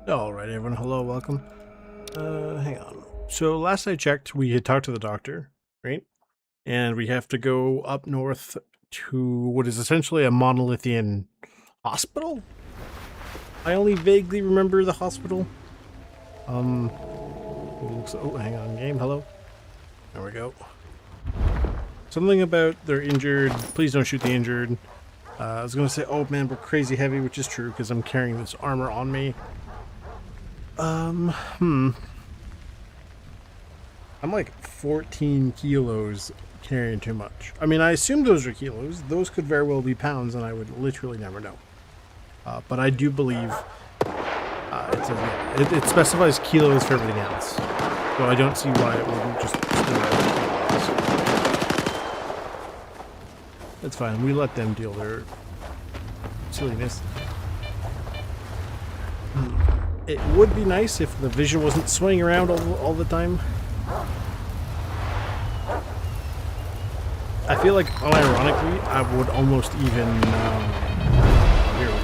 Alright everyone, hello, welcome. Hang on. So last I checked, we had talked to the doctor, right? And we have to go up north to what is essentially a monolithian hospital? I only vaguely remember the hospital. Oh, hang on, game, hello. There we go. Something about they're injured, please don't shoot the injured. I was gonna say, oh man, we're crazy heavy, which is true because I'm carrying this armor on me. I'm like 14 kilos carrying too much. I mean, I assume those are kilos. Those could very well be pounds, and I would literally never know. But I do believe it specifies kilos for everything else. So I don't see why it wouldn't just That's fine. We let them deal their silliness. It would be nice if the vision wasn't swinging around all the time. I feel like, unironically, I would almost even, here we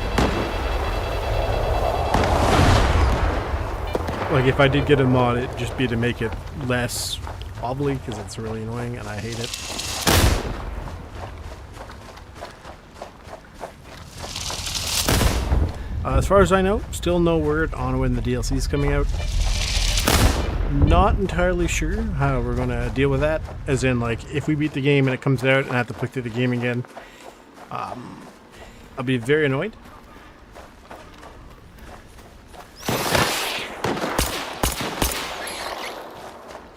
go. Like, if I did get a mod, it'd just be to make it less wobbly, because it's really annoying, and I hate it. As far as I know, still no word on when the DLC is coming out. Not entirely sure how we're going to deal with that, as in, like, if we beat the game and it comes out and I have to play through the game again, I'll be very annoyed.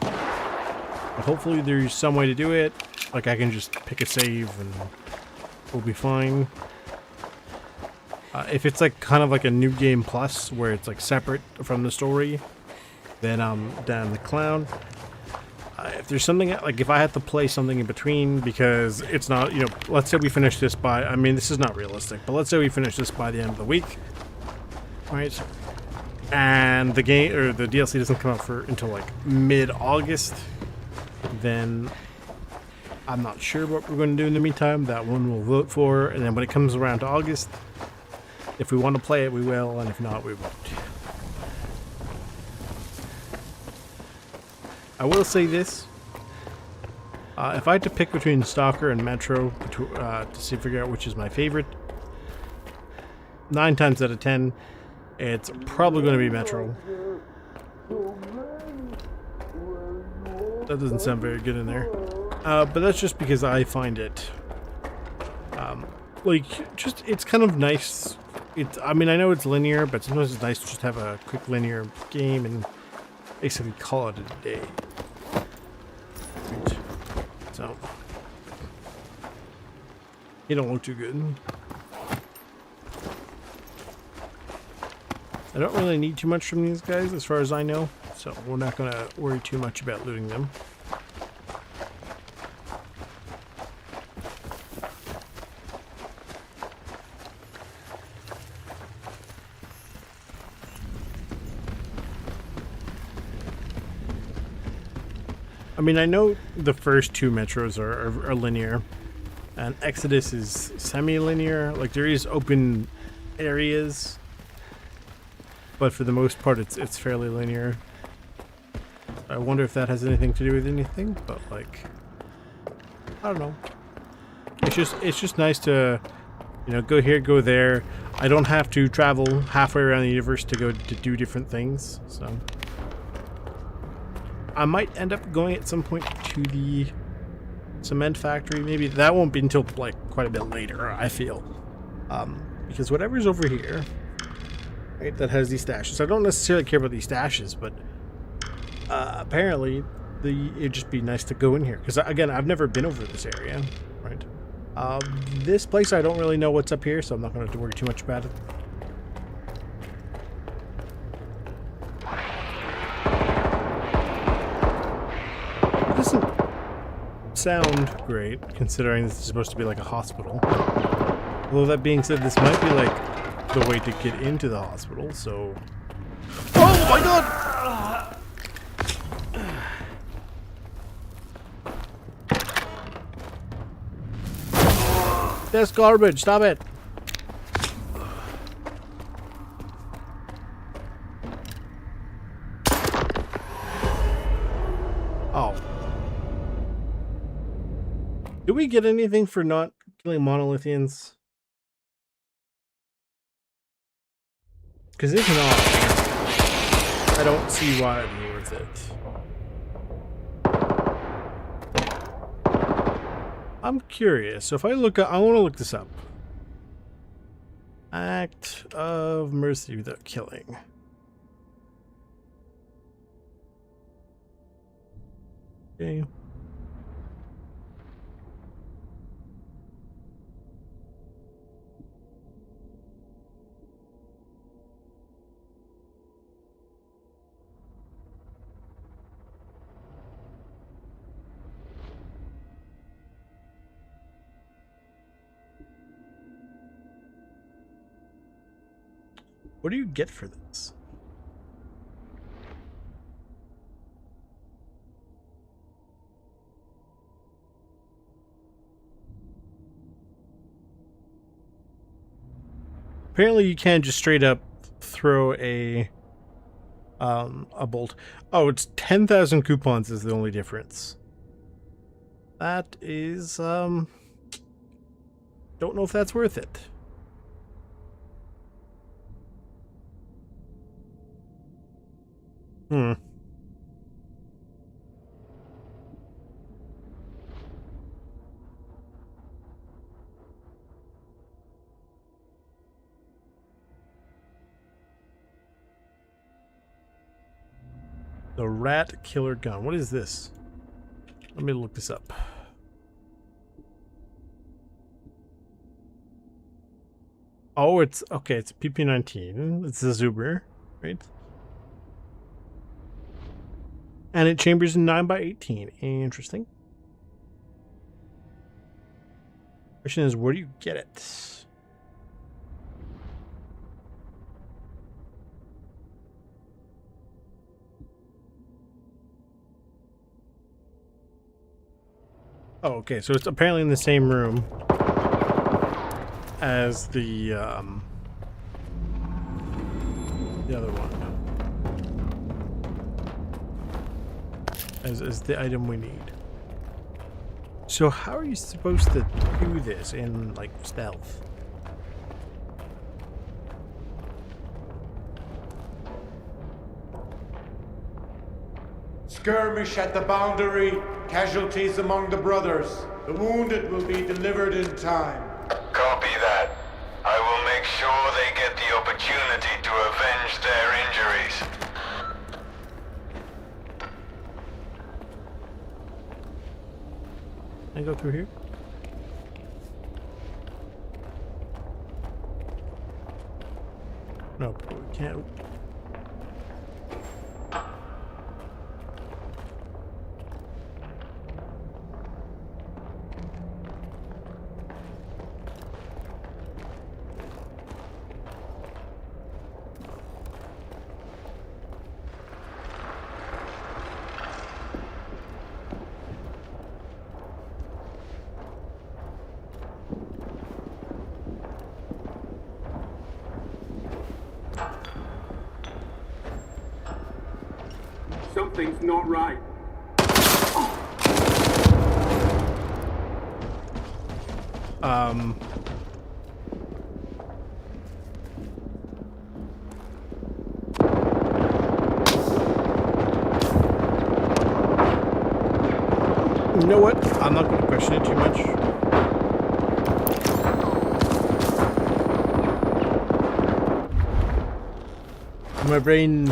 But hopefully there's some way to do it, like I can just pick a save and we'll be fine. If it's like kind of like a new game plus, where it's like separate from the story, then I'm down the clown. If there's something, like if I had to play something in between, because it's not, you know, let's say we finish this by, I mean, this is not realistic, but let's say we finish this by the end of the week, right? And the game, or the DLC doesn't come out until like mid-August, then I'm not sure what we're going to do in the meantime. That one we'll vote for, and then when it comes around to August, if we want to play it, we will, and if not, we won't. I will say this. If I had to pick between Stalker and Metro to figure out which is my favorite, 9 times out of 10, it's probably going to be Metro. That doesn't sound very good in there. But that's just because I find it, it's kind of nice. I mean, I know it's linear, but sometimes it's nice to just have a quick linear game and basically call it a day. Right. So, you don't look too good. I don't really need too much from these guys, as far as I know, so we're not going to worry too much about looting them. I mean, I know the first 2 metros are linear, and Exodus is semi-linear. Like, there is open areas, but for the most part, it's fairly linear. I wonder if that has anything to do with anything, but like, I don't know. It's just nice to, you know, go here, go there. I don't have to travel halfway around the universe to go to do different things, so. I might end up going at some point to the cement factory. Maybe that won't be until like quite a bit later, I feel. Because whatever's over here, right, that has these stashes. I don't necessarily care about these stashes, but apparently it'd just be nice to go in here. Because again, I've never been over this area, right? This place, I don't really know what's up here, so I'm not going to have to worry too much about it. Doesn't sound great, considering this is supposed to be like a hospital. Although that being said, this might be like the way to get into the hospital, so... Oh my god! That's garbage, stop it! Do we get anything for not killing monolithians? Because if not, I don't see why it'd be worth it. I'm curious. So if I look up, I want to look this up. Act of mercy without killing. Okay. What do you get for this? Apparently you can't just straight up throw a bolt. Oh, it's 10,000 coupons is the only difference. That is, don't know if that's worth it. Hmm. The rat killer gun. What is this? Let me look this up. Oh, it's okay. It's a PP-19. It's a Zuber, right? And it chambers in 9x18. Interesting. Question is, where do you get it? Oh, okay. So it's apparently in the same room as the other one. As the item we need. So how are you supposed to do this in, like, stealth? Skirmish at the boundary. Casualties among the brothers. The wounded will be delivered in time. Copy that. I will make sure they get the opportunity to avenge their injuries. Can I go through here? No, we can't. Something's not right. You know what? I'm not going to question it too much. My brain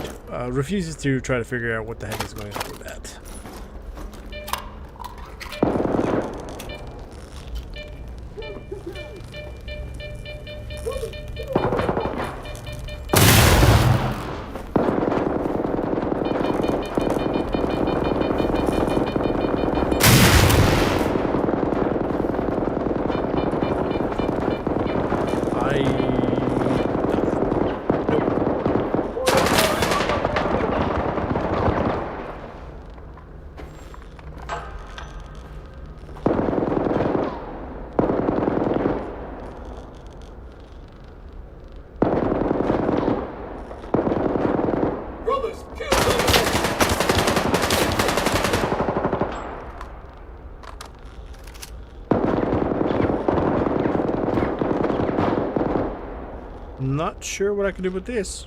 refuses to try to figure out what the heck is going on with that. Not sure what I can do with this.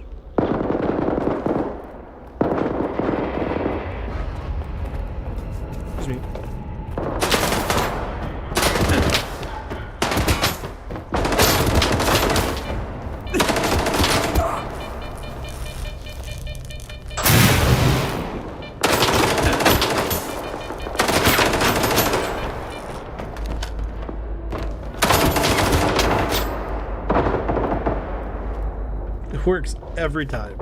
Excuse me. It works every time.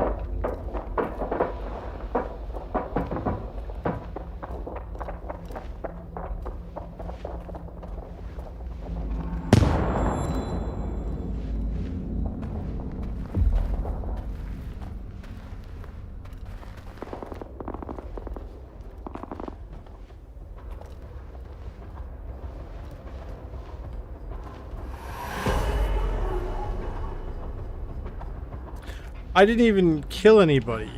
I didn't even kill anybody.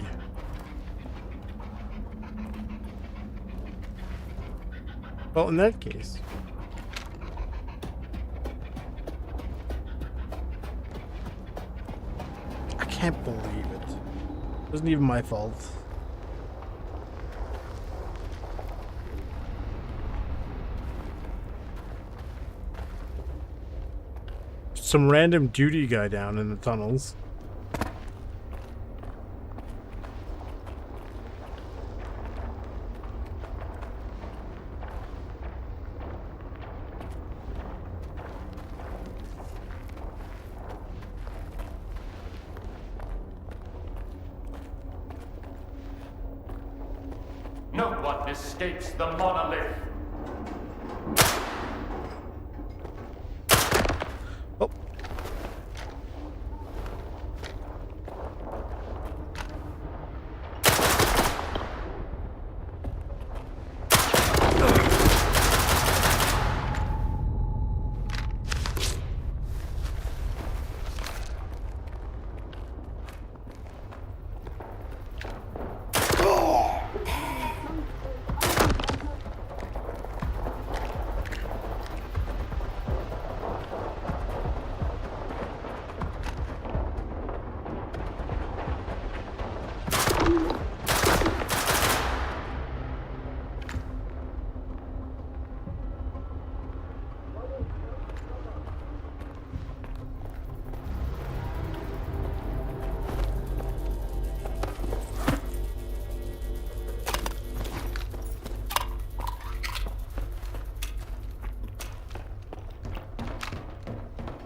Well, in that case. I can't believe it. It wasn't even my fault. Some random duty guy down in the tunnels. No one escapes the monolith. Oh.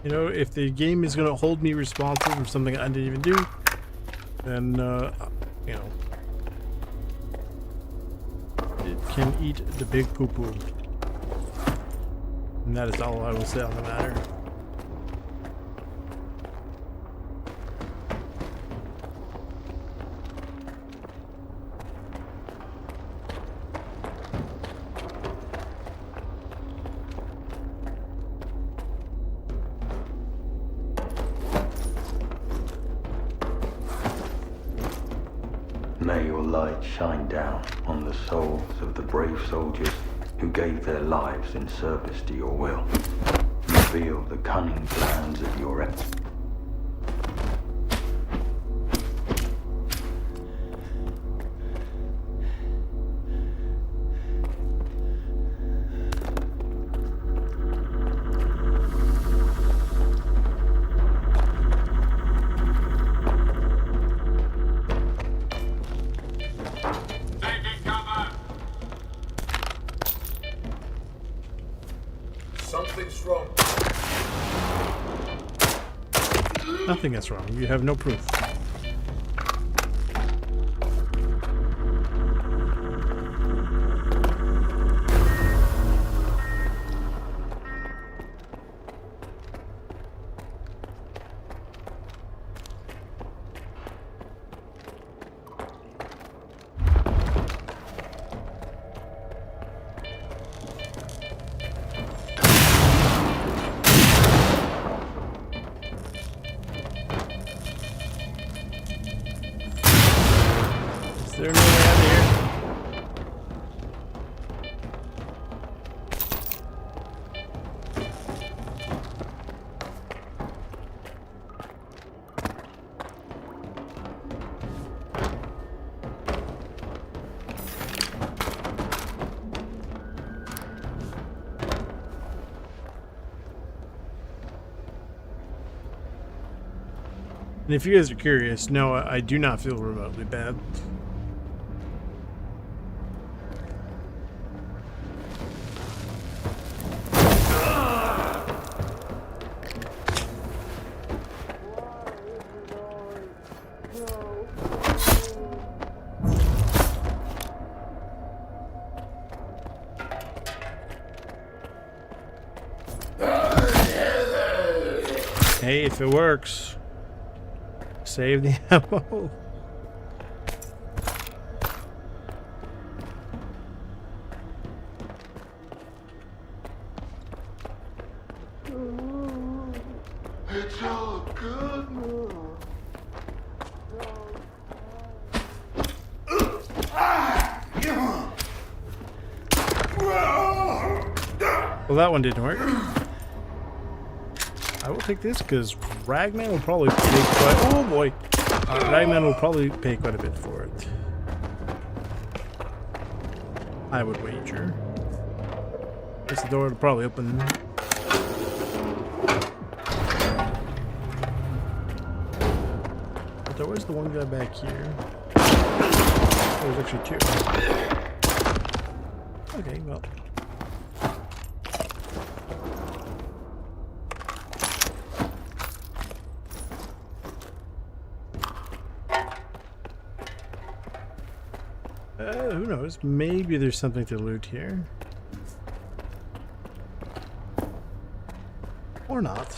You know, if the game is going to hold me responsible for something I didn't even do, then, you know, it can eat the big poo-poo. And that is all I will say on the matter. May your light shine down on the souls of the brave soldiers who gave their lives in service to your will. Reveal the cunning plans of your enemies. Something's wrong. Nothing is wrong. You have no proof. Is there no way out of here? And if you guys are curious, no, I do not feel remotely bad. Hey, if it works, save the ammo. It's all good. Well, that one didn't work. I will take this because Ragman will probably pay quite. Oh boy, Ragman will probably pay quite a bit for it. I would wager. Guess the door will probably open. But there was the one guy back here. There was actually two. Okay, well. Who knows? Maybe there's something to loot here. Or not.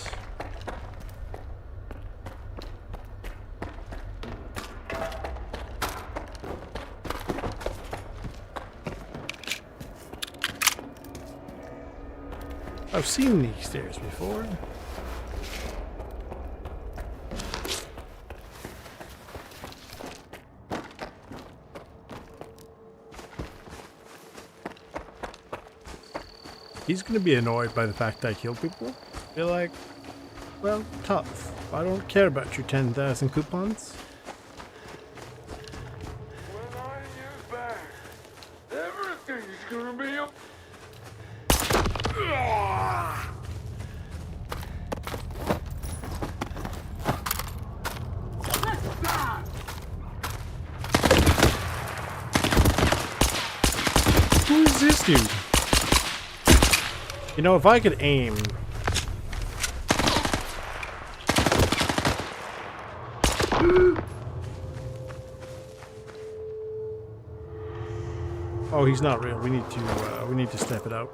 I've seen these stairs before. He's gonna be annoyed by the fact that I kill people. Be like, well, tough. I don't care about your 10,000 coupons. When I get back, everything's gonna be up. Who is this dude? You know, if I could aim. Oh, he's not real. We need to step it up.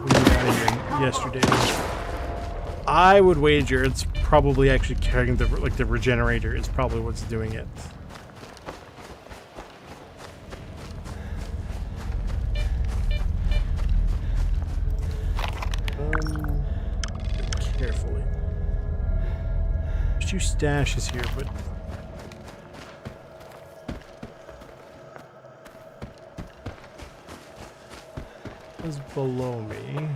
We got out of here yesterday. I would wager it's probably actually carrying the the regenerator is probably what's doing it. Carefully. There's two stashes here, but it's below me.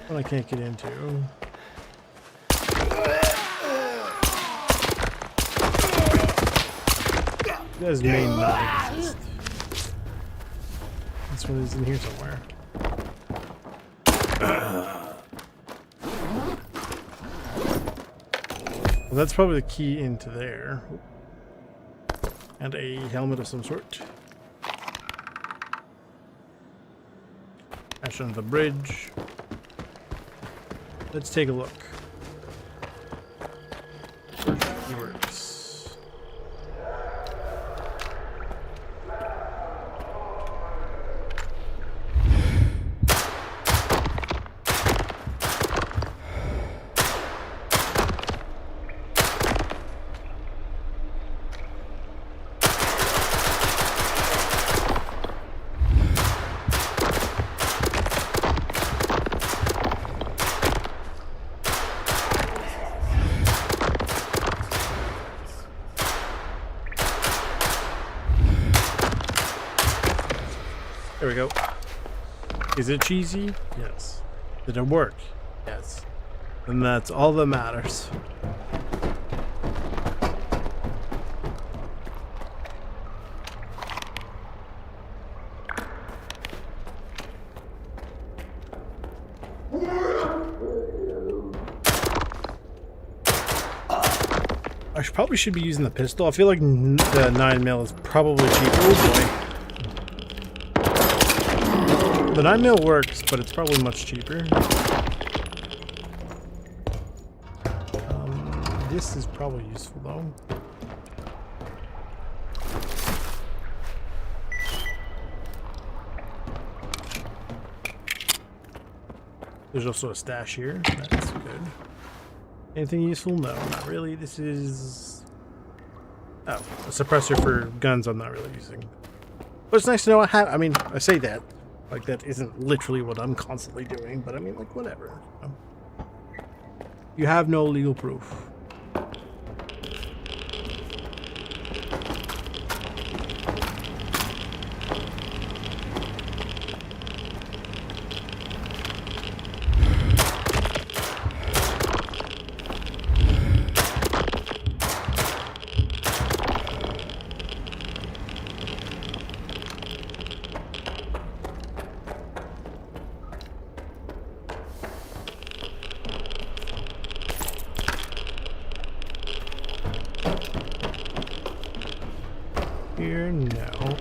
One I can't get into. You guys may not exist. This one is in here somewhere. Well, that's probably the key into there. And a helmet of some sort. Ash on the bridge. Let's take a look. It works. There we go. Is it cheesy? Yes. Did it work? Yes. And that's all that matters. probably should be using the pistol. I feel like the 9mm is probably cheaper. Oh boy. The 9mm works, but it's probably much cheaper. This is probably useful though. There's also a stash here. That's good. Anything useful? No, not really. This is... oh, a suppressor for guns I'm not really using. But it's nice to know I have... I mean, I say that. Like, that isn't literally what I'm constantly doing, but I mean, like, whatever. You have no legal proof. Here, no.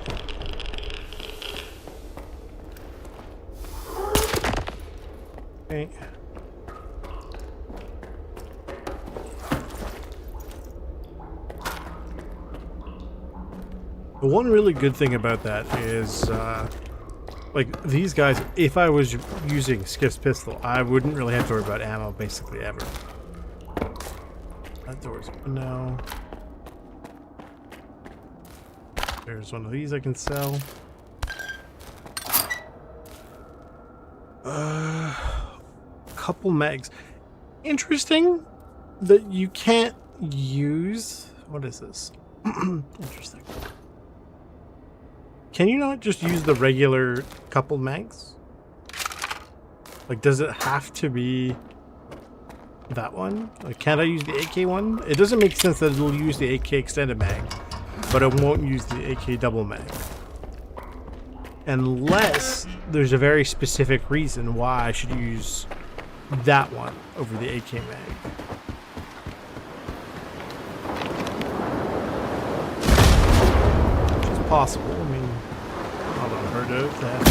Okay. The one really good thing about that is, like, these guys, if I was using Skiff's pistol, I wouldn't really have to worry about ammo basically ever. That door's open now. There's one of these I can sell. Couple mags. Interesting that you can't use... what is this? Interesting. Can you not just use the regular couple mags? Like, does it have to be that one? Like, can't I use the AK one? It doesn't make sense that it'll use the AK extended mag, but it won't use the AK double mag. Unless there's a very specific reason why I should use that one over the AK mag. Which is possible. I mean, not unheard of that.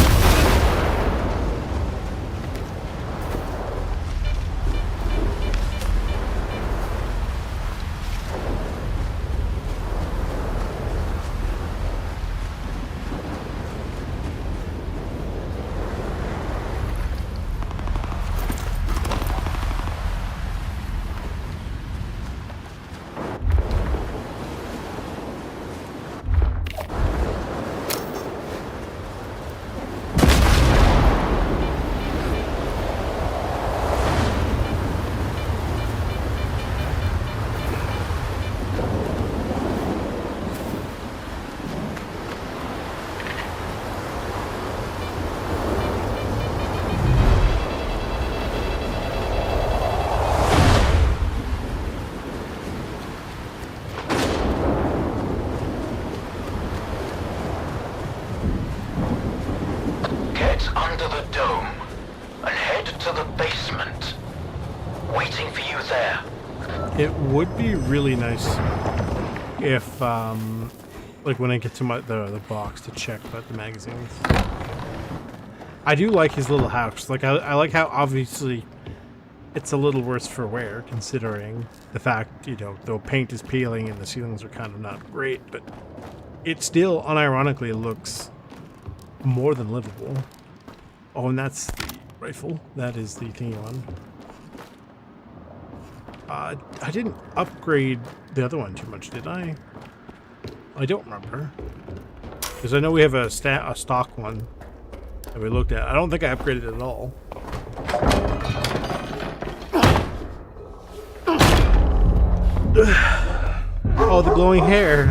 Under the dome and head to the basement. Waiting for you there. It would be really nice if, like when I get to the box to check about the magazines. I do like his little house. Like I like how obviously it's a little worse for wear considering the fact, you know, the paint is peeling and the ceilings are kind of not great, but it still unironically looks more than livable. Oh, and that's the rifle. That is the thingy one. I didn't upgrade the other one too much, did I? I don't remember. Because I know we have a stock one that we looked at. I don't think I upgraded it at all. Oh, the glowing hair.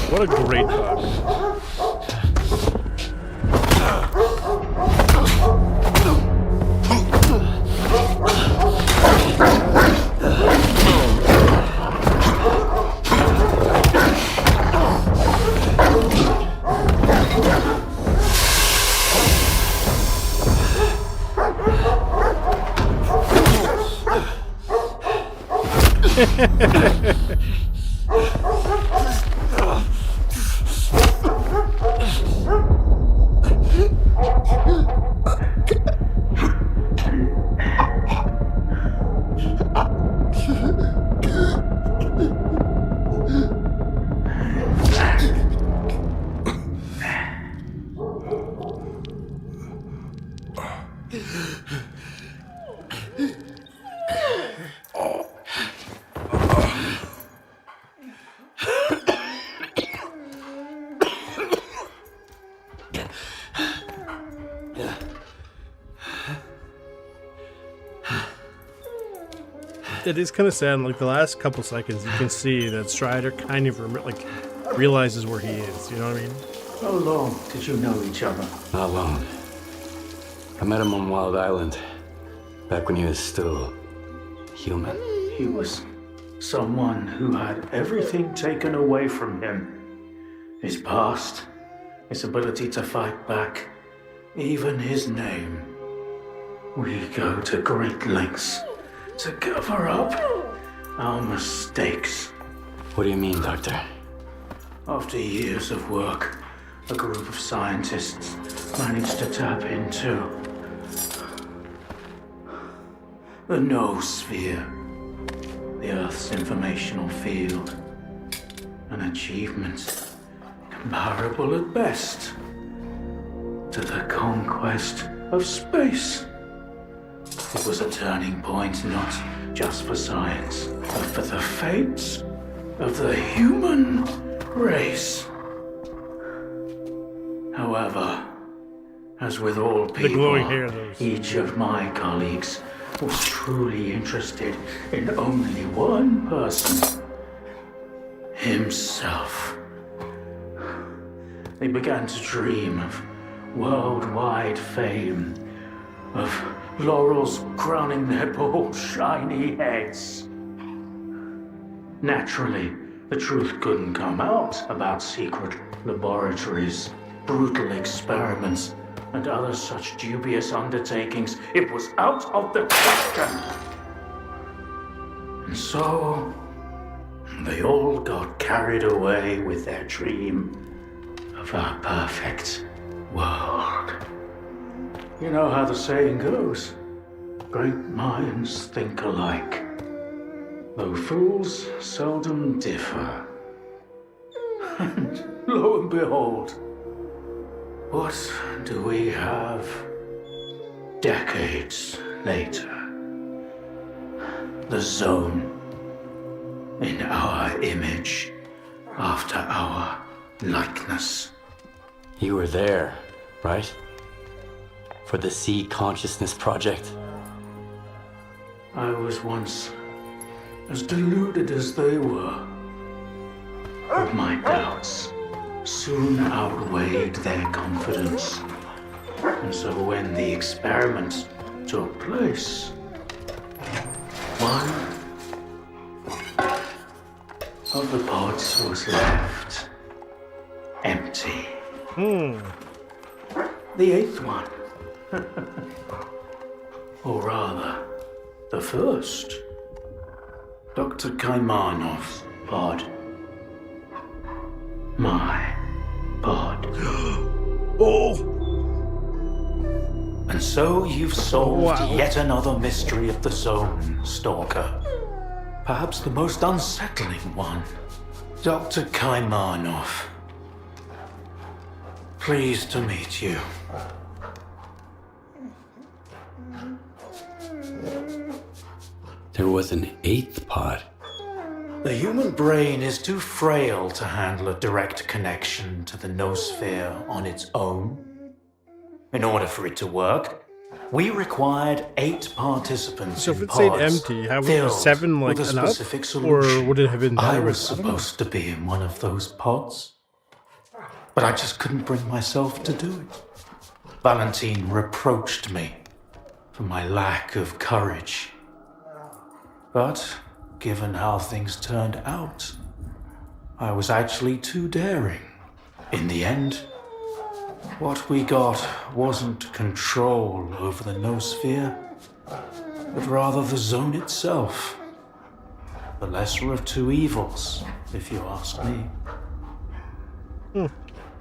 What a great bug. It is kind of sad. Like the last couple seconds, you can see that Strider kind of realizes where he is. You know what I mean? How long did you know each other? Not long. I met him on Wild Island, back when he was still human. He was someone who had everything taken away from him. His past, his ability to fight back, even his name. We go to great lengths to cover up our mistakes. What do you mean, Doctor? After years of work, a group of scientists managed to tap into the noosphere, the Earth's informational field. An achievement comparable at best to the conquest of space. It was a turning point not just for science, but for the fates of the human race. However, as with all The glowing hair, people, those. each of my colleagues was truly interested in only one person: himself. They began to dream of worldwide fame, of laurels crowning their bald, shiny heads. Naturally, the truth couldn't come out about secret laboratories, brutal experiments, and other such dubious undertakings. It was out of the question. And so, they all got carried away with their dream of our perfect world. You know how the saying goes, great minds think alike, though fools seldom differ. And lo and behold, what do we have decades later? The Zone, in our image, after our likeness. You were there, right? For the Seed Consciousness Project. I was once as deluded as they were, but my doubts soon outweighed their confidence. And so when the experiment took place, one of the pods was left empty. The eighth one. Or rather, the first. Dr. Kaimanov's pod. My pod. Oh! And so you've solved Wow. yet another mystery of the Zone, Stalker. Perhaps the most unsettling one. Dr. Kaimanov. Pleased to meet you. There was an eighth pod. The human brain is too frail to handle a direct connection to the noosphere on its own. In order for it to work, we required 8 participants So in if it stayed pods empty, how would filled 7 with a enough? specific Or solution. would it have been I better? was supposed to be in one of those pods, but I just couldn't bring myself to do it. Valentine reproached me for my lack of courage. But given how things turned out, I was actually too daring. In the end, what we got wasn't control over the noosphere, but rather the Zone itself. The lesser of two evils, if you ask me.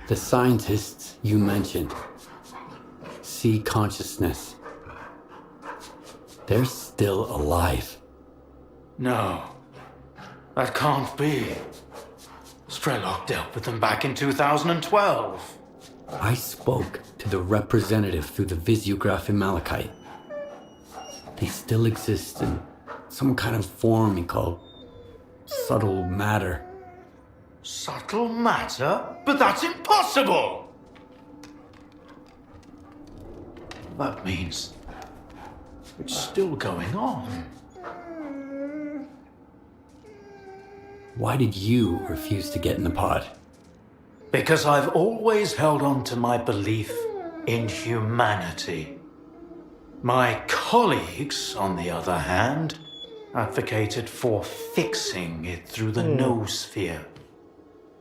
The scientists you mentioned see consciousness. They're still alive. No, that can't be. Strelok dealt with them back in 2012. I spoke to the representative through the visiograph in Malachite. They still exist in some kind of form he called subtle matter. Subtle matter? But that's impossible! That means it's still going on. Why did you refuse to get in the pod? Because I've always held on to my belief in humanity. My colleagues, on the other hand, advocated for fixing it through the noosphere,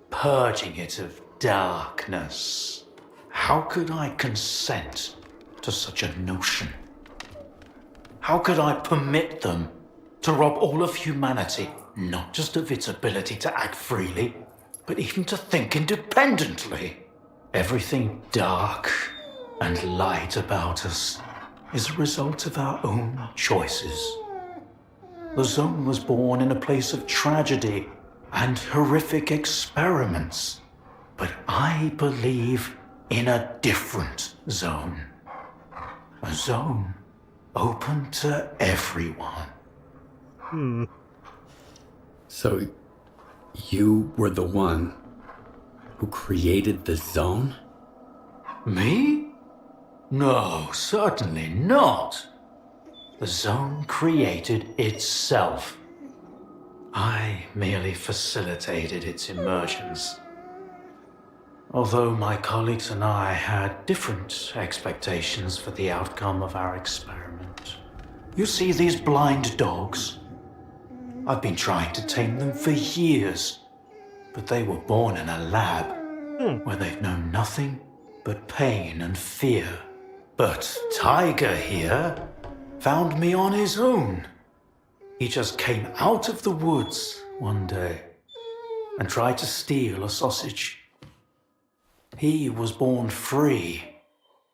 purging it of darkness. How could I consent to such a notion? How could I permit them to rob all of humanity, not just of its ability to act freely, but even to think independently? Everything dark and light about us is a result of our own choices. The Zone was born in a place of tragedy and horrific experiments, but I believe in a different zone. A zone open to everyone. So, you were the one who created the zone? Me? No, certainly not. The zone created itself. I merely facilitated its emergence. Although my colleagues and I had different expectations for the outcome of our experiment. You see these blind dogs? I've been trying to tame them for years, but they were born in a lab where they've known nothing but pain and fear. But Tiger here found me on his own. He just came out of the woods one day and tried to steal a sausage. He was born free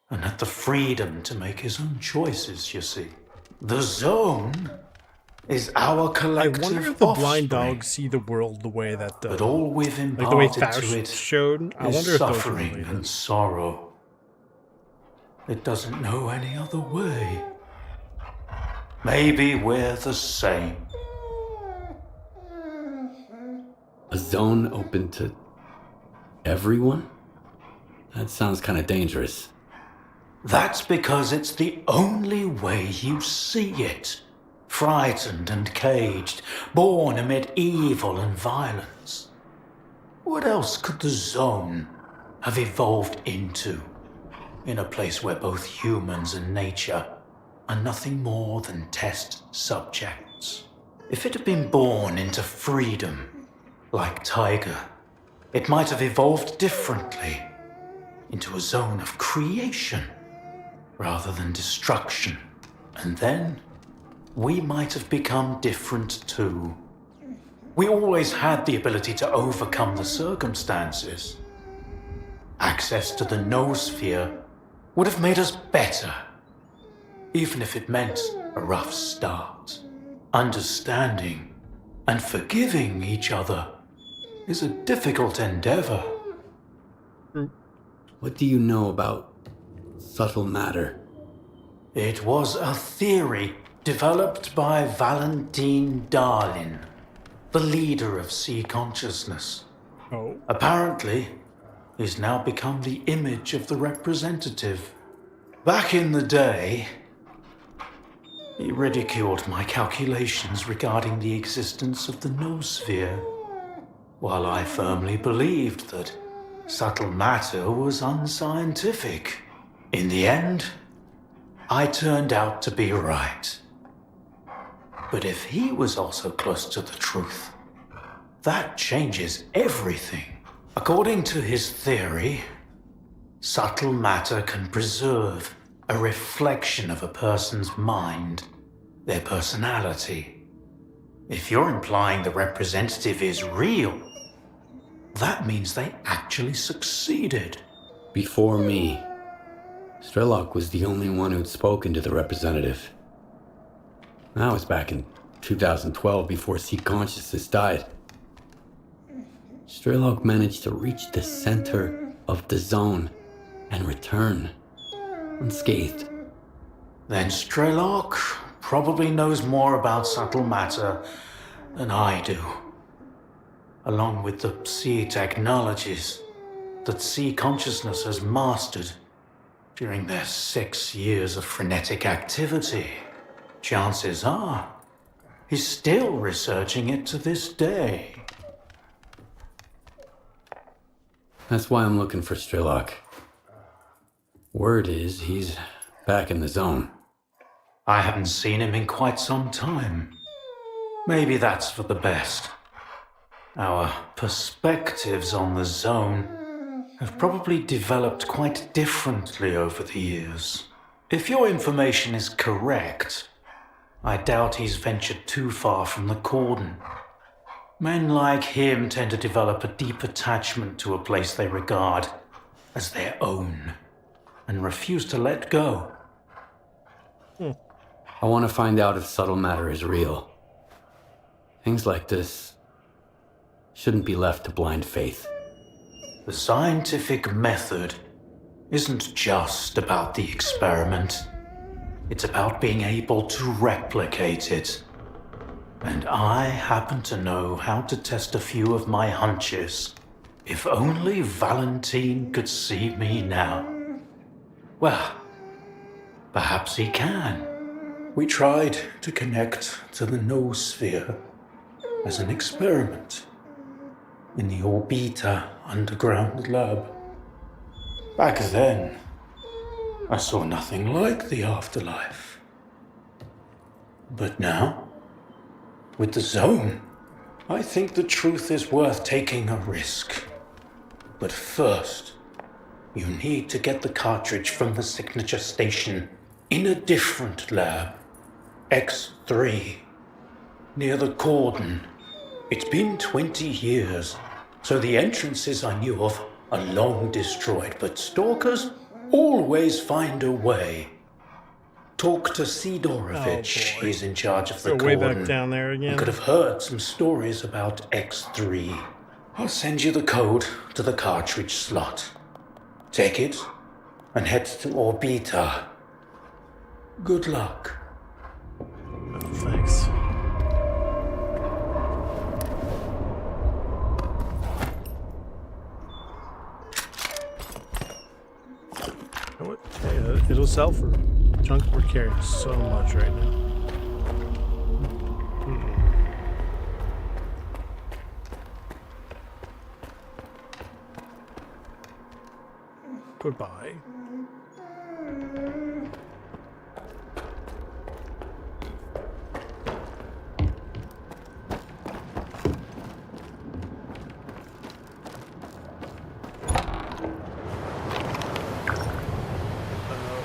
and had the freedom to make his own choices, you see. The Zone is our I collective wonder if the blind offspring. dogs see the world the way that But all we've like the way imparted to Faust it showed. I is wonder if those are suffering related. and sorrow. It doesn't know any other way. Maybe we're the same. A zone open to everyone? That sounds kind of dangerous. That's because it's the only way you see it. Frightened and caged, born amid evil and violence. What else could the Zone have evolved into? In a place where both humans and nature are nothing more than test subjects. If it had been born into freedom, like Tiger, it might have evolved differently, into a zone of creation, rather than destruction. And then, we might have become different too. We always had the ability to overcome the circumstances. Access to the noosphere would have made us better, even if it meant a rough start. Understanding and forgiving each other is a difficult endeavor. What do you know about subtle matter? It was a theory developed by Valentine Darlin, the leader of sea consciousness. Oh, Apparently, he's now become the image of the representative. Back in the day, he ridiculed my calculations regarding the existence of the noosphere, while I firmly believed that subtle matter was unscientific. In the end, I turned out to be right. But if he was also close to the truth, that changes everything. According to his theory, subtle matter can preserve a reflection of a person's mind, their personality. If you're implying the representative is real, that means they actually succeeded. Before me, Strelok was the only one who'd spoken to the representative. That was back in 2012 before C Consciousness died. Strelok managed to reach the center of the zone and return unscathed. Then Strelok probably knows more about subtle matter than I do, along with the C technologies that C Consciousness has mastered during their 6 years of frenetic activity. Chances are, he's still researching it to this day. That's why I'm looking for Strelok. Word is he's back in the zone. I haven't seen him in quite some time. Maybe that's for the best. Our perspectives on the zone have probably developed quite differently over the years. If your information is correct, I doubt he's ventured too far from the cordon. Men like him tend to develop a deep attachment to a place they regard as their own and refuse to let go. I want to find out if subtle matter is real. Things like this shouldn't be left to blind faith. The scientific method isn't just about the experiment. It's about being able to replicate it. And I happen to know how to test a few of my hunches. If only Valentine could see me now. Well, perhaps he can. We tried to connect to the noosphere as an experiment in the Orbita underground lab. Back then, I saw nothing like the afterlife. But now, with the zone, I think the truth is worth taking a risk. But first, you need to get the cartridge from the signature station in a different lab. X3, near the cordon. It's been 20 years, so the entrances I knew of are long destroyed, but stalkers always find a way. Talk to Sidorovich. He's in charge of the Go way cordon. back down there again. I could have heard some stories about X3. I'll send you the code to the cartridge slot. Take it and head to Orbita. Good luck. Oh, thanks. You know what? Hey, it'll sell for junk we're carrying so much right now. Goodbye.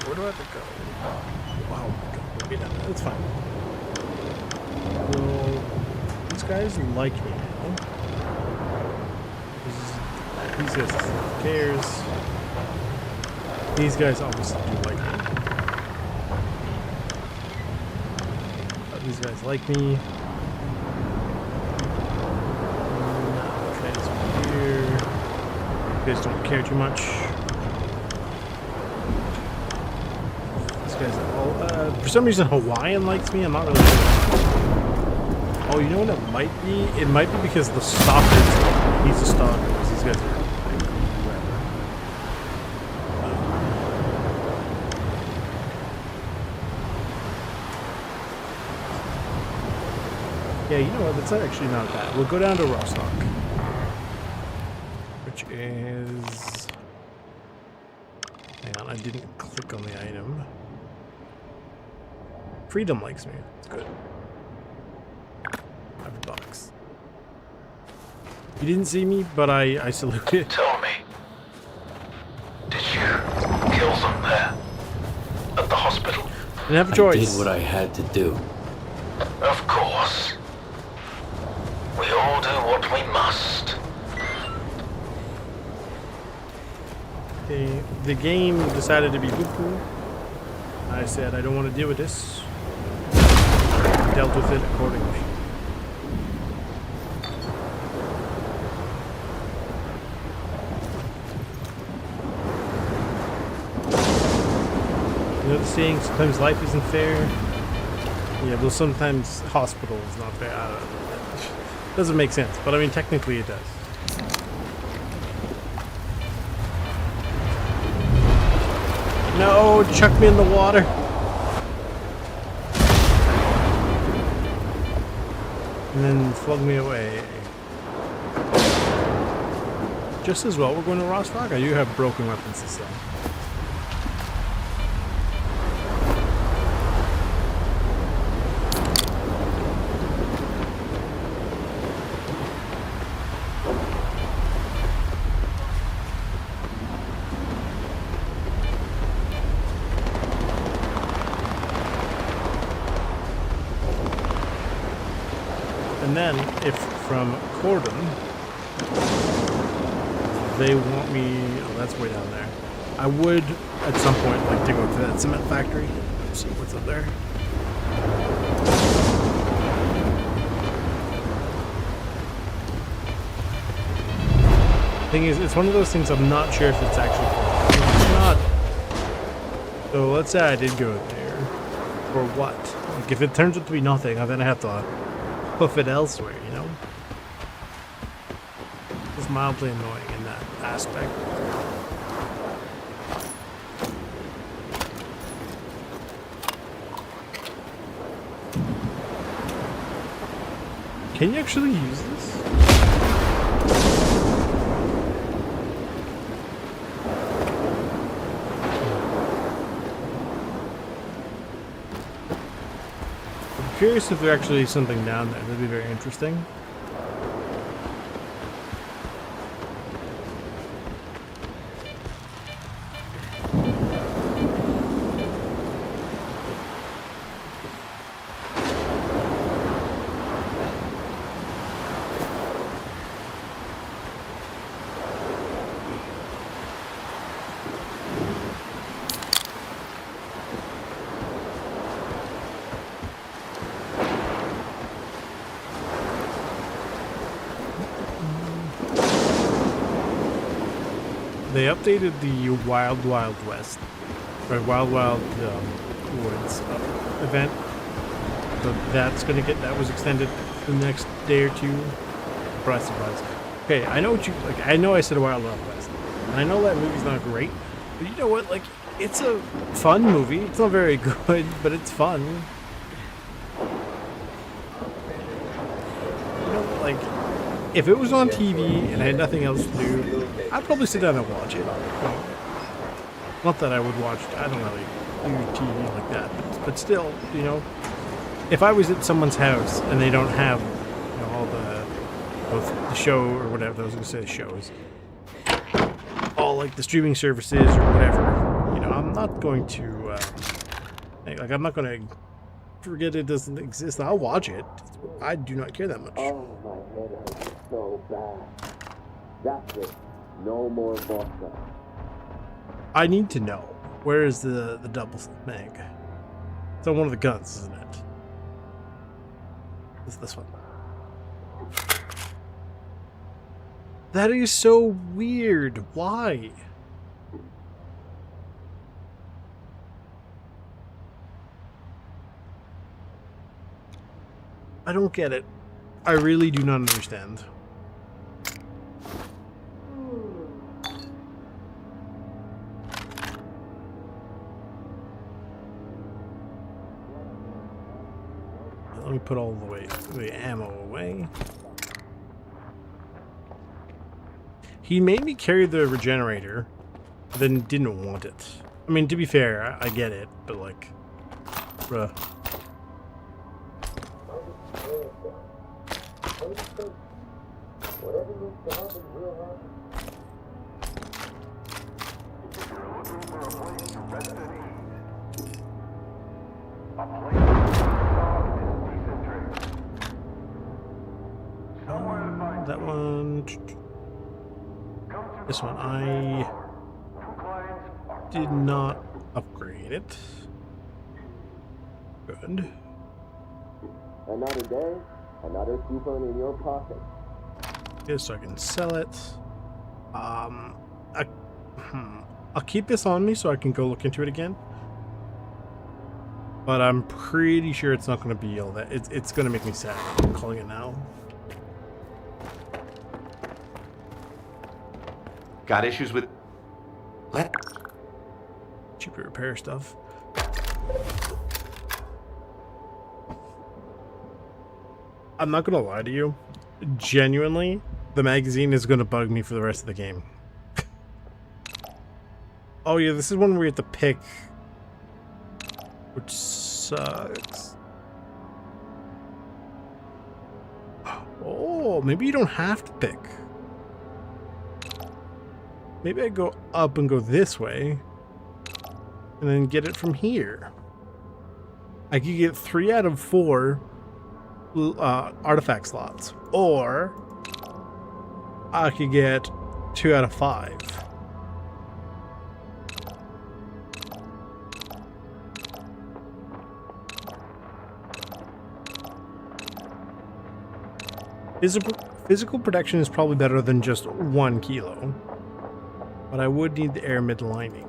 Where do I have to go? Wow, maybe not. That's fine. Well, these guys like me now. These guys who cares. These guys obviously do like me. These guys like me. Okay, so here. You guys don't care too much. These guys are all, for some reason Hawaiian likes me. I'm not really sure. Oh, you know what it might be? It might be because the stalker. He's a stalker. Because these guys are. Yeah, you know what? That's actually not bad. We'll go down to Rostock, which is... Hang on, I didn't click on the item. Freedom likes me. It's good. $5. You didn't see me, but I saluted. Tell me, did you kill them there? At the hospital? Didn't have a choice. I did what I had to do. Of course. we must. The game decided to be poo-poo. I said I don't want to deal with this. Dealt with it accordingly. You know the saying, sometimes life isn't fair? Yeah, well sometimes hospital is not fair. I don't know. Doesn't make sense, but I mean technically it does. No, chuck me in the water. And then flung me away. Just as well, we're going to Rostock. I do have broken weapons this time. And then, if from Cordon, they want me... Oh, that's way down there. I would, at some point, like to go to that cement factory. See what's up there. Thing is, it's one of those things I'm not sure if it's actually... It's not... So let's say I did go there. For what? Like, if it turns out to be nothing, then I have to... hoof it elsewhere, you know? It's mildly annoying in that aspect. Can you actually use this? I'm curious if there's actually something down there. That'd be very interesting. They updated the Wild Wild West, or Wild Wild Woods event. So that's gonna that was extended the next day or two. Surprise, surprise. Okay, I know what you like. I know I said Wild Wild West, and I know that movie's not great, but you know what? Like, it's a fun movie. It's not very good, but it's fun. You know, like, if it was on TV and I had nothing else to do, I'd probably sit down and watch it. Not that I would watch, I don't really do TV like that, but still, you know, if I was at someone's house and they don't have, you know, all both the show or whatever, I was going to say the shows, all like the streaming services or whatever, you know, I'm not going to, like, I'm not going to forget it doesn't exist. I'll watch it. I do not care that much. Oh, my head hurts so bad. That's it. No more vodka. I need to know, where is the double mag? It's on one of the guns, isn't it? It's this one. That is so weird. Why? I don't get it. I really do not understand. Let me put all the ammo away. He made me carry the regenerator, then didn't want it. I mean, to be fair, I get it, but like, bruh. That one. This one, I did not upgrade it. Good. Another day, another coupon in your pocket. Okay, so I can sell it. I'll keep this on me so I can go look into it again. But I'm pretty sure it's not going to be all that. It's going to make me sad. I'm calling it now. Got issues with... Cheaper repair stuff. I'm not going to lie to you. Genuinely, the magazine is going to bug me for the rest of the game. Oh yeah, this is one where you have to pick, which sucks. Oh, maybe you don't have to pick. Maybe I go up and go this way, and then get it from here. I could get 3 out of 4 artifact slots, or I could get 2 out of 5. Physical protection is probably better than just 1 kilo, but I would need the air mid lining.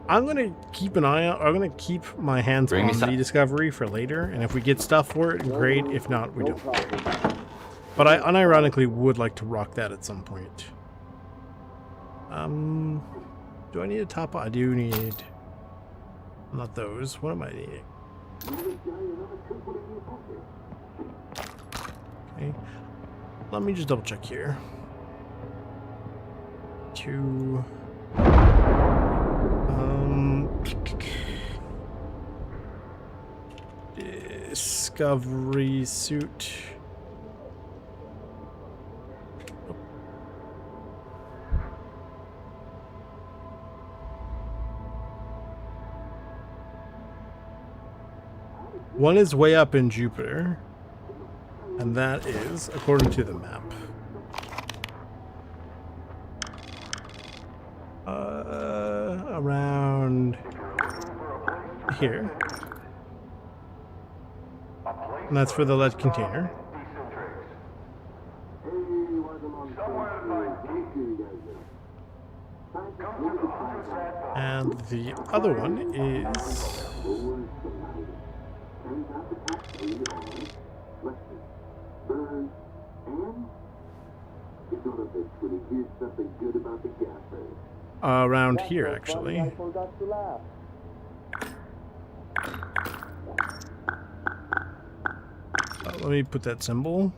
I'm gonna keep an eye out. I'm gonna keep my hands on the discovery for later, and if we get stuff for it, great. If not, we don't. But I unironically would like to rock that at some point. Do I need a top? I do need. Not those. What am I needing? Okay. Let me just double check here. Discovery suit. One is way up in Jupiter, and that is, according to the map, around here. And that's for the lead container. And the other one is... around here, actually. Let me put that symbol.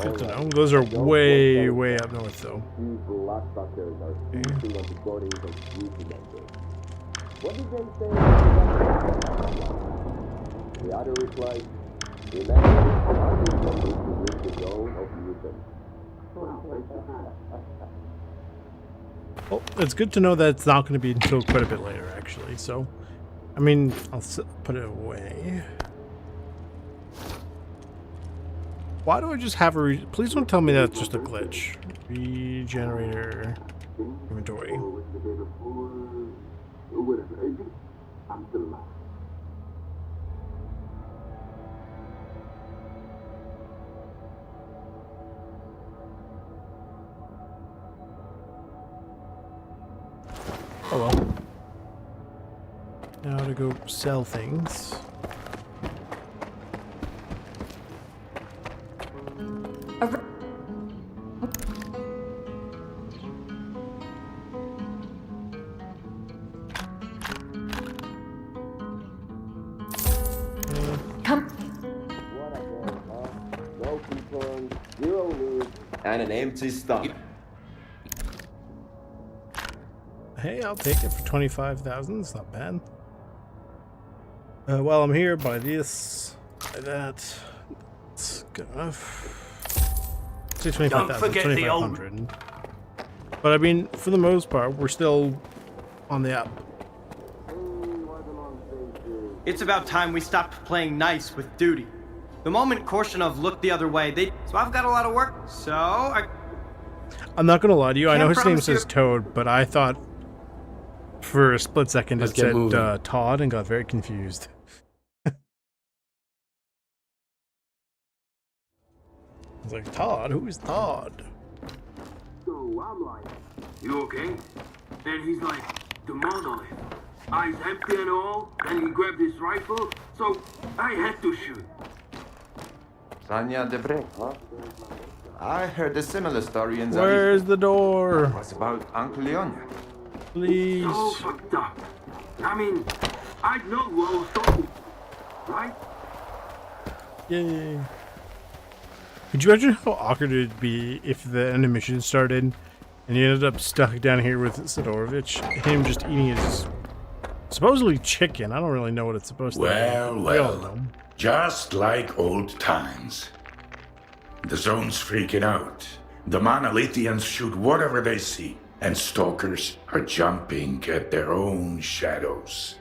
Good to know. Those are way, way up north, though. Okay. What did they say? The other replied, remember, I need something to reach the zone of Newton. Well, it's good to know that it's not going to be until quite a bit later, actually. So, I mean, I'll put it away. Why do I just have a... Please don't tell me that's just a glitch. Regenerator inventory. Oh well. Now to go sell things. And an empty stomach. Hey, I'll take it for 25,000. It's not bad. While I'm here, buy this, buy that. It's good enough. Say 25,000, 2,500. But I mean, for the most part, we're still on the up. It's about time we stopped playing nice with duty. The moment Korshinov looked the other way, so I've got a lot of work. So I'm not gonna lie to you. I know Can't his name promise you- says Toad, but I thought for a split second Let's it get said moving. Todd and got very confused. I was like, Todd? Who is Todd? So I'm like, you okay? And he's like, the monolith. Eyes empty and all. Then he grabbed his rifle, so I had to shoot. Sanya Debre, huh? I heard a similar story in Where's the door? What's about Uncle Leonia? Please. So fucked up. I mean, I know who I was talking to, right? Yay. Could you imagine how awkward it would be if the animation started and you ended up stuck down here with Sidorovich, him just eating his supposedly chicken? I don't really know what it's supposed to be. We all know. Just like old times. The zone's freaking out. The Monolithians shoot whatever they see, and stalkers are jumping at their own shadows.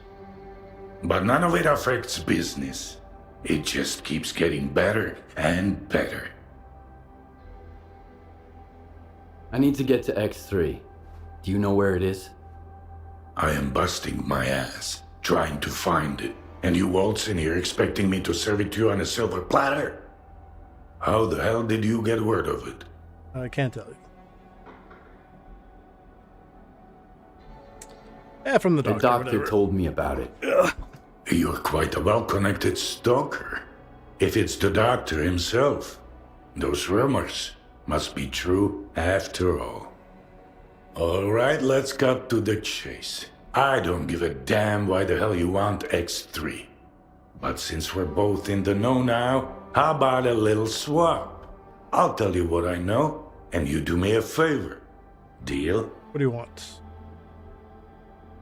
But none of it affects business. It just keeps getting better and better. I need to get to X3. Do you know where it is? I am busting my ass, trying to find it. And you waltz in here expecting me to serve it to you on a silver platter? How the hell did you get word of it? I can't tell you. Yeah, from the The doctor. doctor whatever. told me about it. You're quite a well-connected stalker. If it's the doctor himself, those rumors must be true after all. All right, let's cut to the chase. I don't give a damn why the hell you want X3. But since we're both in the know now, how about a little swap? I'll tell you what I know, and you do me a favor. Deal? What do you want?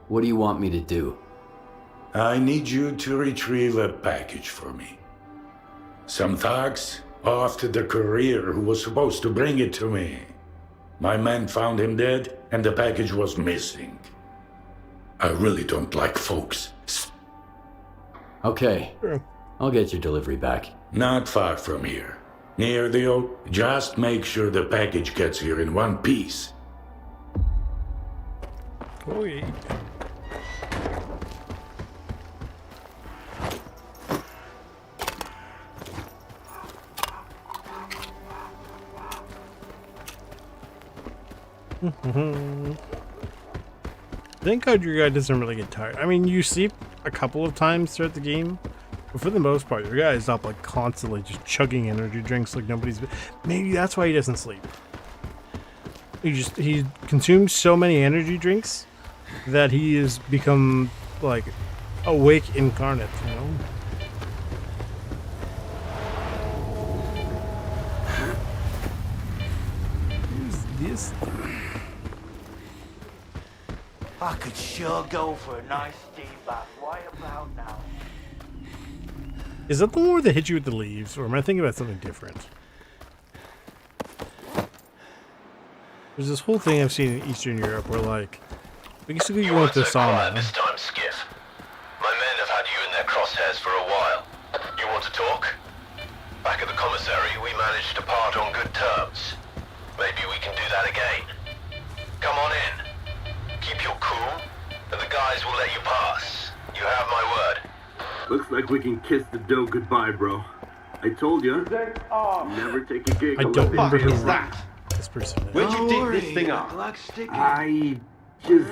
What do you want me to do? I need you to retrieve a package for me. Some thugs off to the courier who was supposed to bring it to me. My men found him dead, and the package was missing. I really don't like folks. Okay. I'll get your delivery back. Not far from here. Near the old... Just make sure the package gets here in one piece. Oi. Thank God your guy doesn't really get tired. I mean, you sleep a couple of times throughout the game, but for the most part, your guy is up like constantly just chugging energy drinks like nobody's. Maybe that's why he doesn't sleep. He consumes so many energy drinks that he has become like awake incarnate, you know? Who's this? I could sure go for a nice steam bath right about now. Is that the one where they hit you with the leaves, or am I thinking about something different? There's this whole thing I've seen in Eastern Europe where, like, basically you go into the sauna. This time, Skiff. My men have had you in their crosshairs for a while. You want to talk? Back at the commissary, we managed to part on good terms. Maybe we can do that again. Come on in. Keep your cool, and the guys will let you pass. You have my word. Looks like we can kiss the dough goodbye, bro. I told you. Never take a gig. I don't remember who that. this person is. Where'd you dig this thing up? I just...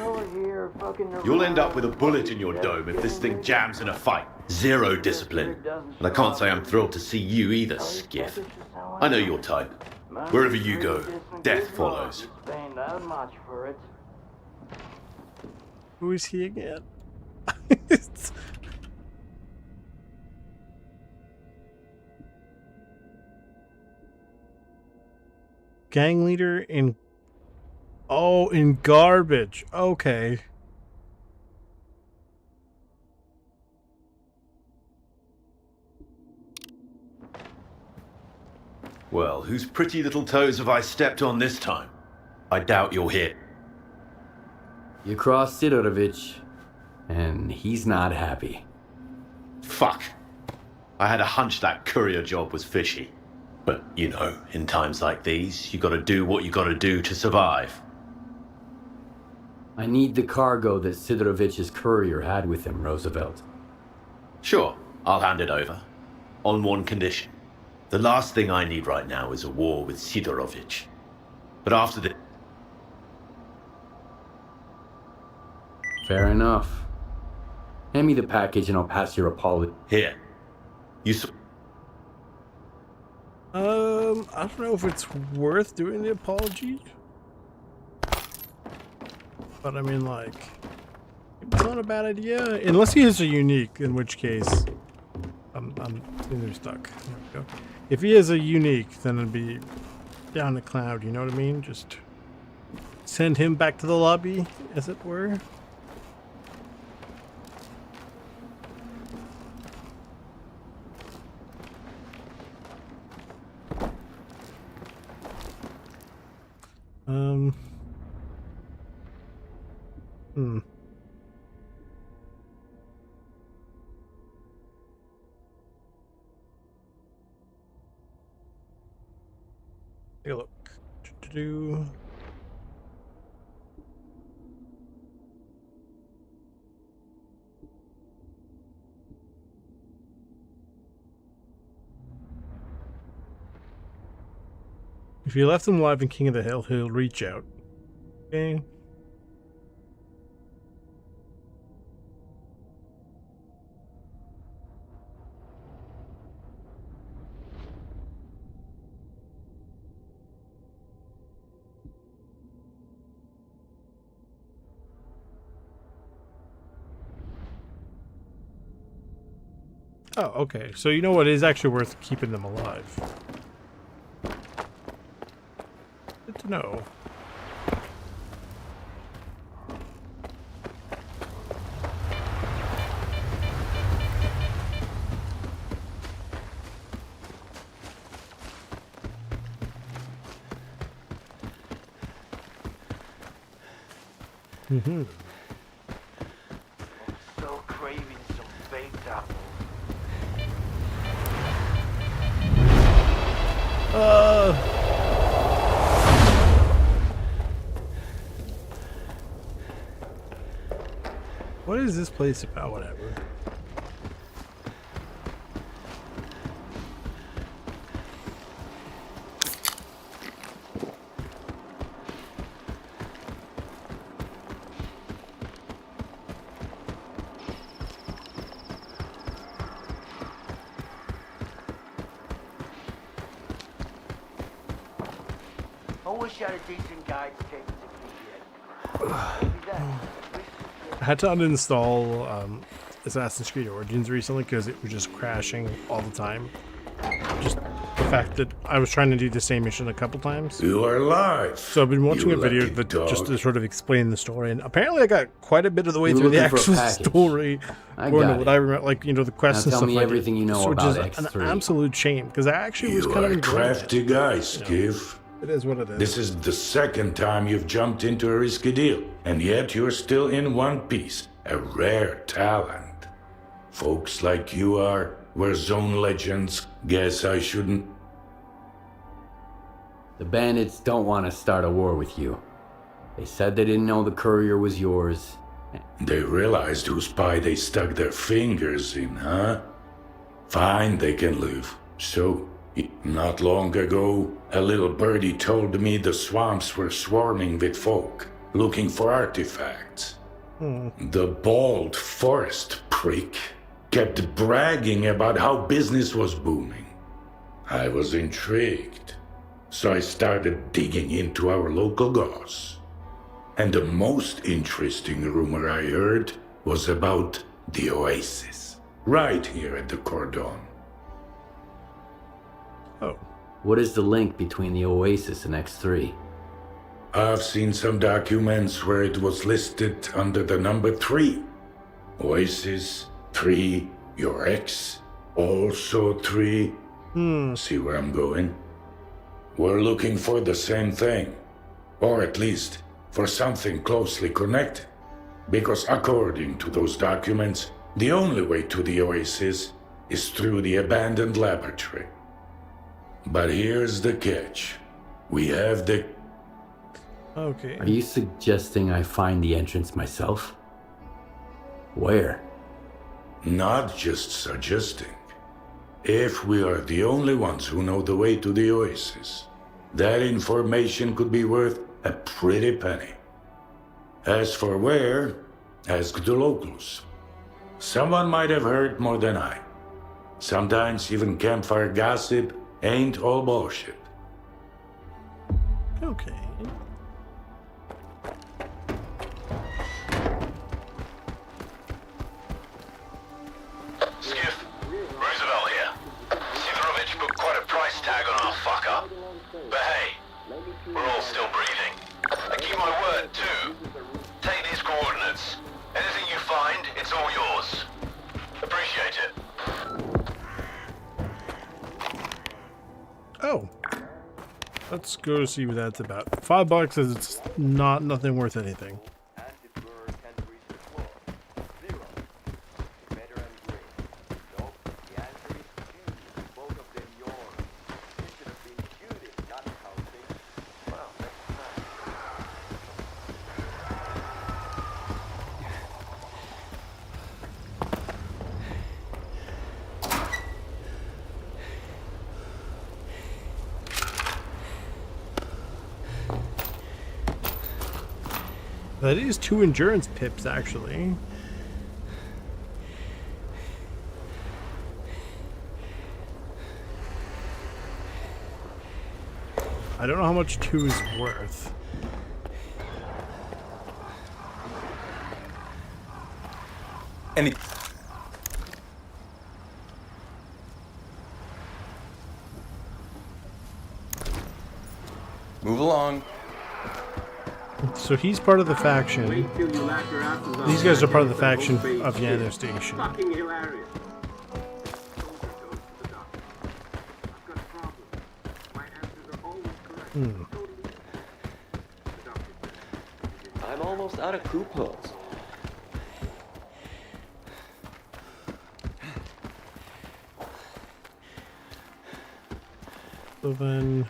You'll end up with a bullet in your dome if this thing jams in a fight. Zero discipline. And I can't say I'm thrilled to see you either, Skiff. I know your type. Wherever you go, death follows. Who is he again? Gang leader in... Oh, in garbage. Okay. Well, whose pretty little toes have I stepped on this time? I doubt you're here. You crossed Sidorovich, and he's not happy. Fuck. I had a hunch that courier job was fishy. But, you know, in times like these, you gotta do what you gotta do to survive. I need the cargo that Sidorovitch's courier had with him, Roosevelt. Sure, I'll hand it over. On one condition. The last thing I need right now is a war with Sidorovitch. But after the... Fair enough. Hand me the package and I'll pass your apology. Here. You... I don't know if it's worth doing the apology. But I mean, like, it's not a bad idea. Unless he is a unique, in which case, I'm either stuck. There we go. If he is a unique, then it'd be down the cloud, you know what I mean? Just send him back to the lobby, as it were. Take a look. If you left him alive in King of the Hill, he'll reach out. Okay. Oh, okay. So you know what? It is actually worth keeping them alive. Good to know. I'm so craving some baked apples. What is this place about? Whatever. I wish I had a decent guide to take me to PTZN. Maybe that. I had to uninstall Assassin's Creed Origins recently because it was just crashing all the time. Just the fact that I was trying to do the same mission a couple times. You are live. So I've been watching a video that just to sort of explain the story, and apparently I got quite a bit of the way through the actual story. According to what I remember, like, you know, the quests and stuff like that. Tell me everything you know about X3. An absolute shame because I actually was kind of enjoying it. Crafty guy, Skiff. It is what it is. This is the second time you've jumped into a risky deal, and yet you're still in one piece. A rare talent. Folks like you were zone legends. Guess I shouldn't. The bandits don't want to start a war with you. They said they didn't know the courier was yours. They realized whose pie they stuck their fingers in, huh? Fine, they can live. So, not long ago, a little birdie told me the swamps were swarming with folk, looking for artifacts. The bald forest prick kept bragging about how business was booming. I was intrigued, so I started digging into our local goss. And the most interesting rumor I heard was about the Oasis, right here at the Cordon. Oh. What is the link between the Oasis and X3? I've seen some documents where it was listed under the number 3. Oasis, 3, your ex, also 3. See where I'm going? We're looking for the same thing. Or at least, for something closely connected. Because according to those documents, the only way to the Oasis is through the abandoned laboratory. But here's the catch. We have the... Okay. Are you suggesting I find the entrance myself? Where? Not just suggesting. If we are the only ones who know the way to the oasis, that information could be worth a pretty penny. As for where, ask the locals. Someone might have heard more than I. Sometimes even campfire gossip ain't all bullshit. Okay. Skiff, Roosevelt here. Sidorovich put quite a price tag on our fuck-up. But hey, we're all still breathing. And keep my word, too. Take these coordinates. Anything you find, it's all yours. Appreciate it. Oh. Let's go see what that's about. $5 is it's nothing worth anything. That is 2 endurance pips, actually. I don't know how much 2 is worth. Move along. So he's part of the faction. These guys are part of the faction of Yano Station. I'm almost out of coupons. So then...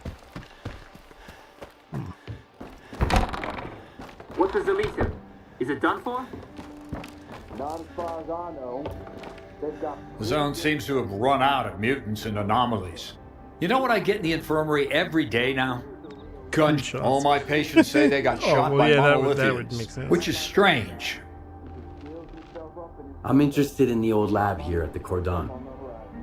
What does the meter? Is it done for? Not as far as I know. They've got... The zone seems to have run out of mutants and anomalies. You know what I get in the infirmary every day now? Gunshots. All my patients say they got shot by monolithians, that would make sense. which is strange. I'm interested in the old lab here at the Cordon.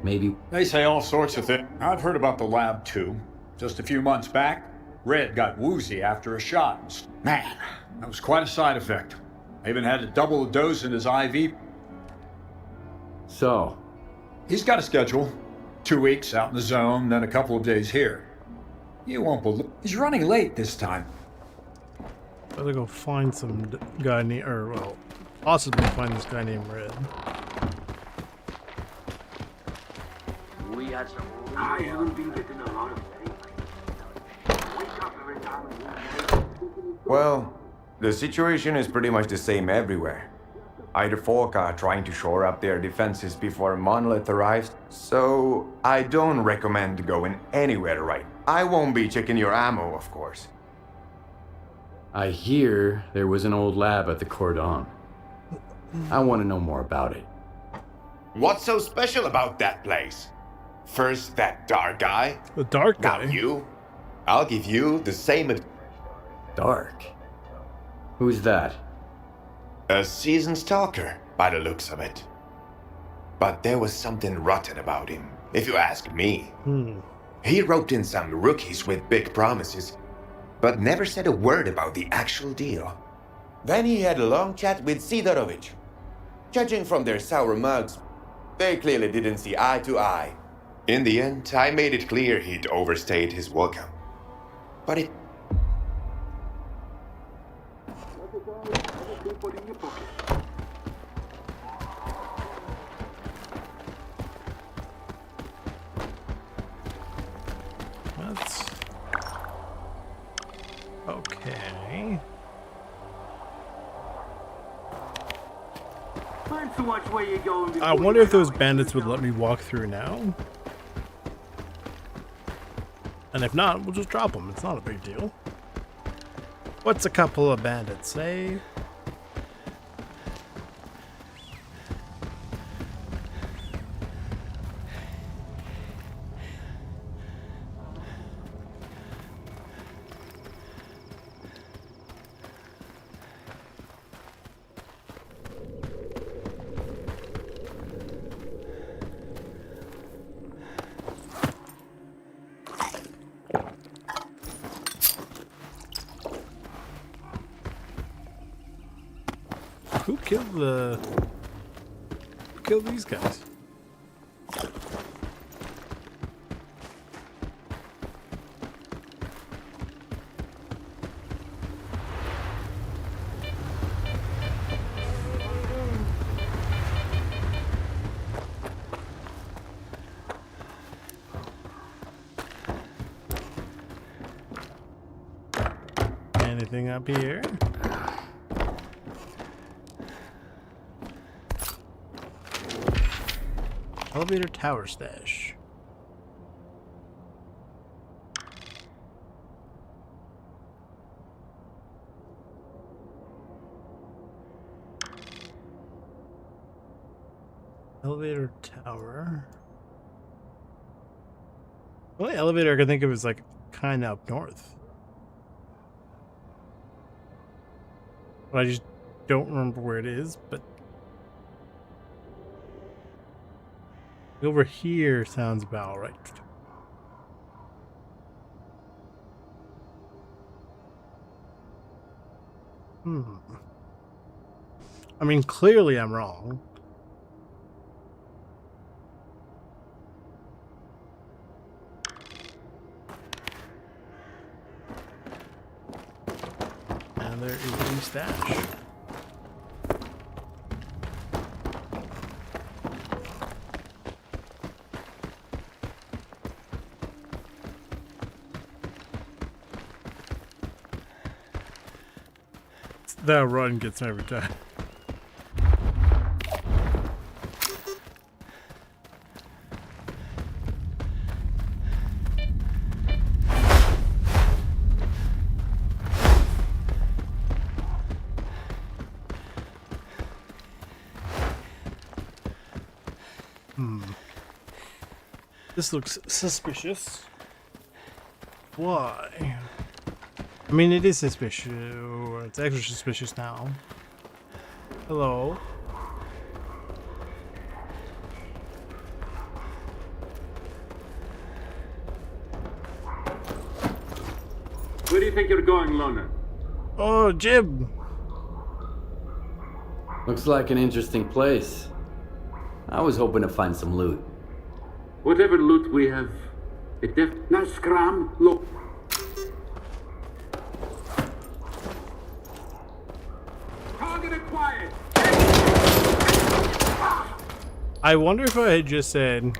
Maybe... They say all sorts of things. I've heard about the lab, too. Just a few months back, Red got woozy after a shot. Man, that was quite a side effect. I even had to double the dose in his IV. So? He's got a schedule. 2 weeks out in the zone, then a couple of days here. You won't believe... He's running late this time. Gotta go find some guy named... Or, well, possibly find this guy named Red. We had some... I haven't been getting a lot of sleep. Wake up every time. Well, the situation is pretty much the same everywhere. Either folk are trying to shore up their defenses before a monolith arrives, so I don't recommend going anywhere right. I won't be checking your ammo, of course. I hear there was an old lab at the Cordon. I want to know more about it. What's so special about that place? First, that dark guy. The dark guy? Now you. I'll give you the same... Dark? Who's that? A seasoned stalker, by the looks of it. But there was something rotten about him, if you ask me. He roped in some rookies with big promises, but never said a word about the actual deal. Then he had a long chat with Sidorovich. Judging from their sour mugs, they clearly didn't see eye to eye. In the end, I made it clear he'd overstayed his welcome. But it... That's... Okay. Plan to watch where you're going. I wonder if those bandits would let me walk through now. And if not, we'll just drop them. It's not a big deal. What's a couple of bandits say? Who killed these guys? Anything up here? Elevator tower stash. Elevator tower. The only elevator I can think of is like kind of up north. But I just don't remember where it is, but over here sounds about right. I mean, clearly I'm wrong. And there is the stash. That run gets me every time. This looks suspicious. Why? I mean, it is suspicious. It's extra suspicious now. Hello? Where do you think you're going, Lona? Oh, Jim! Looks like an interesting place. I was hoping to find some loot. Whatever loot we have, it now scram, look. Target acquired. I wonder if I had just said,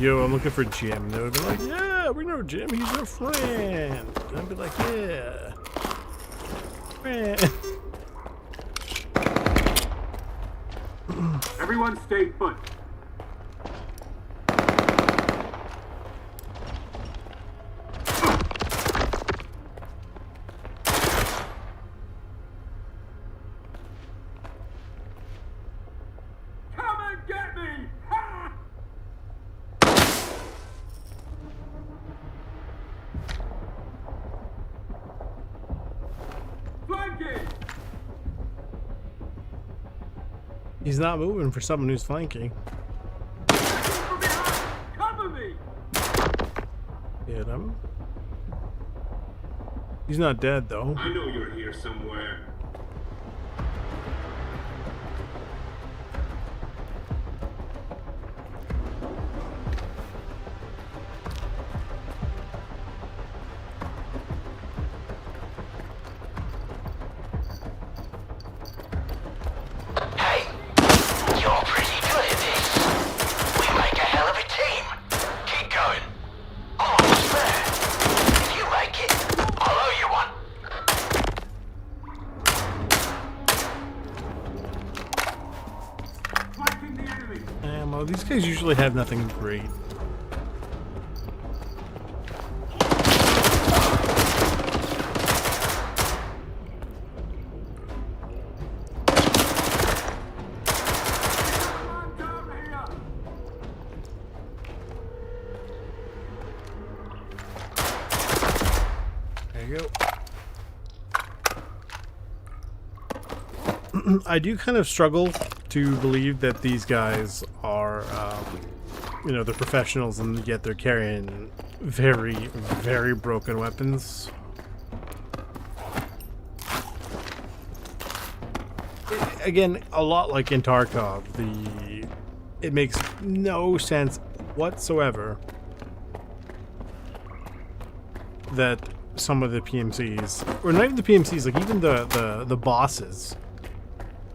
yo, I'm looking for Jim. They would be like, yeah, we know Jim, he's your friend. And I'd be like, yeah. Friend. Everyone stay put. Come and get me! Ha! Flanking! He's not moving for someone who's flanking. Cover me! Hit him. He's not dead though. I know you're here somewhere. Hey, you're pretty good at this. We make a hell of a team. Keep going. I'm almost there. If you make it, I'll owe you one. Oh, these guys usually have nothing great. There you go. I do kind of struggle to believe that these guys are, you know, the professionals, and yet they're carrying very, very broken weapons. Again, a lot like in Tarkov, it makes no sense whatsoever that some of the PMCs, or not even the PMCs, like even the bosses,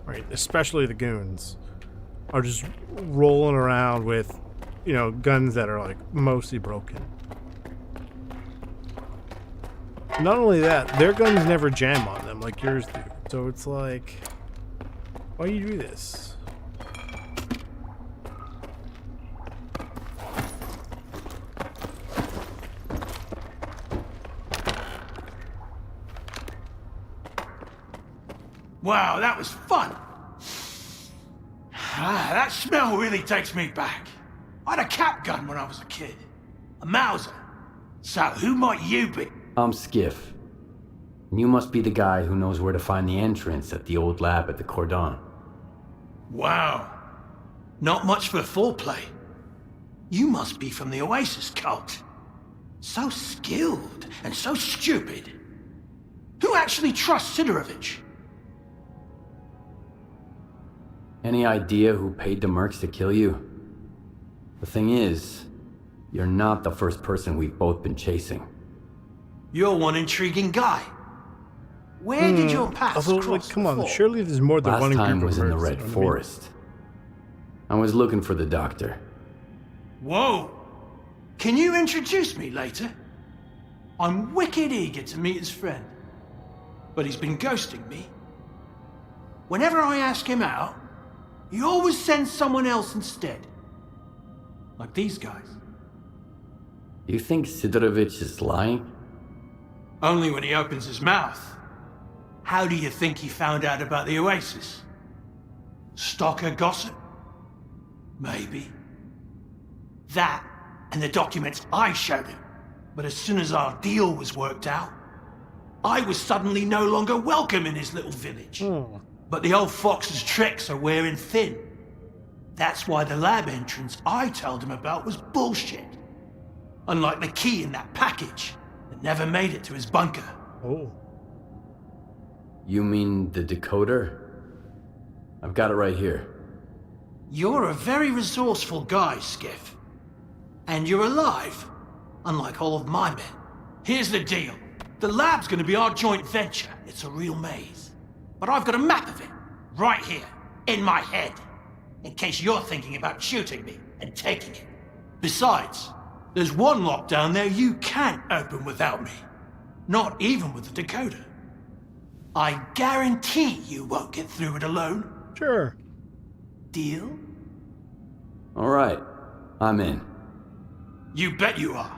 right, especially the goons, are just rolling around with, you know, guns that are like mostly broken. Not only that, their guns never jam on them like yours do. So it's like, why do you do this? Wow, that was fun. That smell really takes me back. I had a cap gun when I was a kid. A Mauser. So who might you be? I'm Skiff. And you must be the guy who knows where to find the entrance at the old lab at the Cordon. Wow. Not much for foreplay. You must be from the Oasis cult. So skilled and so stupid. Who actually trusts Sidorovich? Any idea who paid the mercs to kill you? The thing is, you're not the first person we've both been chasing. You're one intriguing guy. Where did your paths cross like, come on, before? surely there's more than one Last group time of was in the mercs, Red you know what I mean? Forest. I was looking for the doctor. Whoa! Can you introduce me later? I'm wicked eager to meet his friend. But he's been ghosting me. Whenever I ask him out, he always sends someone else instead. Like these guys. You think Sidorovich is lying? Only when he opens his mouth. How do you think he found out about the Oasis? Stalker gossip? Maybe. That and the documents I showed him. But as soon as our deal was worked out, I was suddenly no longer welcome in his little village. But the old fox's tricks are wearing thin. That's why the lab entrance I told him about was bullshit. Unlike the key in that package that never made it to his bunker. Oh. You mean the decoder? I've got it right here. You're a very resourceful guy, Skiff. And you're alive, unlike all of my men. Here's the deal. The lab's gonna be our joint venture. It's a real maze. But I've got a map of it, right here, in my head. In case you're thinking about shooting me and taking it. Besides, there's one lock down there you can't open without me. Not even with the decoder. I guarantee you won't get through it alone. Sure. Deal? All right, I'm in. You bet you are.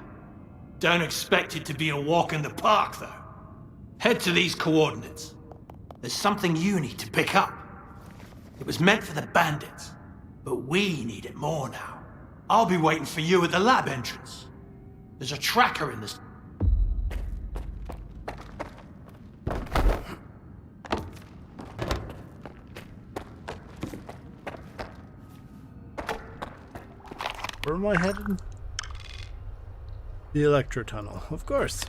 Don't expect it to be a walk in the park, though. Head to these coordinates. There's something you need to pick up. It was meant for the bandits, but we need it more now. I'll be waiting for you at the lab entrance. There's a tracker in this. Where am I headed? The Electro Tunnel, of course.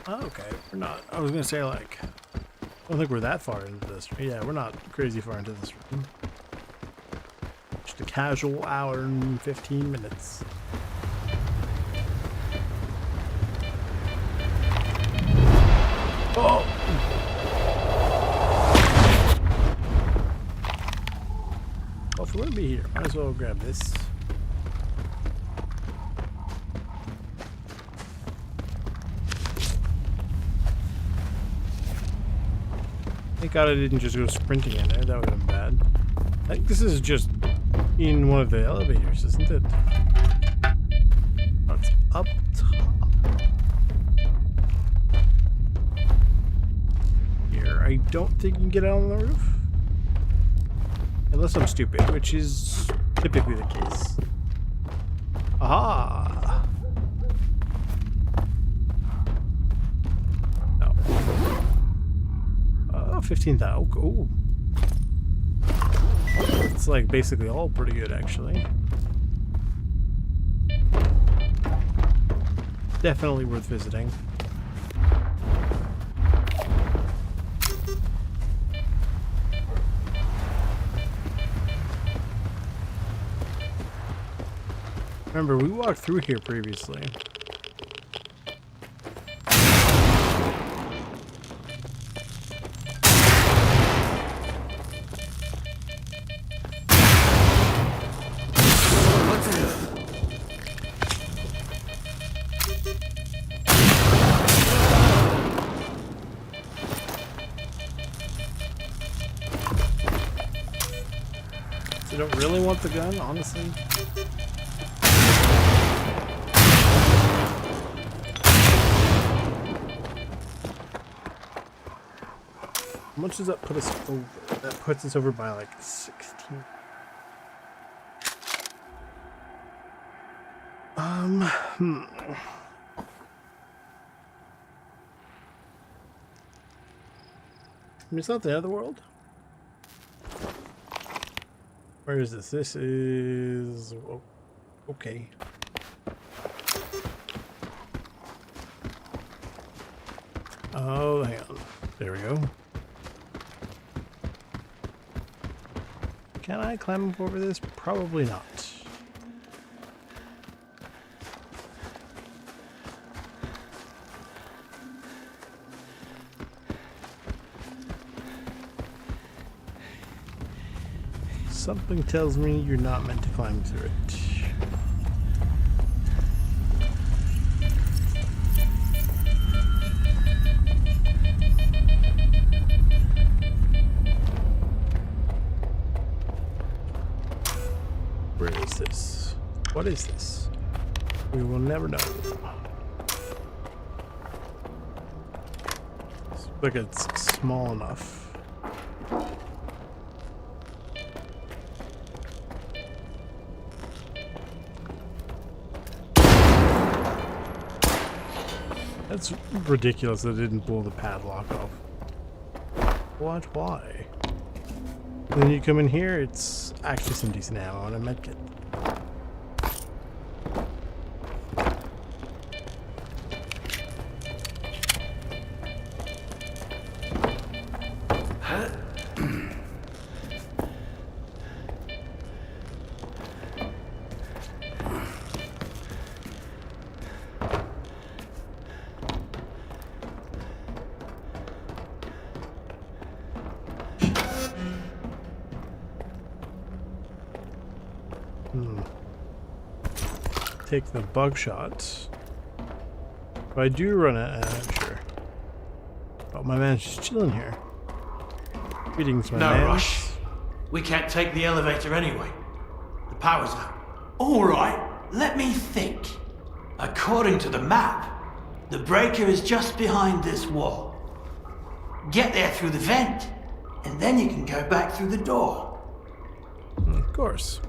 Oh, okay, we're not. I was gonna say, like, I don't think we're that far into this. Yeah, we're not crazy far into this room. Just a casual hour and 15 minutes. Oh! Well, if we're gonna be here, might as well grab this. Thank God I didn't just go sprinting in there. That would have been bad. I think this is just in one of the elevators, isn't it? Oh, it's up top. Here, I don't think you can get out on the roof. Unless I'm stupid, which is typically the case. Aha! No. 15,000. Oh. It's like basically all pretty good, actually. Definitely worth visiting. Remember, we walked through here previously. I don't really want the gun, honestly. How much does that put us over? That puts us over by like 16. It's not the other world. Where is this? This is... Oh, okay. Oh, hang on. There we go. Can I climb up over this? Probably not. Something tells me you're not meant to climb through it. Where is this? What is this? We will never know. Looks like it's small enough. That's ridiculous that it didn't pull the padlock off. What? Why? And then you come in here, it's actually some decent ammo and a medkit. Take the buckshot. If I do run out, sure. Oh, my man's just chilling here. Greetings, my man. No rush. We can't take the elevator anyway. The power's out. All right, let me think. According to the map, the breaker is just behind this wall. Get there through the vent, and then you can go back through the door. Of course.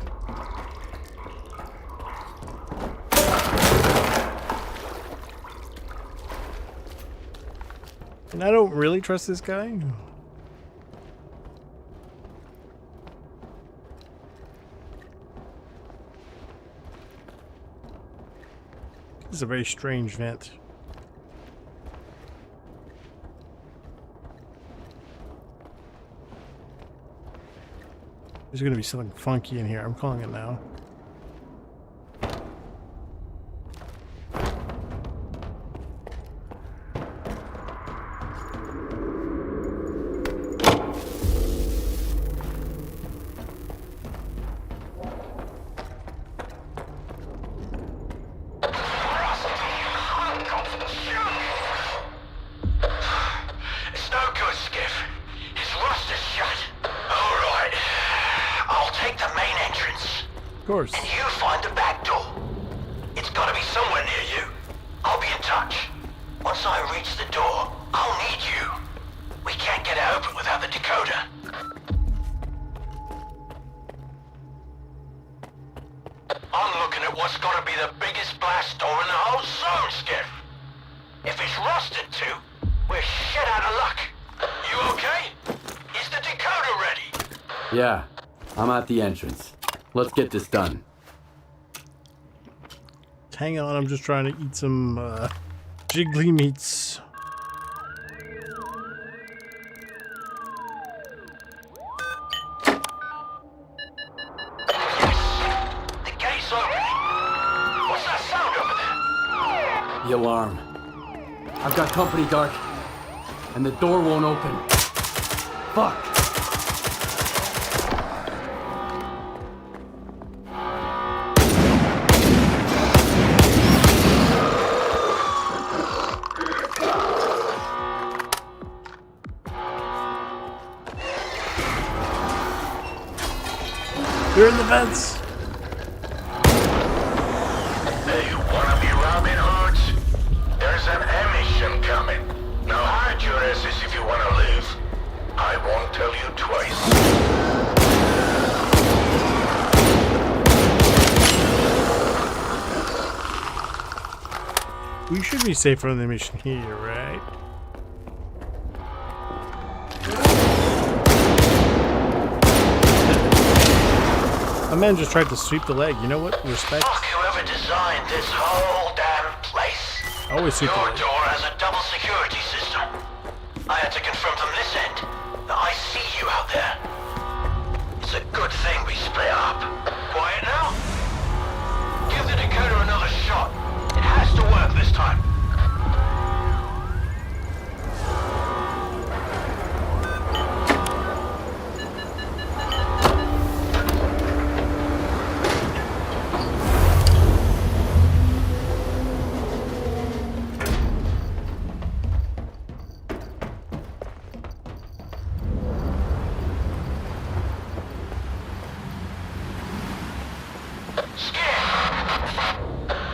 And I don't really trust this guy. This is a very strange vent. There's gonna be something funky in here. I'm calling it now. It's no good, Skiff. His rust is shut. All right. I'll take the main entrance. Of course. And you find the back door. It's gotta be somewhere near you. I'll be in touch. Once I reach the door, I'll need you. We can't get it open without the decoder. I'm looking at what's gotta be the biggest blast door in the whole zone, Skiff. If it's rusted too, we're shit out of luck. You okay? Is the decoder ready? Yeah, I'm at the entrance. Let's get this done. Hang on, I'm just trying to eat some jiggly meats. The gate's open. What's that sound over there? The alarm. I've got company, Dark. And the door won't open. Fuck. They're in the vents. Hey, wanna be Robin Hoods? There's an emission coming. Now hide your asses if you wanna live. I won't tell you twice. We should be safe from the mission here, right? My man just tried to sweep the leg. You know what? Respect. Fuck whoever designed this whole damn place. I always sweep the Your leg. door has a double security system. I had to confirm from this end that I see you out there. It's a good thing we split up. Quiet now? Give the decoder another shot. It has to work this time.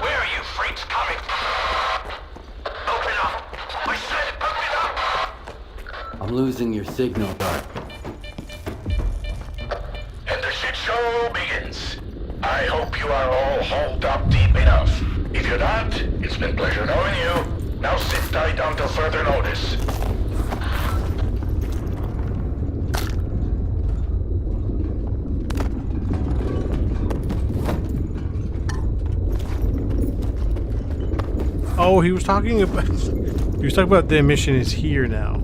Where are you freaks coming from? Open up! I said open up! I'm losing your signal, Dark. And the shit show begins. I hope you are all hauled up deep enough. If you're not, it's been pleasure knowing you. Now sit tight until further notice. Oh, he was talking about the emission is here now.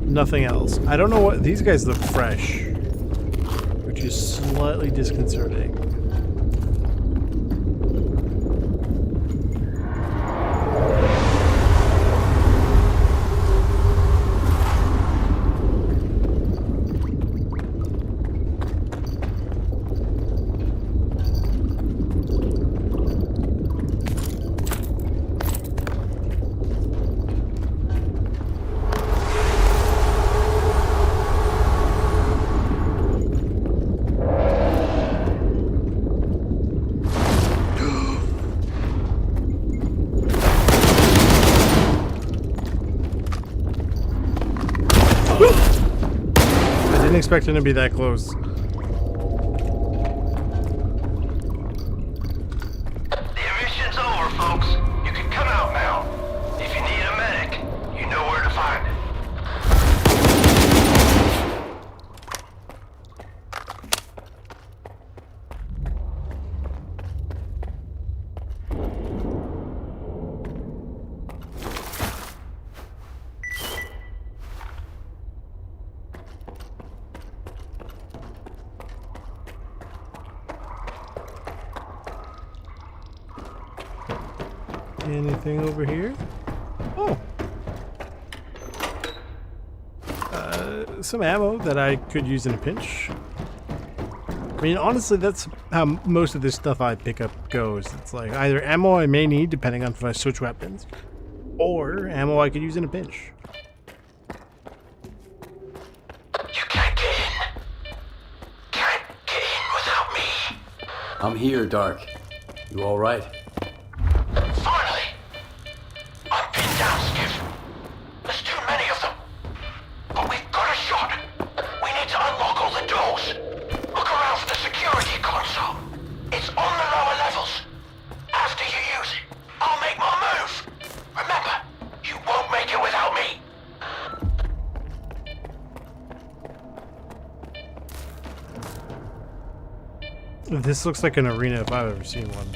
Nothing else. I don't know what these guys look fresh, which is slightly disconcerting. Didn't expect him to be that close. The emission's over, folks. You can come out now. If you need a medic, you know where to find it. Anything over here? Oh. Some ammo that I could use in a pinch. I mean, honestly, that's how most of this stuff I pick up goes. It's like either ammo I may need, depending on if I switch weapons, or ammo I could use in a pinch. You can't get in. Can't get in without me. I'm here, Dark. You all right? Finally! I'm pinned down, Skiff. There's too many of them. But we've got a shot. We need to unlock all the doors. Look around for the security console. It's on the lower levels. After you use it, I'll make my move. Remember, you won't make it without me. This looks like an arena if I've ever seen one.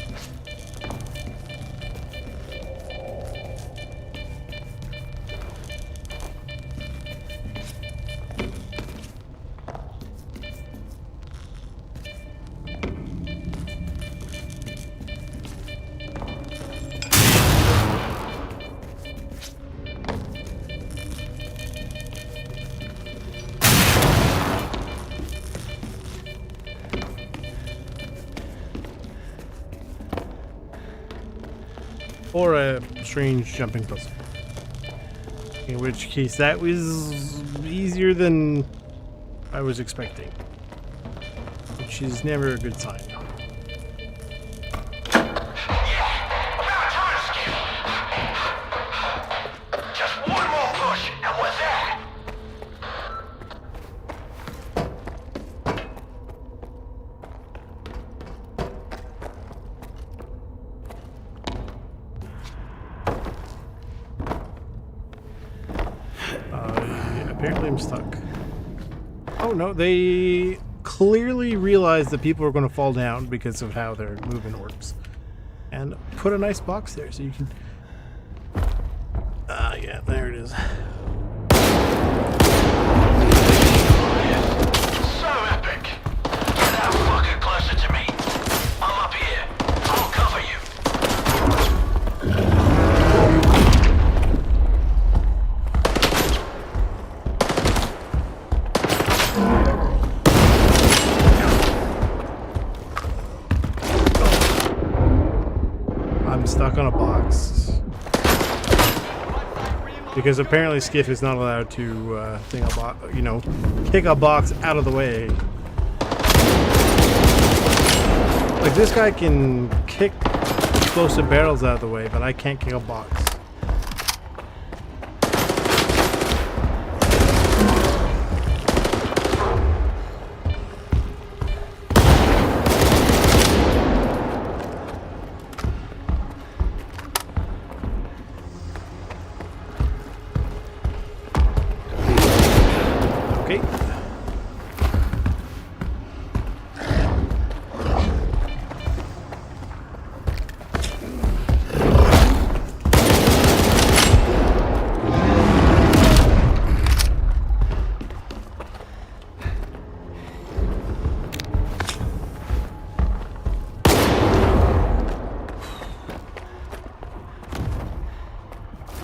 Or a strange jumping puzzle. In which case, that was easier than I was expecting. Which is never a good sign. Just one more push and we're there. Apparently I'm stuck. Oh no, they clearly realized that people are going to fall down because of how their movement works. And put a nice box there so you can... yeah, there it is. So epic. Get that fucker closer to me. I'm up here. I'll cover you. Stuck on a box because apparently Skiff is not allowed to kick a box out of the way. Like this guy can kick explosive barrels out of the way, but I can't kick a box.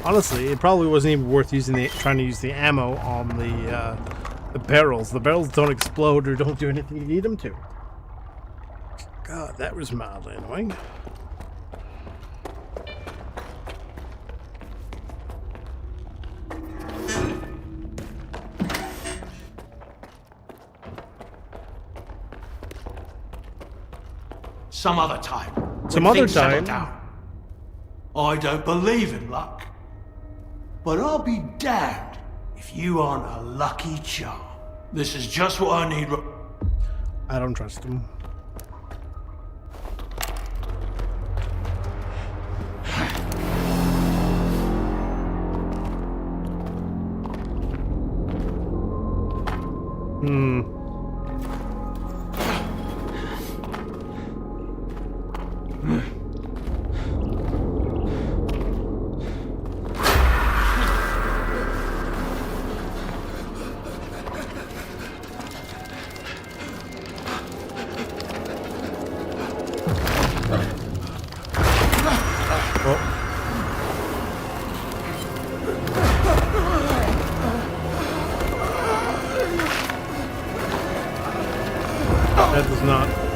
Honestly, it probably wasn't even worth trying to use the ammo on the barrels. The barrels don't explode or don't do anything you need them to. God, that was mildly annoying. Some other time. Some when other things settle time. down. I don't believe in luck. But I'll be damned if you aren't a lucky charm. This is just what I need. I don't trust him.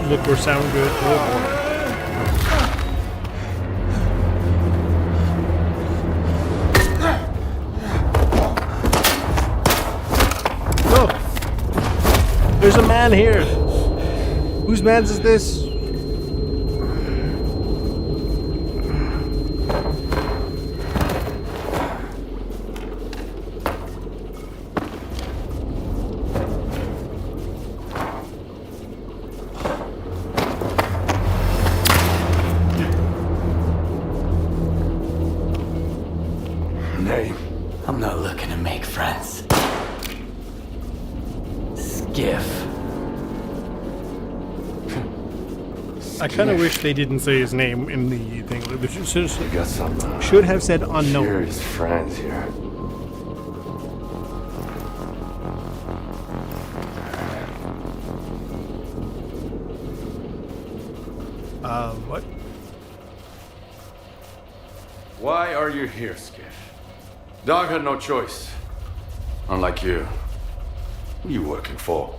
look or sound good. Oh, oh, there's a man here. Whose man's is this? I'm not looking to make friends. Skiff. I kind of wish they didn't say his name in the thing. They should have said unknown. Serious friends here. What? Why are you here, Skiff? Dog had no choice. Unlike you. Who are you working for?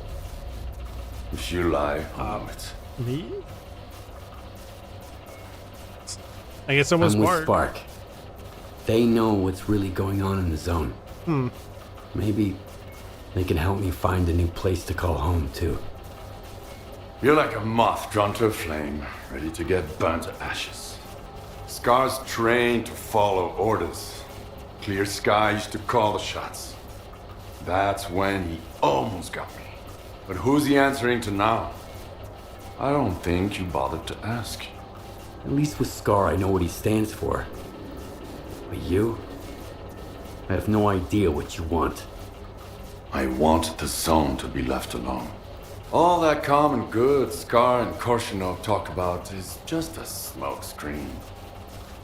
If you lie, I'll know it. Me? I guess someone's I'm with smart. Spark. They know what's really going on in the zone. Maybe they can help me find a new place to call home, too. You're like a moth drawn to a flame, ready to get burnt to ashes. Scar's trained to follow orders. Clear Sky used to call the shots. That's when he almost got me. But who's he answering to now? I don't think you bothered to ask. At least with Scar, I know what he stands for. But you? I have no idea what you want. I want the zone to be left alone. All that common good Scar and Korshinov talk about is just a smokescreen.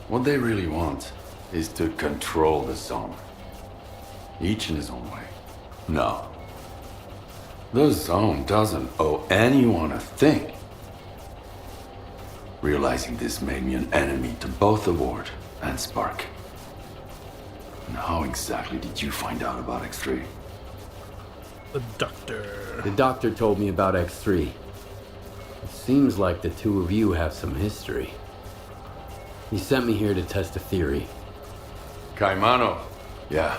What they really want is to control the zone. Each in his own way. No. The zone doesn't owe anyone a thing. Realizing this made me an enemy to both the Ward and Spark. And how exactly did you find out about X3? The doctor. The doctor told me about X3. It seems like the two of you have some history. He sent me here to test a theory. Caimano. Yeah.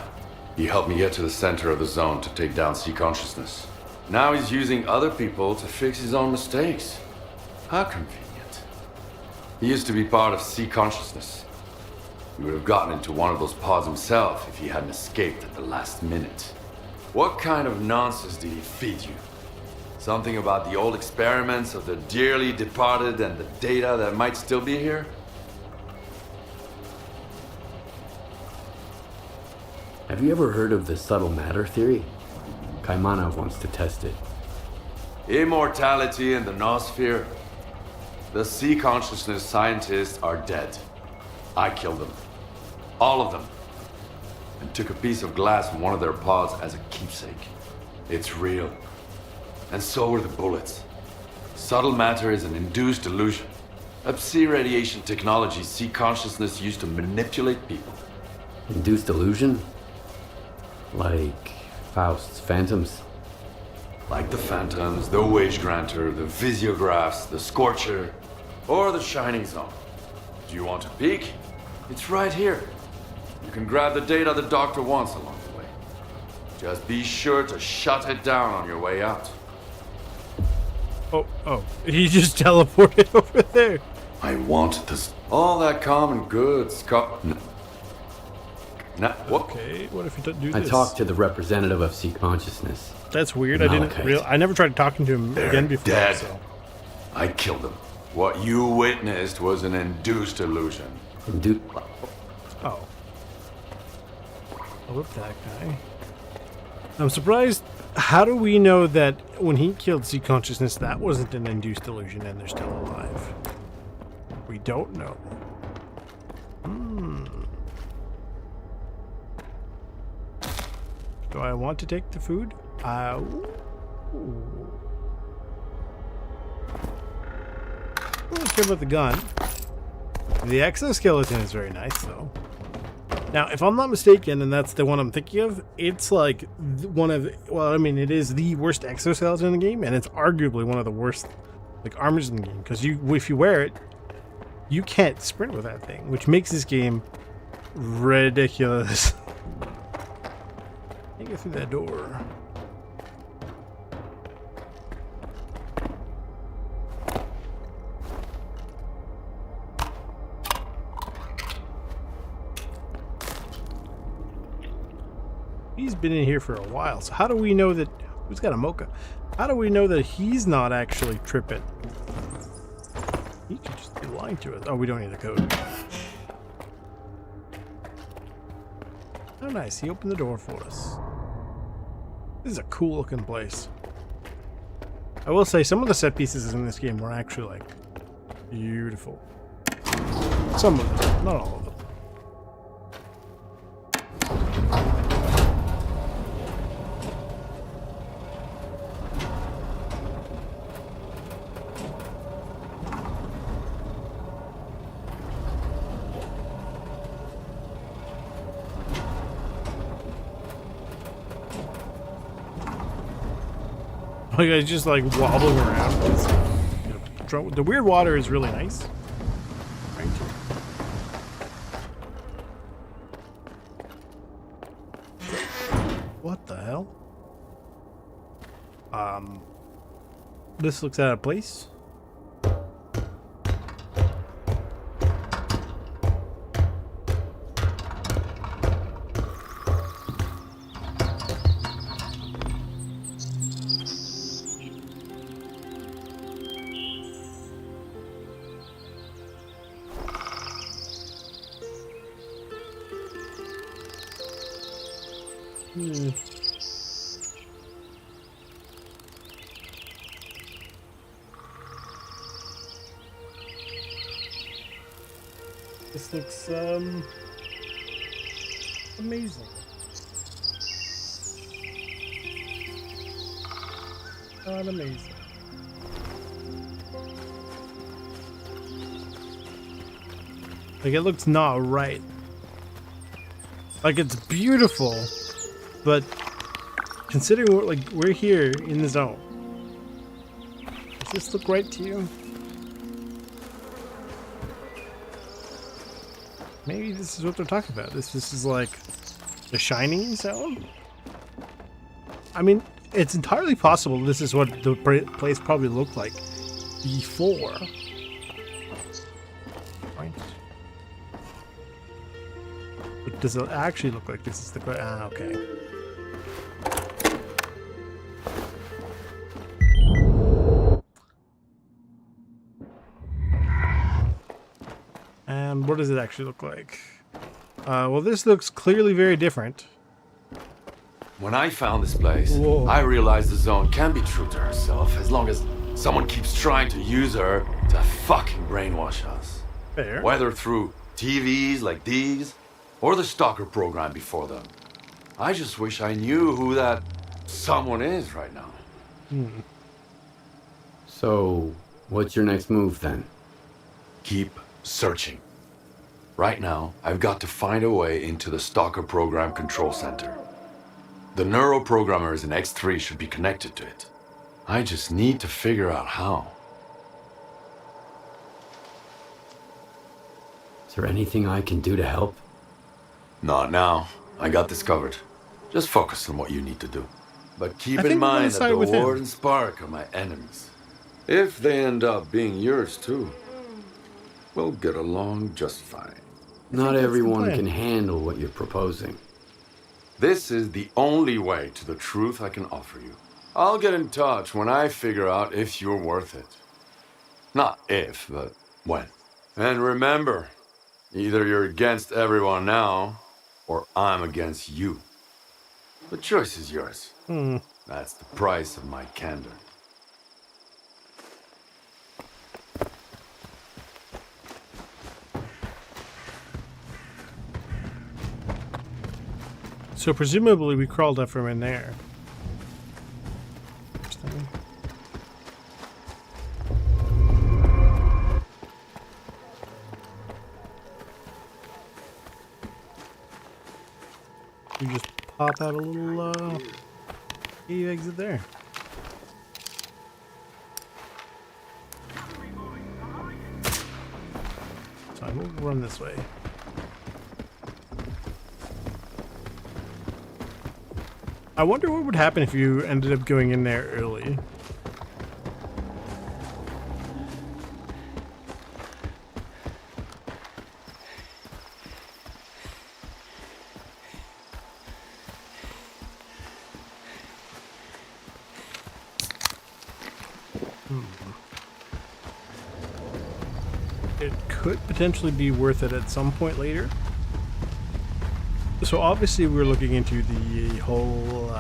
He helped me get to the center of the zone to take down sea consciousness. Now he's using other people to fix his own mistakes. How convenient. He used to be part of sea consciousness. He would have gotten into one of those pods himself if he hadn't escaped at the last minute. What kind of nonsense did he feed you? Something about the old experiments of the dearly departed and the data that might still be here? Have you ever heard of the subtle matter theory? Kaimanov wants to test it. Immortality in the noosphere. The sea consciousness scientists are dead. I killed them. All of them. And took a piece of glass from one of their pods as a keepsake. It's real. And so are the bullets. Subtle matter is an induced illusion. A Psi radiation technology sea consciousness used to manipulate people. Induced illusion? Like Faust's phantoms? Like the Phantoms, the Wage Granter, the Visiographs, the Scorcher, or the Shining Zone. Do you want a peek? It's right here. You can grab the data the doctor wants along the way. Just be sure to shut it down on your way out. Oh, he just teleported over there. I want this. All that common good, Scott. What? Okay, what if you do this? I talked to the representative of sea consciousness. That's weird. I never tried talking to him again before. Dead. So. I killed them. What you witnessed was an induced illusion. Oh. I whipped that guy. I'm surprised. How do we know that when he killed sea consciousness, that wasn't an induced illusion and they're still alive? We don't know. Do I want to take the food? Ooh. I don't care about the gun. The exoskeleton is very nice, though. Now, if I'm not mistaken, and that's the one I'm thinking of, it's like one of, well, I mean, it is the worst exoskeleton in the game, and it's arguably one of the worst like armors in the game, because if you wear it, you can't sprint with that thing, which makes this game ridiculous. Can't get through that door. He's been in here for a while, so how do we know that... Who's got a mocha? How do we know that he's not actually tripping? He could just be lying to us. Oh, we don't need a code. Oh, nice. He opened the door for us. This is a cool looking place. I will say some of the set pieces in this game were actually, like, beautiful. Some of them, not all of them. Like, I just like wobbling around. The weird water is really nice. What the hell? This looks out of place. This looks amazing. Not amazing. Like, it looks not right. Like, it's beautiful, but considering we're here in the zone, does this look right to you? Maybe this is what they're talking about. This is like the Shining zone? I mean, it's entirely possible this is what the place probably looked like before. Right? But does it actually look like this is the... okay. And what does it actually look like? Well, this looks clearly very different. When I found this place, Whoa. I realized the zone can be true to herself as long as someone keeps trying to use her to fucking brainwash us. Fair. Whether through TVs like these, or the Stalker program before them. I just wish I knew who that someone is right now. So, what's your next move then? Keep searching. Right now, I've got to find a way into the Stalker program control center. The neuroprogrammers in X3 should be connected to it. I just need to figure out how. Is there anything I can do to help? Not now. I got this covered. Just focus on what you need to do. But keep I in think I'm gonna mind that side the with him. Ward and Spark are my enemies. If they end up being yours too, we'll get along just fine. Not everyone can handle what you're proposing. This is the only way to the truth I can offer you. I'll get in touch when I figure out if you're worth it. Not if, but when. And remember, either you're against everyone now, or I'm against you. The choice is yours. That's the price of my candor. So presumably we crawled up from in there. You just pop out a little cave exit there. fine. We'll run this way. I wonder what would happen if you ended up going in there early. It could potentially be worth it at some point later. So obviously we're looking into the whole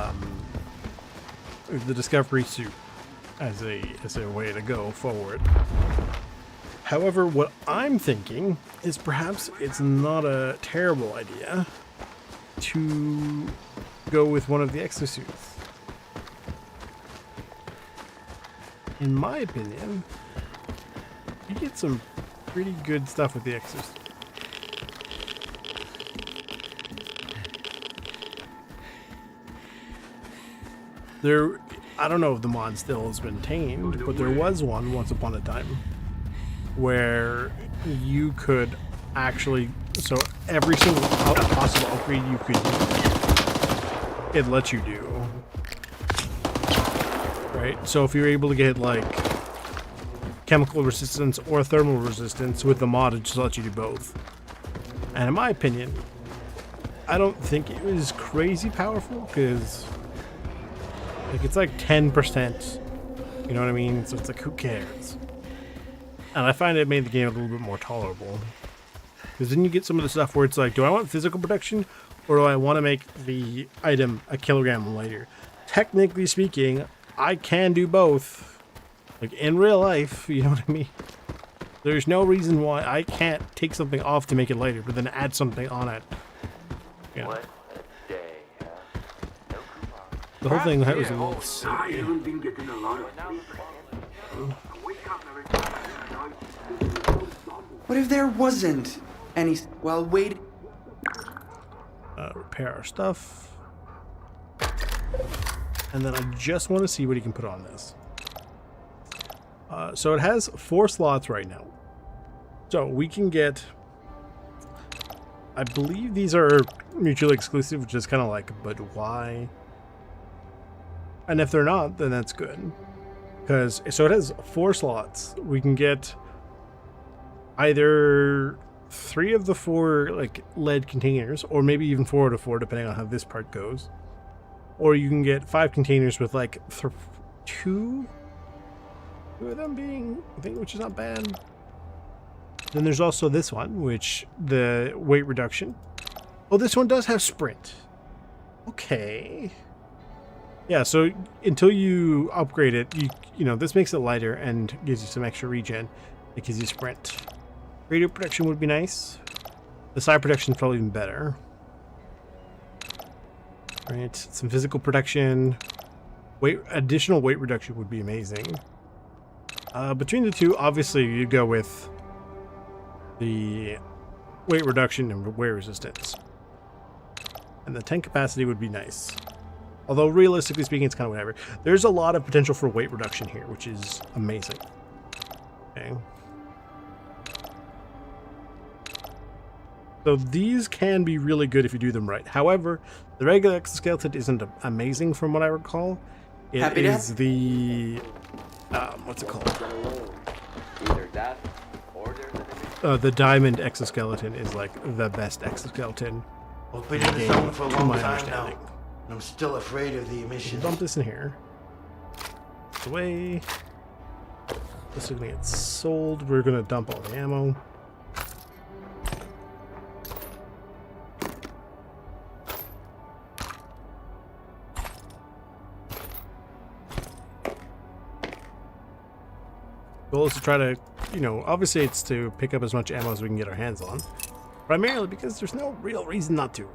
the discovery suit as a way to go forward. However, what I'm thinking is perhaps it's not a terrible idea to go with one of the exosuits. In my opinion, you get some pretty good stuff with the exosuit. There, I don't know if the mod still is maintained, but there was one once upon a time where you could actually, so every single possible upgrade you could use, it lets you do. Right? So if you're able to get like chemical resistance or thermal resistance with the mod, it just lets you do both. And in my opinion, I don't think it was crazy powerful because like it's like 10%, you know what I mean? So it's like, who cares? And I find it made the game a little bit more tolerable. Because then you get some of the stuff where it's like, do I want physical protection or do I want to make the item a kilogram lighter? Technically speaking, I can do both. Like in real life, you know what I mean? There's no reason why I can't take something off to make it lighter, but then add something on it. Yeah. What a day, huh? No coupon. The whole thing that was a little I silly. haven't been getting a lot of sleep. I wake up every time What if there wasn't any... Well, wait... Repair our stuff. And then I just want to see what he can put on this. So it has 4 slots right now. So we can get... I believe these are mutually exclusive, which is kind of like, but why? And if they're not, then that's good. Because, so it has 4 slots. We can get either 3 of the 4 like lead containers, or maybe even 4 out of 4, depending on how this part goes. Or you can get 5 containers with like 2 of them being, I think, which is not bad. Then there's also this one, which the weight reduction. Oh, this one does have sprint. Okay. Yeah, so until you upgrade it, you know, this makes it lighter and gives you some extra regen. It gives you sprint. Radio protection would be nice. The side protection is probably even better. Right, some physical protection. Additional weight reduction would be amazing. Between the two, obviously you'd go with the weight reduction and weight resistance. And the tank capacity would be nice. Although realistically speaking, it's kind of whatever. There's a lot of potential for weight reduction here, which is amazing. Okay. So these can be really good if you do them right. However, the regular exoskeleton isn't amazing from what I recall. It is the... what's it called? Either that or there's the diamond exoskeleton is like the best exoskeleton. I've been in the zone for a to long my time understanding. now, and I'm still afraid of the emissions. Dump this in here. Away. This is gonna get sold. We're gonna dump all the ammo. Goal is to try to, you know, obviously it's to pick up as much ammo as we can get our hands on. Primarily because there's no real reason not to.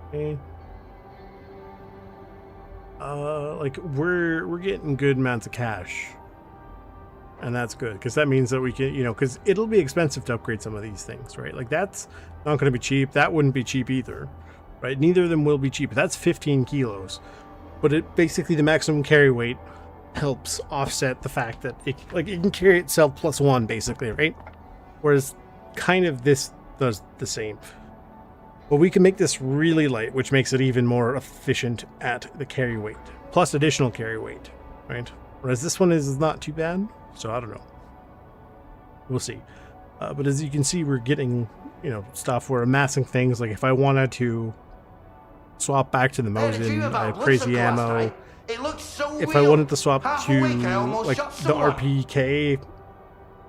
Okay. Like we're getting good amounts of cash. and that's good because that means that we can, you know, because it'll be expensive to upgrade some of these things, right? Like that's not going to be cheap. That wouldn't be cheap either, right? Neither of them will be cheap. That's 15 kilos, but it basically the maximum carry weight helps offset the fact that it can carry itself +1 basically, right? Whereas kind of this does the same. But we can make this really light, which makes it even more efficient at the carry weight, plus additional carry weight, right? Whereas this one is not too bad, so I don't know. We'll see. But as you can see, we're getting, you know, stuff. We're amassing things. Like if I wanted to swap back to the Mosin, I have crazy ammo. If I wanted to swap to like the RPK,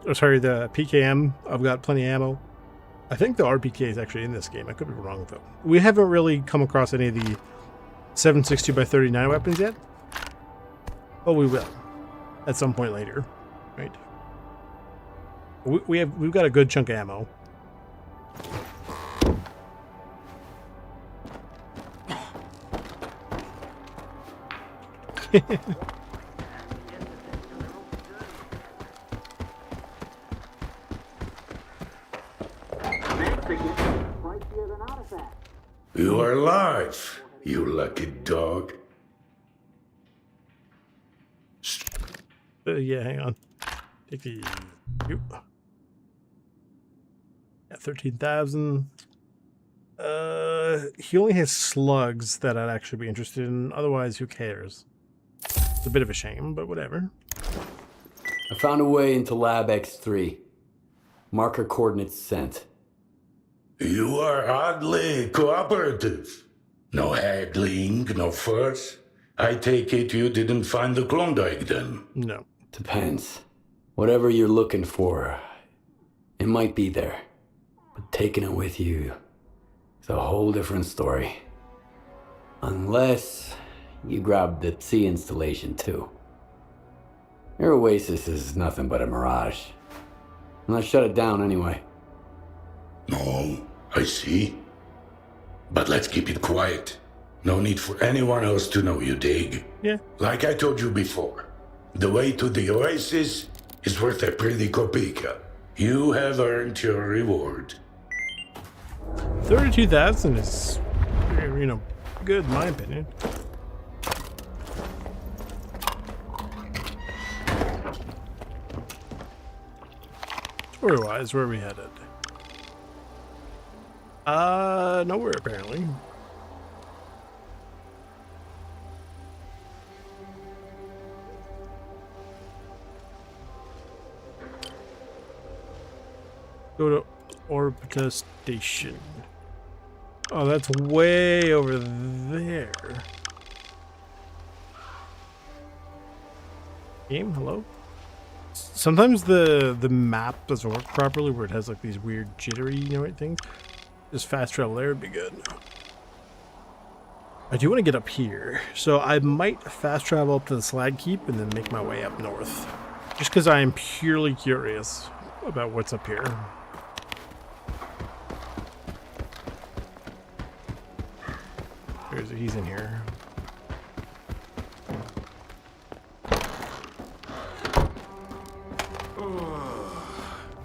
or sorry, the PKM, I've got plenty of ammo. I think the RPK is actually in this game. I could be wrong though. We haven't really come across any of the 7.62x39 weapons yet, but we will at some point later, right? We've got a good chunk of ammo. You are alive, you lucky dog. Yeah, hang on. Take the... Yeah, 13,000. He only has slugs that I'd actually be interested in. Otherwise, who cares? It's a bit of a shame, but whatever. I found a way into Lab X3. Marker coordinates sent. You are oddly cooperative. No haggling, no fuss. I take it you didn't find the Klondike then? No. Depends. Whatever you're looking for, it might be there. But taking it with you is a whole different story. Unless you grab the sea installation too. Your oasis is nothing but a mirage. And I shut it down anyway. No, I see. But let's keep it quiet. No need for anyone else to know, you dig? Yeah. Like I told you before, the way to the oasis is worth a pretty kopeka. You have earned your reward. 32,000 is, you know, good in my opinion. Story-wise, where are we headed? Nowhere apparently. Go to Orbita Station. Oh, that's way over there. Game, hello? Sometimes the map doesn't work properly where it has like these weird jittery, you know, things. Just fast travel there would be good. I do want to get up here, so I might fast travel up to the Slag Keep and then make my way up north. Just because I am purely curious about what's up here. He's in here.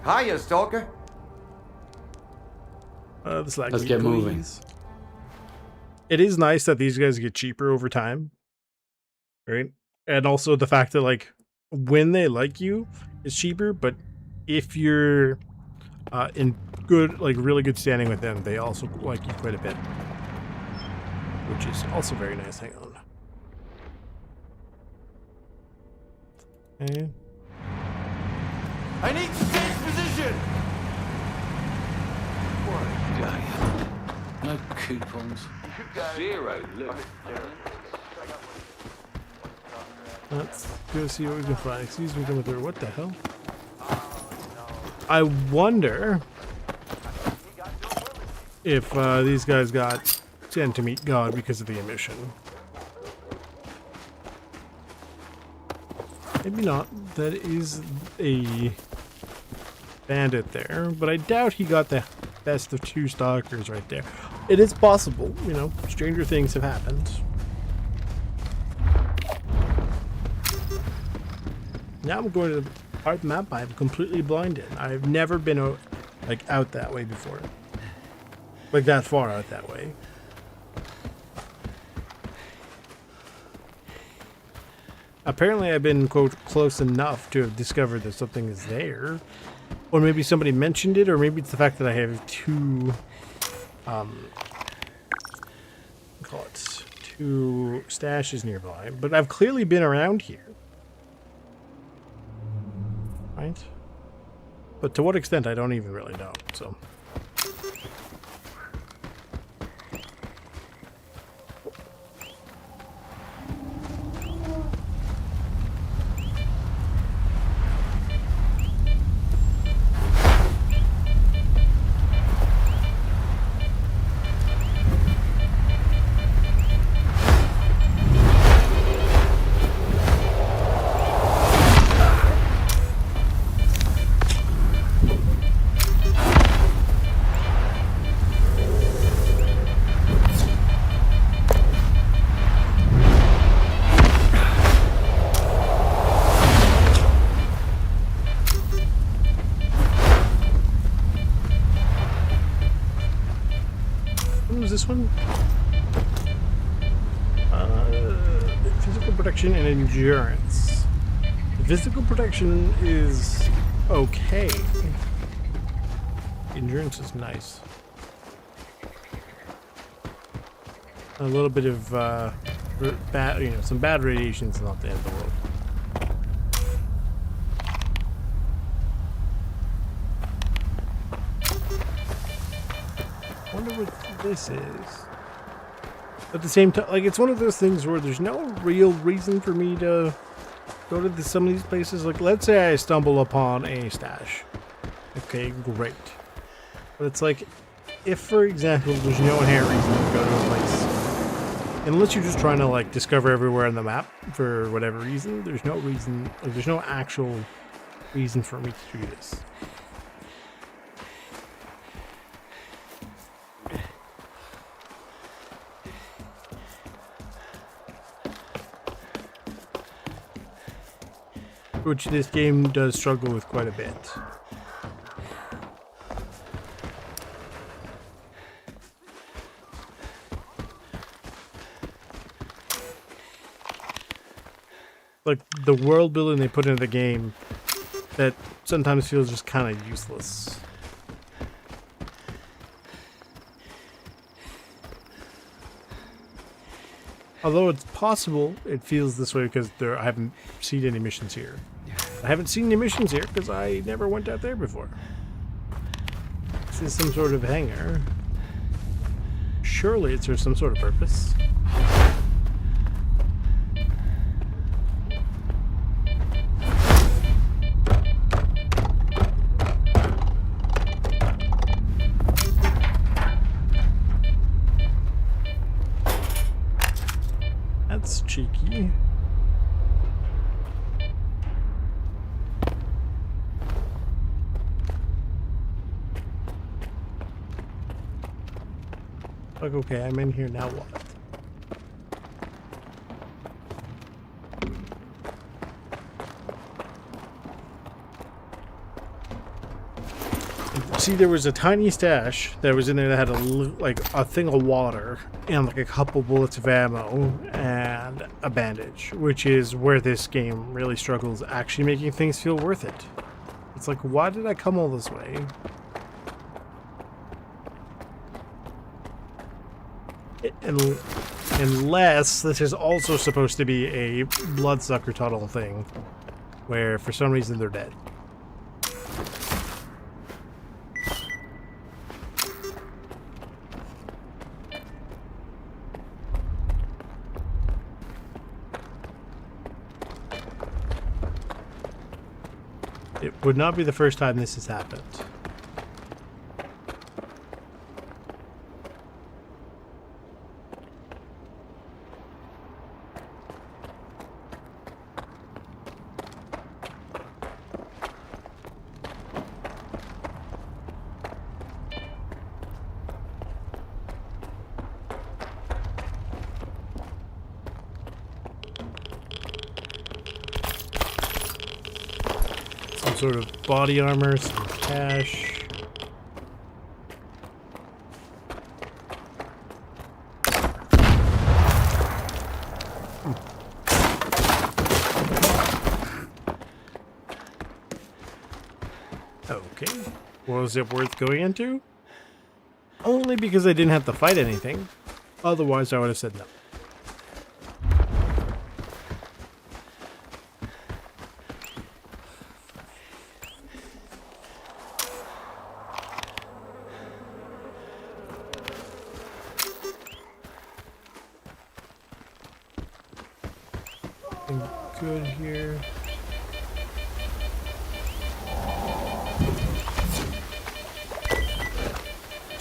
Hiya, Stalker. Let's get moving. It is nice that these guys get cheaper over time, right? And also the fact that like when they like you, it's cheaper. But if you're in good, like really good standing with them, they also like you quite a bit, which is also very nice. Hang on. Okay. I need to change position! No coupons. Zero, look. Let's go see what we can find. Excuse me, coming through. What the hell? I wonder if these guys got sent to meet God because of the emission. Maybe not. That is a bandit there, but I doubt he got the best of two stalkers right there. It is possible, you know, stranger things have happened. Now I'm going to part of the map I'm completely blind in. I've never been like out that way before. Like that far out that way. Apparently I've been, quote, close enough to have discovered that something is there. Or maybe somebody mentioned it, or maybe it's the fact that I have two stashes nearby. But I've clearly been around here. Right? But to what extent, I don't even really know, so... This one? Physical protection and endurance. The physical protection is okay. Endurance is nice. A little bit of bad, some bad radiation is not the end of the world. I wonder what this is. At the same time, like, it's one of those things where there's no real reason for me to go to some of these places. Like, let's say I stumble upon a stash. Okay, great. But it's like, if, for example, there's no inherent reason to go to a place, unless you're just trying to, like, discover everywhere on the map for whatever reason, there's no reason, like, there's no actual reason for me to do this. Which this game does struggle with quite a bit. Like, the world building they put into the game that sometimes feels just kind of useless. Although it's possible it feels this way because I haven't seen any missions here. I haven't seen any missions here because I never went out there before. This is some sort of hangar. Surely it serves some sort of purpose. That's cheeky. Like, okay, I'm in here, now what? See, there was a tiny stash that was in there that had a thing of water and like a couple bullets of ammo and a bandage, which is where this game really struggles actually making things feel worth it. It's like, why did I come all this way? Unless this is also supposed to be a bloodsucker tunnel thing, where for some reason they're dead. It would not be the first time this has happened. some sort of body armor, some cash. Okay. Was it worth going into? Only because I didn't have to fight anything. Otherwise, I would have said no. Nothing good here.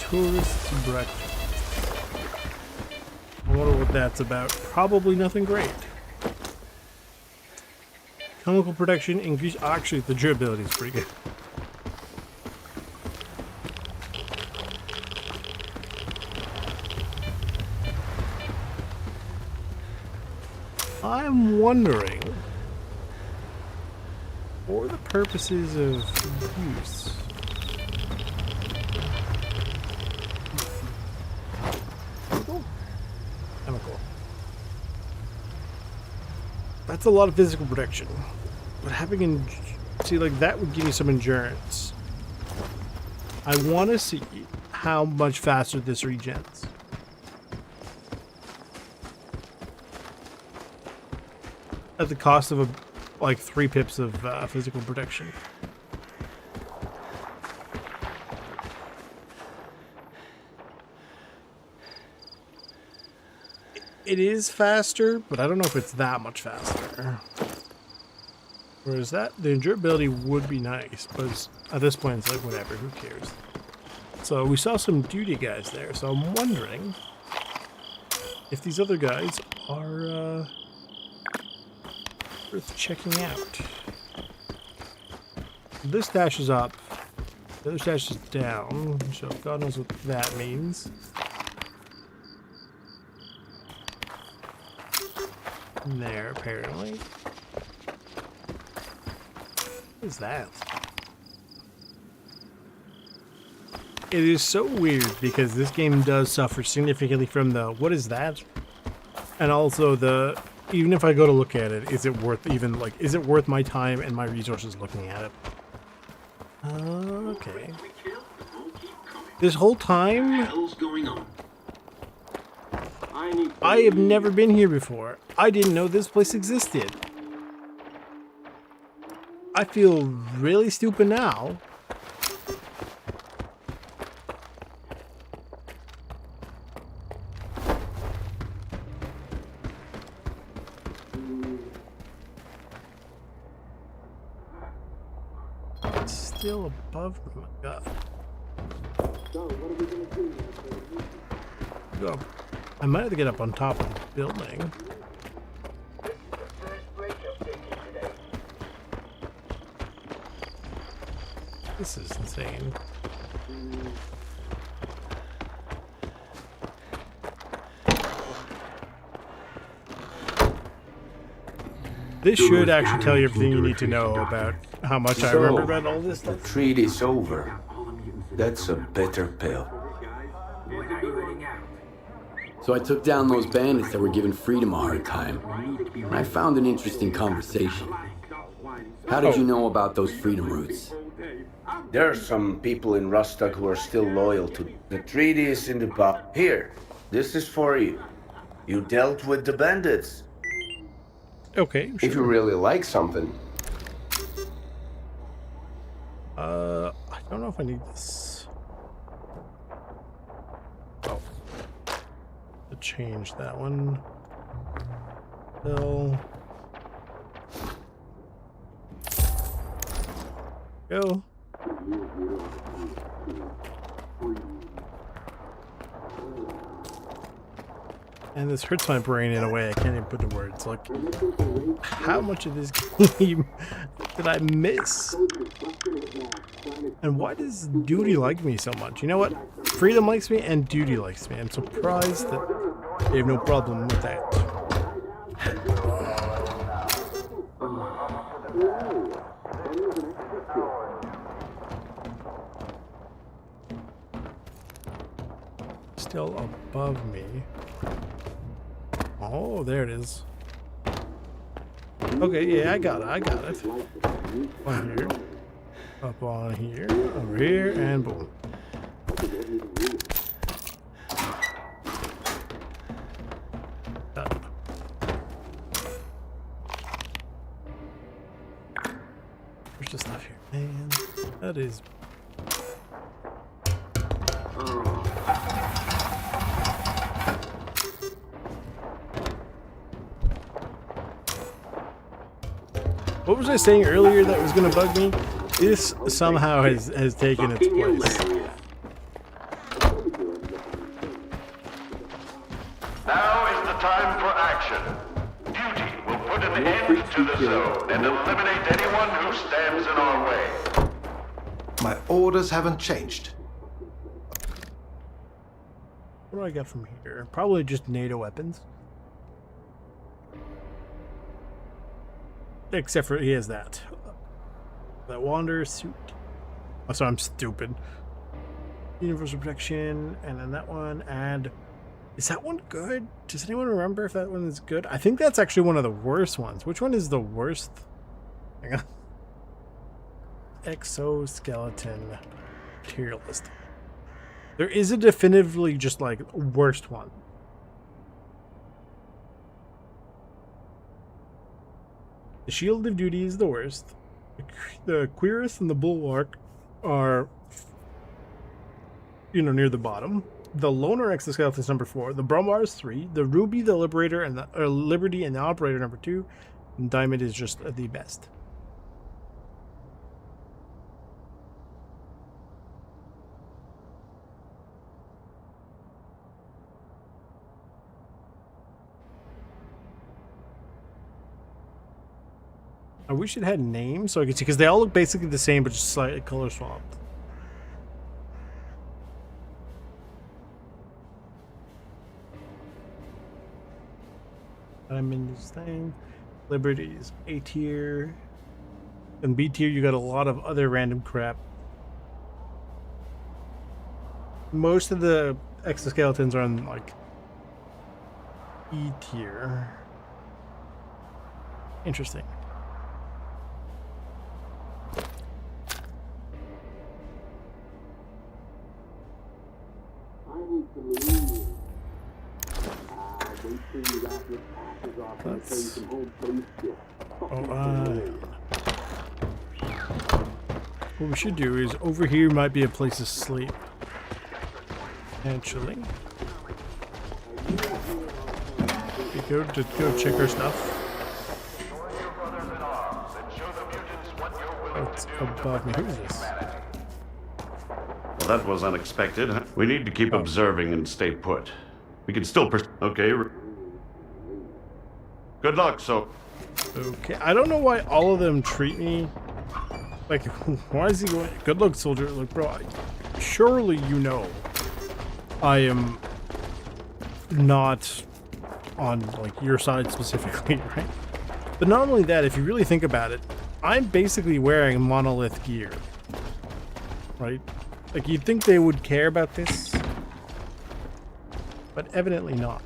Tourist's breakfast. I wonder what that's about. Probably nothing great. Chemical protection increase. Actually, the durability is pretty good. I'm wondering, for the purposes of use. Chemical. That's a lot of physical protection. But having see, like, that would give me some endurance. I want to see how much faster this regens. At the cost of like 3 pips of physical protection. It is faster, but I don't know if it's that much faster. Whereas that, the endurability would be nice, but at this point it's like whatever, who cares? So we saw some duty guys there, so I'm wondering if these other guys are worth checking out. This dash is up, the other dash is down, so God knows what that means. There, apparently. What is that? It is so weird because this game does suffer significantly from the what is that? And also the even if I go to look at it, is it worth even like is it worth my time and my resources looking at it? Okay. This whole time I have never been here before. I didn't know this place existed. I feel really stupid now. It's still above me. Oh my God. Go. I might have to get up on top of the building. This is insane. This should actually tell you everything you need to know about how much I remember about all this stuff. The treaty's over. That's a bitter pill. So I took down those bandits that were giving Freedom a hard time, and I found an interesting conversation. How did you know about those Freedom roots? There are some people in Rostock who are still loyal to the treaty is in the box. Here, this is for you. You dealt with the bandits. Okay, sure. If you really like something. I don't know if I need this. Oh. To change that one. Bill. Go. And this hurts my brain in a way I can't even put into words. Like, how much of this game did I miss? And why does Duty like me so much? You know what? Freedom likes me and Duty likes me. I'm surprised that they have no problem with that. still above me. Oh, there it is. Okay, yeah, I got it. On here. Up on here. Over here, and boom. Done. There's just stuff here. Man, that is... What was I saying earlier that was going to bug me? This somehow has taken its place. Now is the time for action. Duty will put an end to the zone and eliminate anyone who stands in our way. My orders haven't changed. What do I got from here? Probably just NATO weapons. Except for he has that. That Wanderer suit. Oh, so I'm stupid. Universal protection, and then that one, and is that one good? Does anyone remember if that one is good? I think that's actually one of the worst ones. Which one is the worst? Hang on. Exoskeleton tier list. There is a definitively just like worst one. The Shield of Duty is the worst. The Cuirass and the Bulwark are, near the bottom. The Loner Exoskeleton is number 4. The Bromar is 3. The Ruby, the Liberator, and the Liberty and the Operator number 2. And Diamond is just the best. I wish it had names so I could see, because they all look basically the same, but just slightly color swapped. I'm in this thing. Liberty is A tier. And B tier, you got a lot of other random crap. Most of the exoskeletons are on, like, E tier. Interesting. Let's... what we should do is over here might be a place to sleep. Actually, we go check our stuff. What's above me? Who is this? Well, that was unexpected. We need to keep observing and stay put. We can still okay. Good luck, so. Okay, I don't know why all of them treat me like. Why is he going? Good luck, soldier. Like, bro, surely you know I am not on like your side specifically, right? But not only that, if you really think about it, I'm basically wearing monolith gear, right? Like, you'd think they would care about this, but evidently not.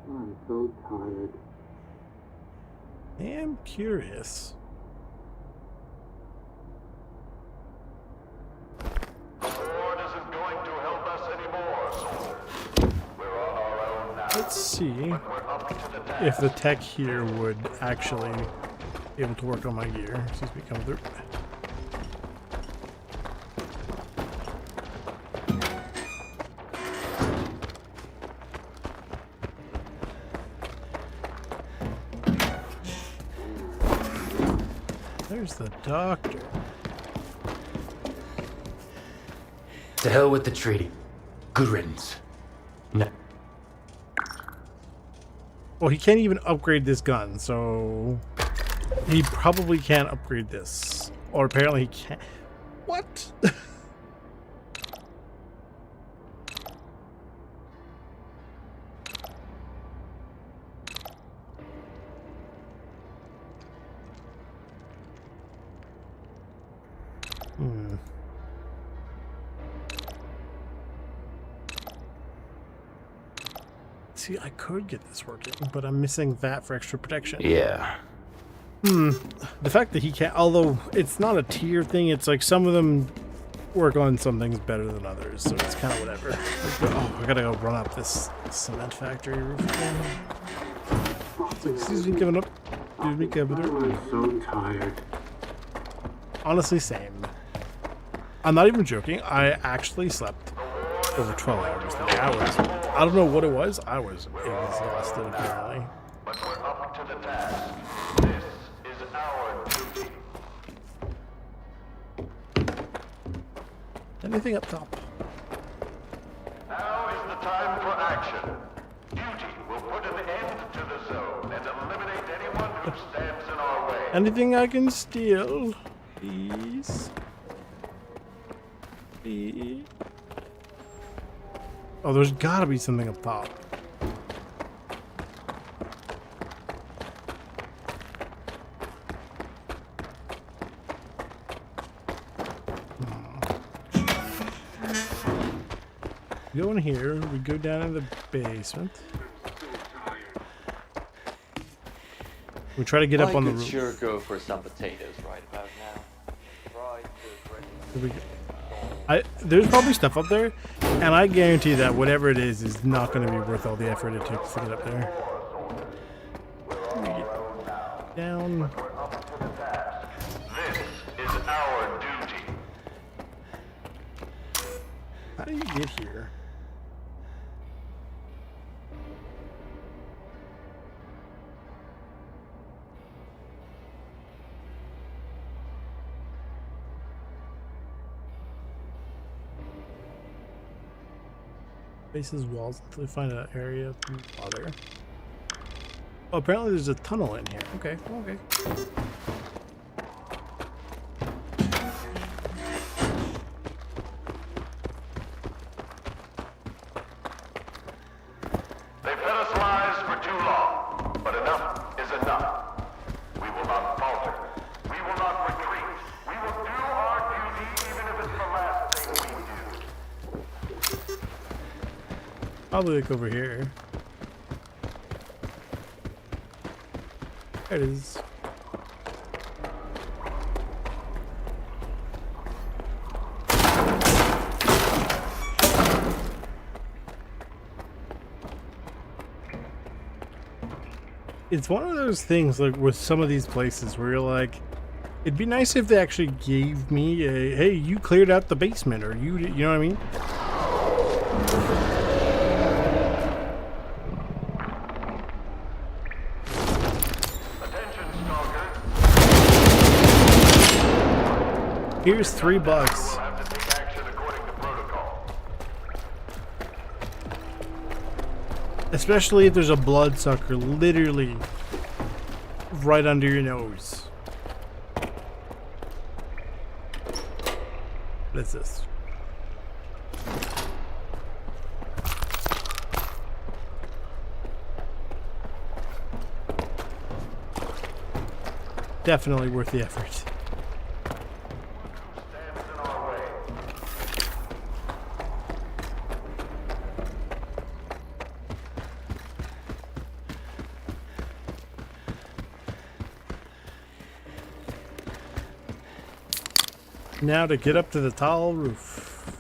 I'm so tired. I am curious. Let's see if the tech here would actually be able to work on my gear. Excuse me, come through. There's the doctor. To hell with the treaty. Good riddance. No. Well, he can't even upgrade this gun, so he probably can't upgrade this. Or apparently he can't. What? See, I could get this working, but I'm missing that for extra protection. Yeah. The fact that he can't, although it's not a tier thing, it's like some of them work on some things better than others, so it's kind of whatever. Oh, I gotta go run up this cement factory roof again. It's like, excuse me, giving up. Excuse me, giving up. I'm so tired. Honestly, same. I'm not even joking. I actually slept over 12 hours that day. I don't know what it was. I was exhausted, apparently. But we're up to the task. This is our duty. Anything up top? Now is the time for action. Duty will put an end to the zone and eliminate anyone who stands in our way. Anything I can steal? Please. Please. Oh, there's gotta be something up top. Go in here, we go down in the basement. We try to get up on the roof. Sure go for some potatoes right about now. Here we go. There's probably stuff up there, and I guarantee that whatever it is not going to be worth all the effort it takes to get up there. Get down. This is our duty. How do you get here? Faces walls until we find an area of water. Oh, apparently there's a tunnel in here. Okay, okay. They've fed us lies for too long, but enough is enough. We will not falter. We will not retreat. We will do our duty even if it's the last thing we do. Probably like over here. There it is. It's one of those things like with some of these places where you're like, it'd be nice if they actually gave me a, hey, you cleared out the basement, or you know what I mean? Here's $3. Especially if there's a bloodsucker literally right under your nose. What is this? Definitely worth the effort. Now to get up to the tall roof.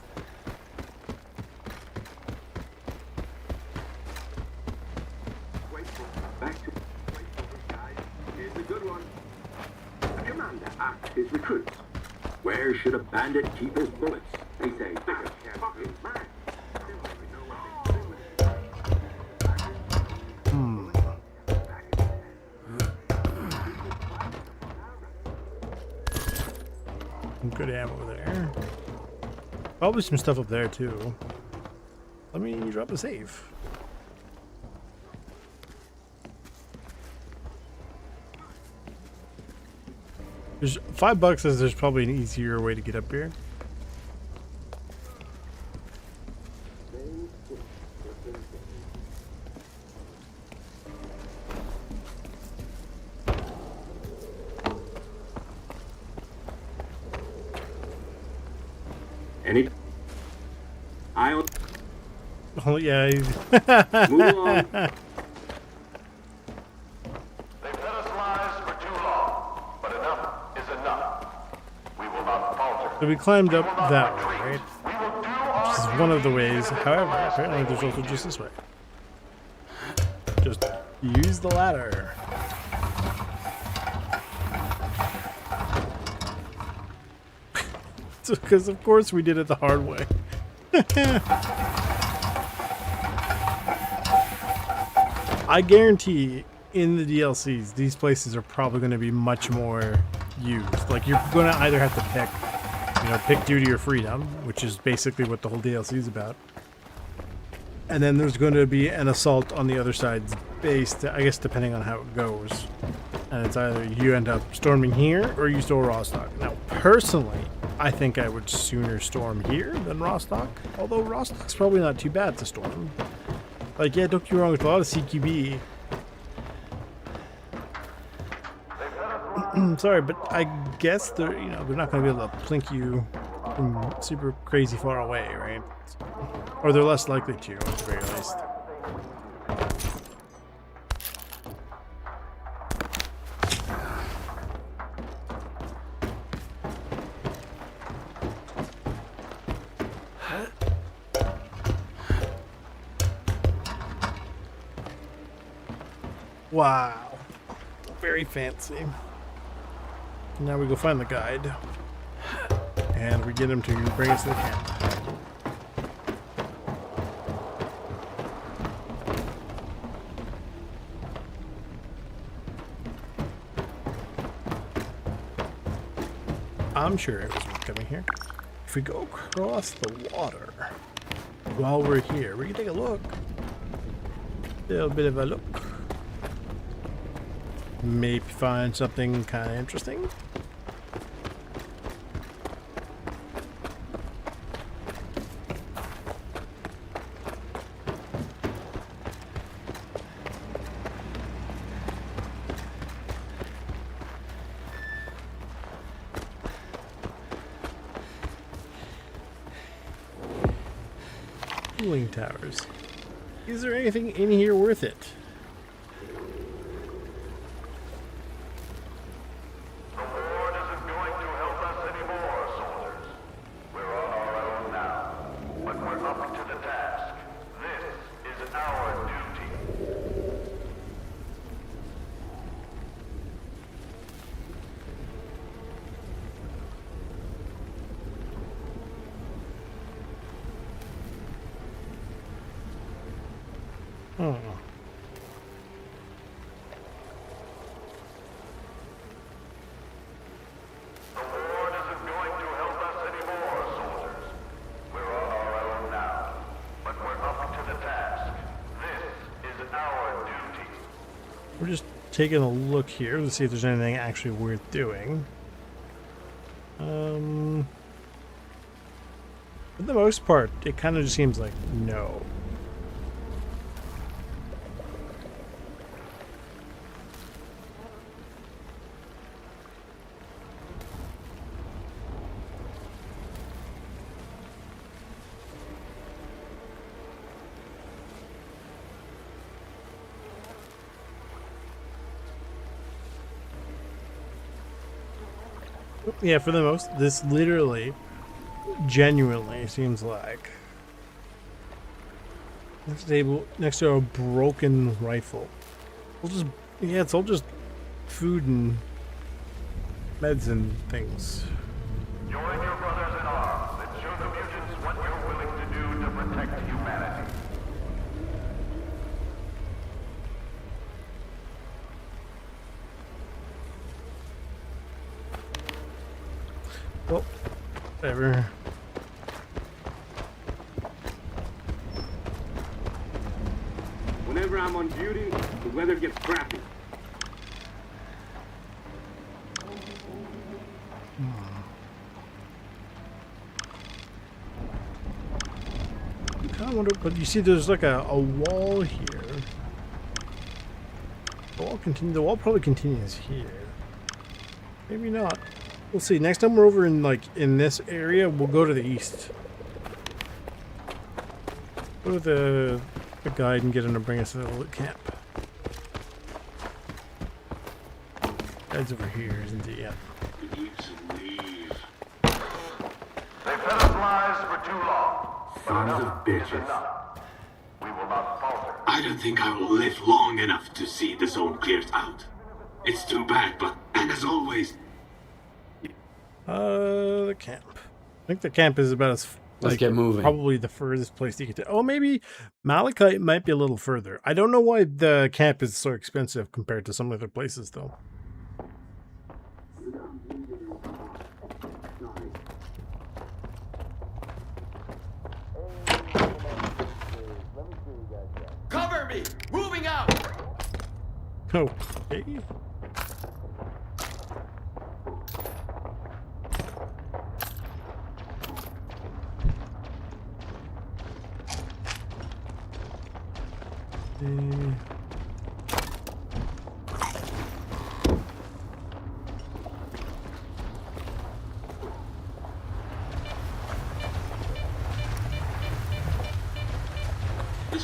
Here's the good one. The commander asks his recruits, where should a bandit keep his bullets? They say, fucking man. Good ammo there. Probably some stuff up there too. Let me drop a save. There's $5 says there's probably an easier way to get up here. Oh, yeah. Move on. So we climbed up that way, right? Which is one of the ways. However, apparently there's also just this way. Just use the ladder. Because of course we did it the hard way. I guarantee in the DLCs, these places are probably going to be much more used. Like, you're going to either have to pick, pick duty or freedom, which is basically what the whole DLC is about. And then there's going to be an assault on the other side's base, I guess depending on how it goes. And it's either you end up storming here or you storm Rostock. Now, personally, I think I would sooner storm here than Rostock. Although Rostock's probably not too bad to storm. Like, yeah, don't get me wrong, with a lot of CQB. Sorry, but I guess they're not going to be able to plink you from super crazy far away, right? Or they're less likely to, at the very least. Wow. Very fancy. Now we go find the guide. And we get him to bring us to the camp. I'm sure it was worth coming here. If we go across the water while we're here, we can take a look. A little bit of a look. Maybe find something kind of interesting. Cooling towers. Is there anything in here worth it? Oh. We're just taking a look here to see if there's anything actually worth doing. For the most part, it kind of just seems like no. Yeah, for the most, this literally, genuinely seems like next to a broken rifle. It's all just food and medicine things. Join your brothers in arms and show the mutants what you're willing to do to protect humanity. Well, whatever. Whenever I'm on duty, the weather gets crappy. I kind of wonder, but you see, there's like a wall here. The wall probably continues here. Maybe not. We'll see. Next time we're over in this area, we'll go to the east. Go to the guide and get him to bring us to the little camp. Guide's over here, isn't he? Yeah. They fed us lies for too long. Sons of bitches. We will not falter. I don't think I will live long enough to see the zone cleared out. It's too bad, but, and as always... The camp. I think the camp is about as... Let's get moving. Probably the furthest place you get to... Oh, maybe Malachite might be a little further. I don't know why the camp is so expensive compared to some other places, though. Cover me! Moving out! Okay.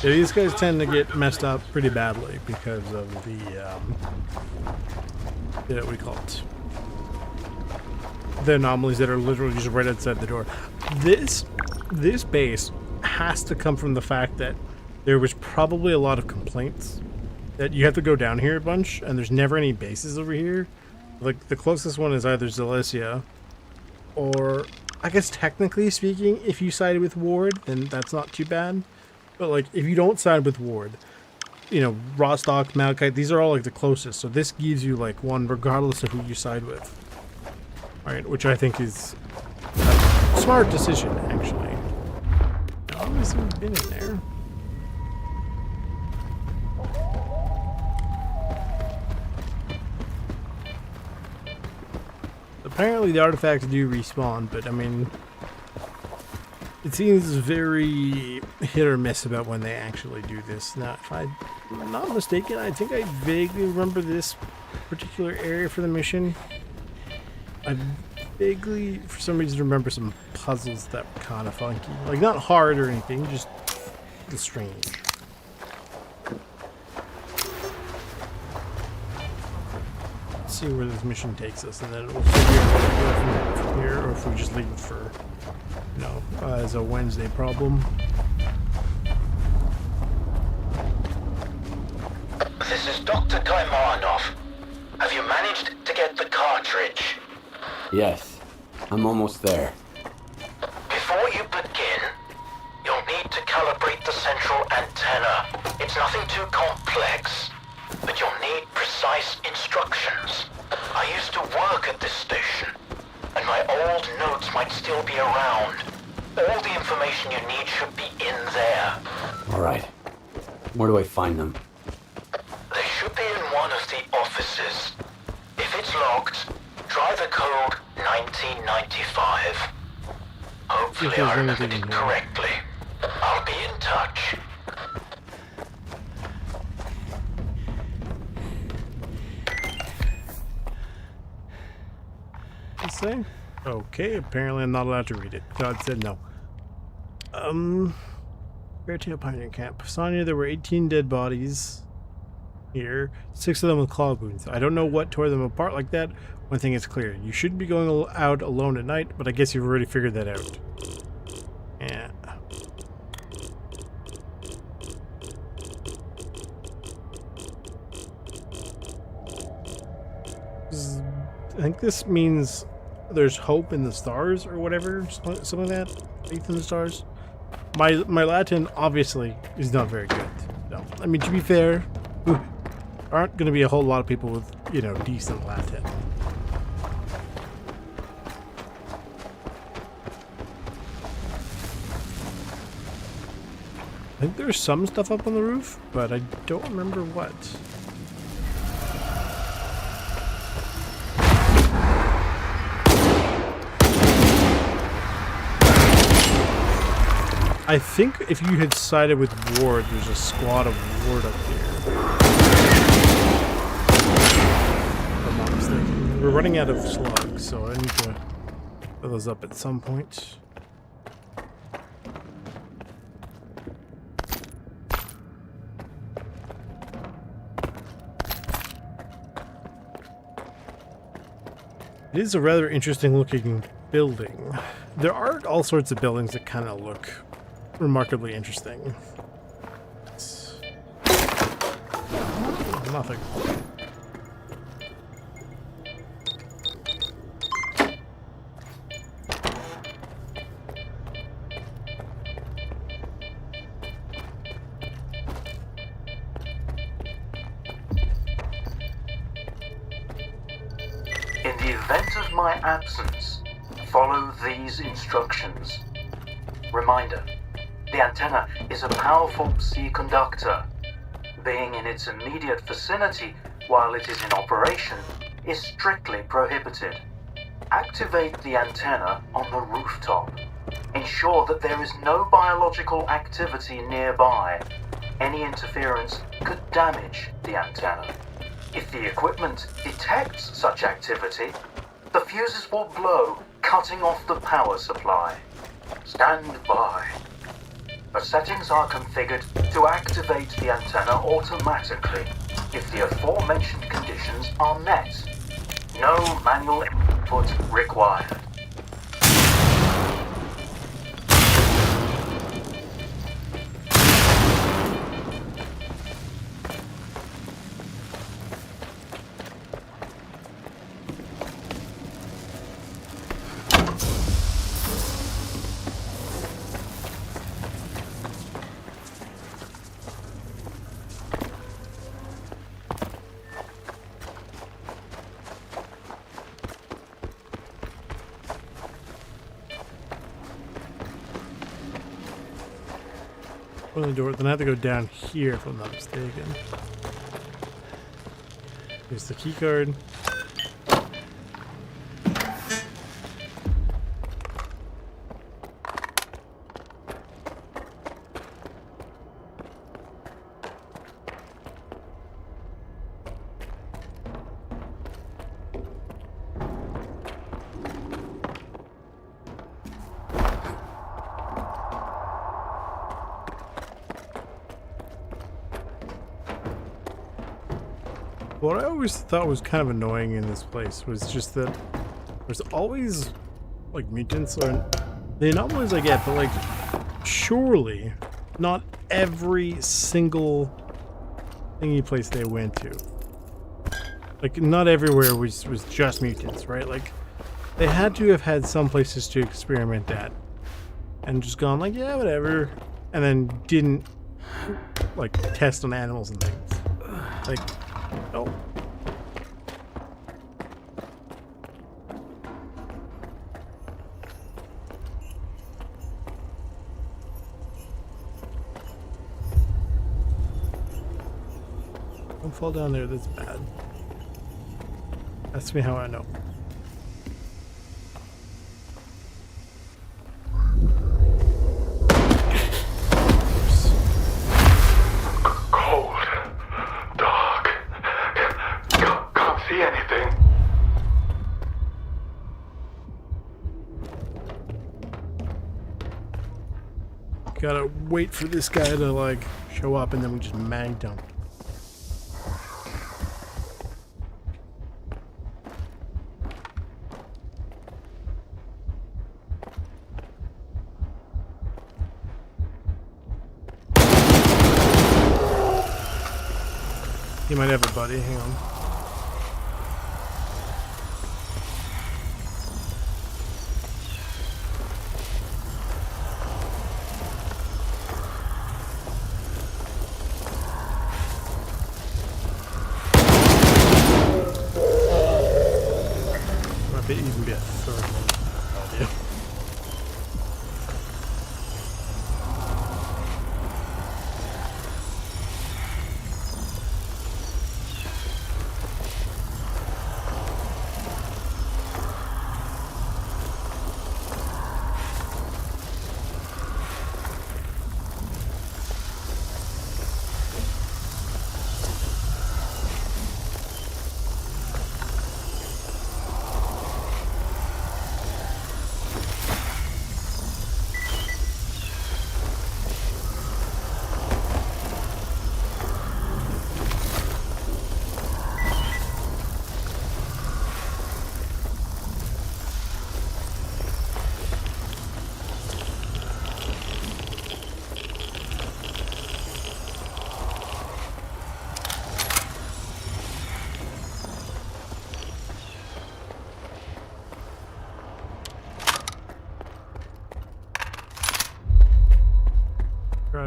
Yeah, these guys tend to get messed up pretty badly because of the, what do we call it? The anomalies that are literally just right outside the door. This base has to come from the fact that there was probably a lot of complaints that you have to go down here a bunch, and there's never any bases over here. Like, the closest one is either Zalesia, or, I guess technically speaking, if you sided with Ward, then that's not too bad. But, like, if you don't side with Ward, you know, Rostock, Malachite, these are all, like, the closest. So this gives you, like, one regardless of who you side with. Alright, which I think is a smart decision, actually. How long has he been in there? Apparently the artifacts do respawn, but, I mean... It seems very hit or miss about when they actually do this. Now, if I'm not mistaken, I think I vaguely remember this particular area for the mission. I vaguely, for some reason, remember some puzzles that were kind of funky. Like, not hard or anything, just strange. Let's see where this mission takes us, and then we'll figure out what to go from here, or if we just leave it for... No, as a Wednesday problem. This is Dr. Kaimanov. Have you managed to get the cartridge? Yes, I'm almost there. Before you begin, you'll need to calibrate the central antenna. It's nothing too complex, but you'll need precise instructions. I used to work at this station, and my old notes might still be around. All the information you need should be in there. Alright. Where do I find them? They should be in one of the offices. If it's locked, try the code 1995. Hopefully I remembered it correctly. I'll be in touch. This thing? Okay, apparently I'm not allowed to read it. God said no. Beartail Pioneer Camp. Sonia, there were 18 dead bodies here. 6 of them with claw wounds. I don't know what tore them apart like that. One thing is clear. You shouldn't be going out alone at night, but I guess you've already figured that out. Yeah. I think this means there's hope in the stars or whatever, something like that. Faith in the stars. My Latin obviously is not very good. No, I mean, to be fair, aren't going to be a whole lot of people with, you know, decent Latin. I think there's some stuff up on the roof, but I don't remember what. I think if you had sided with Ward, there's a squad of Ward up here. If I'm not mistaken. We're running out of slugs, so I need to fill those up at some point. It is a rather interesting looking building. There are all sorts of buildings that kind of look remarkably interesting. Nothing. In the event of my absence, follow these instructions. Reminder, the antenna is a powerful Psi conductor. Being in its immediate vicinity while it is in operation is strictly prohibited. Activate the antenna on the rooftop. Ensure that there is no biological activity nearby. Any interference could damage the antenna. If the equipment detects such activity, the fuses will blow, cutting off the power supply. Stand by. The settings are configured to activate the antenna automatically if the aforementioned conditions are met. No manual input required. Open the door, then I have to go down here if I'm not mistaken. Here's the key card. What I always thought was kind of annoying in this place was just that there's always like mutants, or the anomalies I get, but like surely not every single thingy place they went to. Like not everywhere was just mutants, right? Like they had to have had some places to experiment at and just gone like, yeah, whatever, and then didn't like test on animals and things. Like, oh. Don't fall down there, that's bad. Ask me how I know. Gotta wait for this guy to like show up and then we just mag dump. He might have a buddy, hang on. Even be a third one. Idea.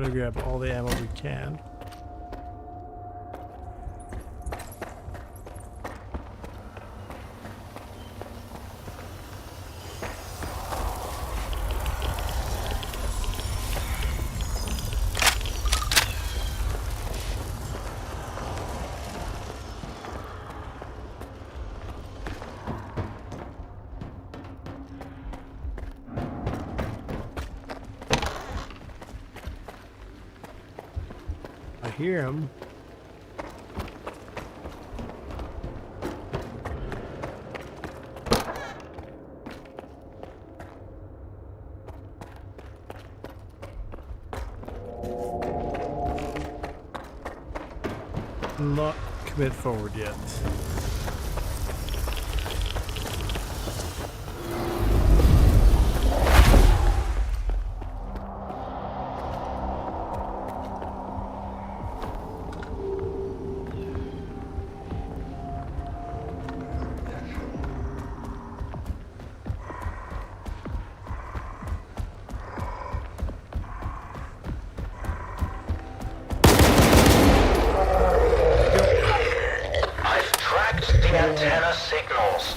try to grab all the ammo we can. I hear him. Not commit forward yet. Antenna signals.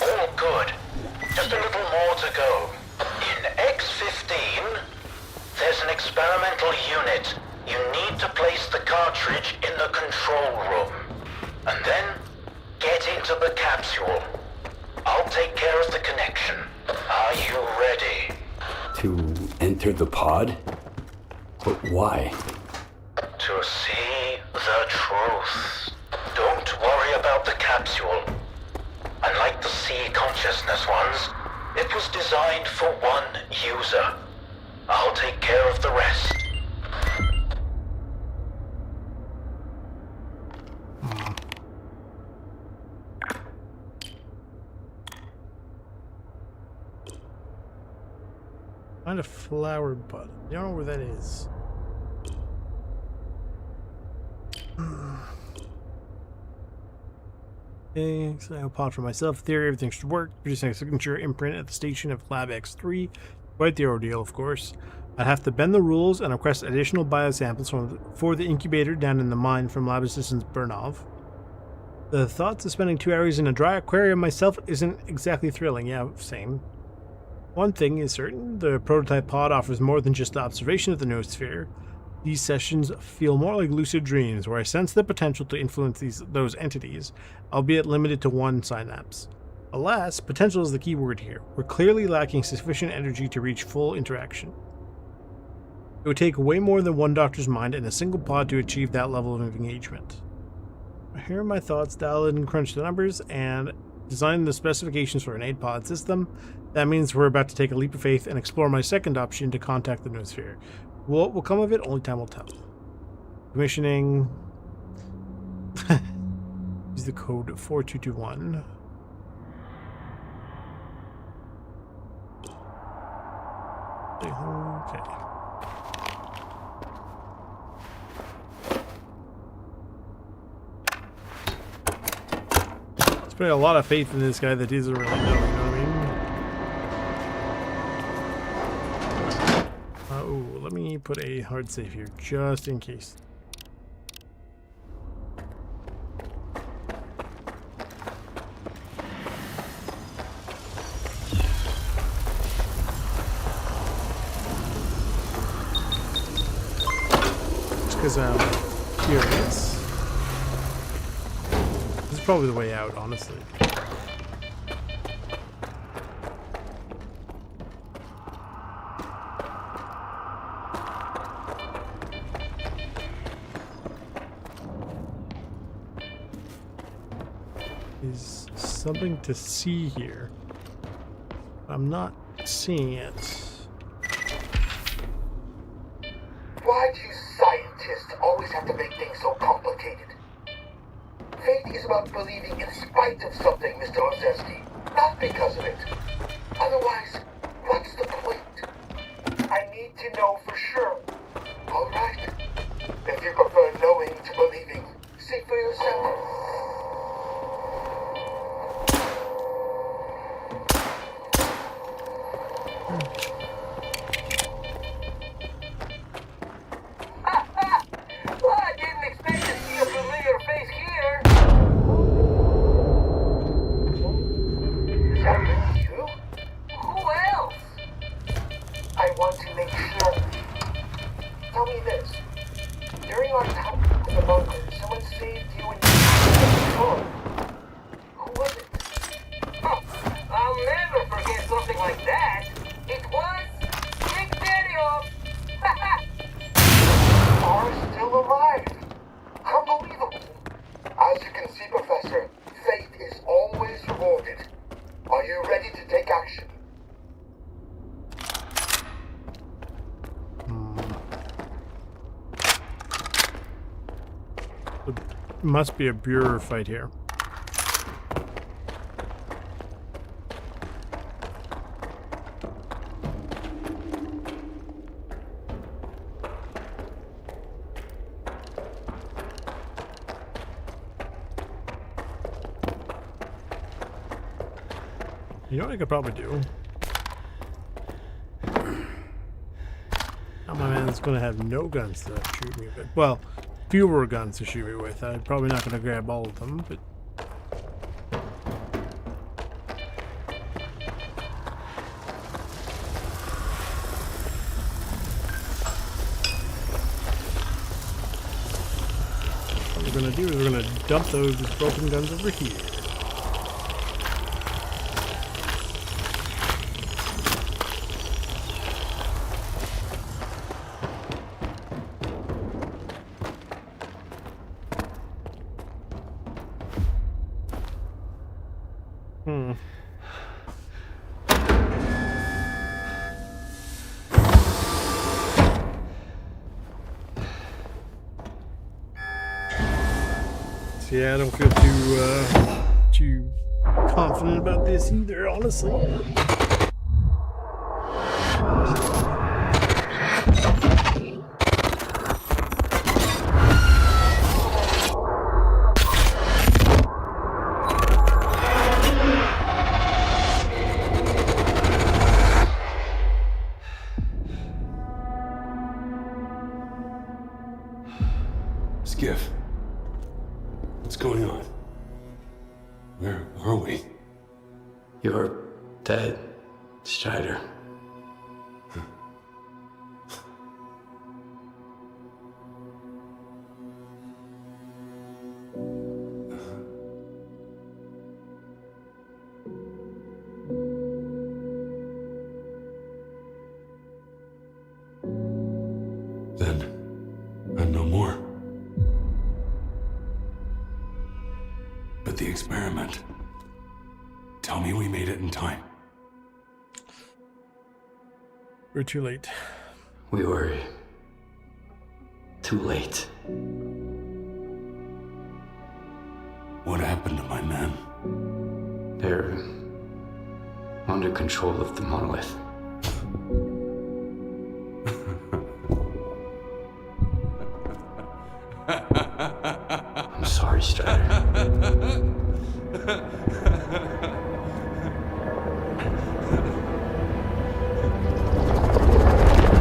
All good. Just a little more to go. In X-15, there's an experimental unit. You need to place the cartridge in the control room. And then, get into the capsule. I'll take care of the connection. Are you ready? To enter the pod? But why? To see the truth. Don't worry about the capsule. Unlike the sea consciousness ones, it was designed for one user. I'll take care of the rest. Find a flower bud. I don't know where that is. Okay, so I'll pod for myself. Theory, everything should work. Producing a signature imprint at the station of Lab X3. Quite the ordeal, of course. I'd have to bend the rules and request additional biosamples for the incubator down in the mine from Lab Assistant Bernov. The thoughts of spending 2 hours in a dry aquarium myself isn't exactly thrilling. Yeah, same. One thing is certain, the prototype pod offers more than just the observation of the noosphere. These sessions feel more like lucid dreams, where I sense the potential to influence those entities, albeit limited to one synapse. Alas, potential is the key word here. We're clearly lacking sufficient energy to reach full interaction. It would take way more than one doctor's mind in a single pod to achieve that level of engagement. Here are my thoughts, dial in and crunch the numbers, and design the specifications for an 8-pod system. That means we're about to take a leap of faith and explore my second option to contact the noosphere. What will come of it, only time will tell. Commissioning. Use the code 4221. Okay. It's putting a lot of faith in this guy that doesn't really know, you know what I mean? Let me put a hard save here, just in case. Just because I'm curious. This is probably the way out, honestly. Is something to see here. I'm not seeing it. Why do you scientists always have to make things so complicated? Faith is about believing in spite of something, Mr. Ozeski, not because of it. Otherwise, what's the point? I need to know for sure. All right. If you prefer knowing to believing, see for yourself. Professor. Faith is always rewarded. Are you ready to take action? There must be a Bureau fight here. You know what I could probably do? Now my man's gonna have no guns to shoot me with. Well, fewer guns to shoot me with. I'm probably not gonna grab all of them, but... what we're gonna do is we're gonna dump those broken guns over here. Yeah, I don't feel too confident about this either, honestly. Skiff. What's going on? Where are we? You're dead, Strider. Then I'm no more. But the experiment. Tell me we made it in time. We're too late. We were too late. What happened to my men? They're under control of the monolith. I'm sorry, Strider.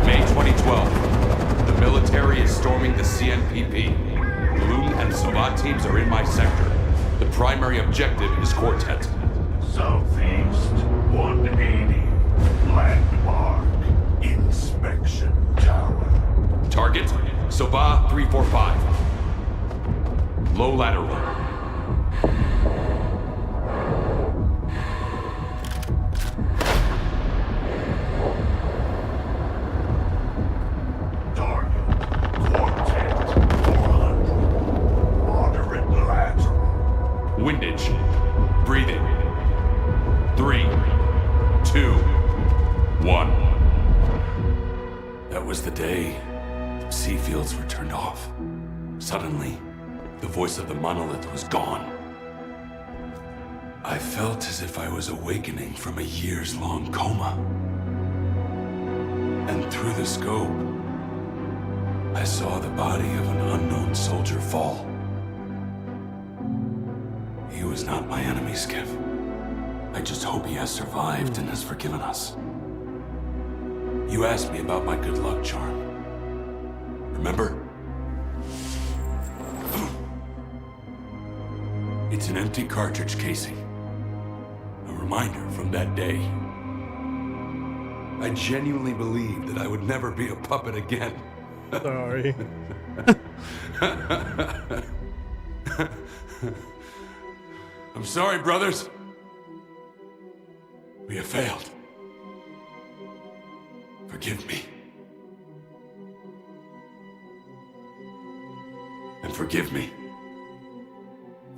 May 2012. The military is storming the CNPP. Loon and SWAT teams are in my sector. The primary objective is Quartet. Southeast 180. Landmark. Inspection Tower. Target, Soba 345. Low lateral. Target. Quartet 400. Moderate lateral. Windage. Breathing. 3, 2, 1. That was the day sea fields were turned off. Suddenly, the voice of the monolith was gone. I felt as if I was awakening from a years-long coma. And through the scope, I saw the body of an unknown soldier fall. He was not my enemy, Skiff. I just hope he has survived and has forgiven us. You asked me about my good luck charm. Remember? It's an empty cartridge casing. A reminder from that day. I genuinely believed that I would never be a puppet again. Sorry. I'm sorry, brothers. We have failed. Forgive me. And forgive me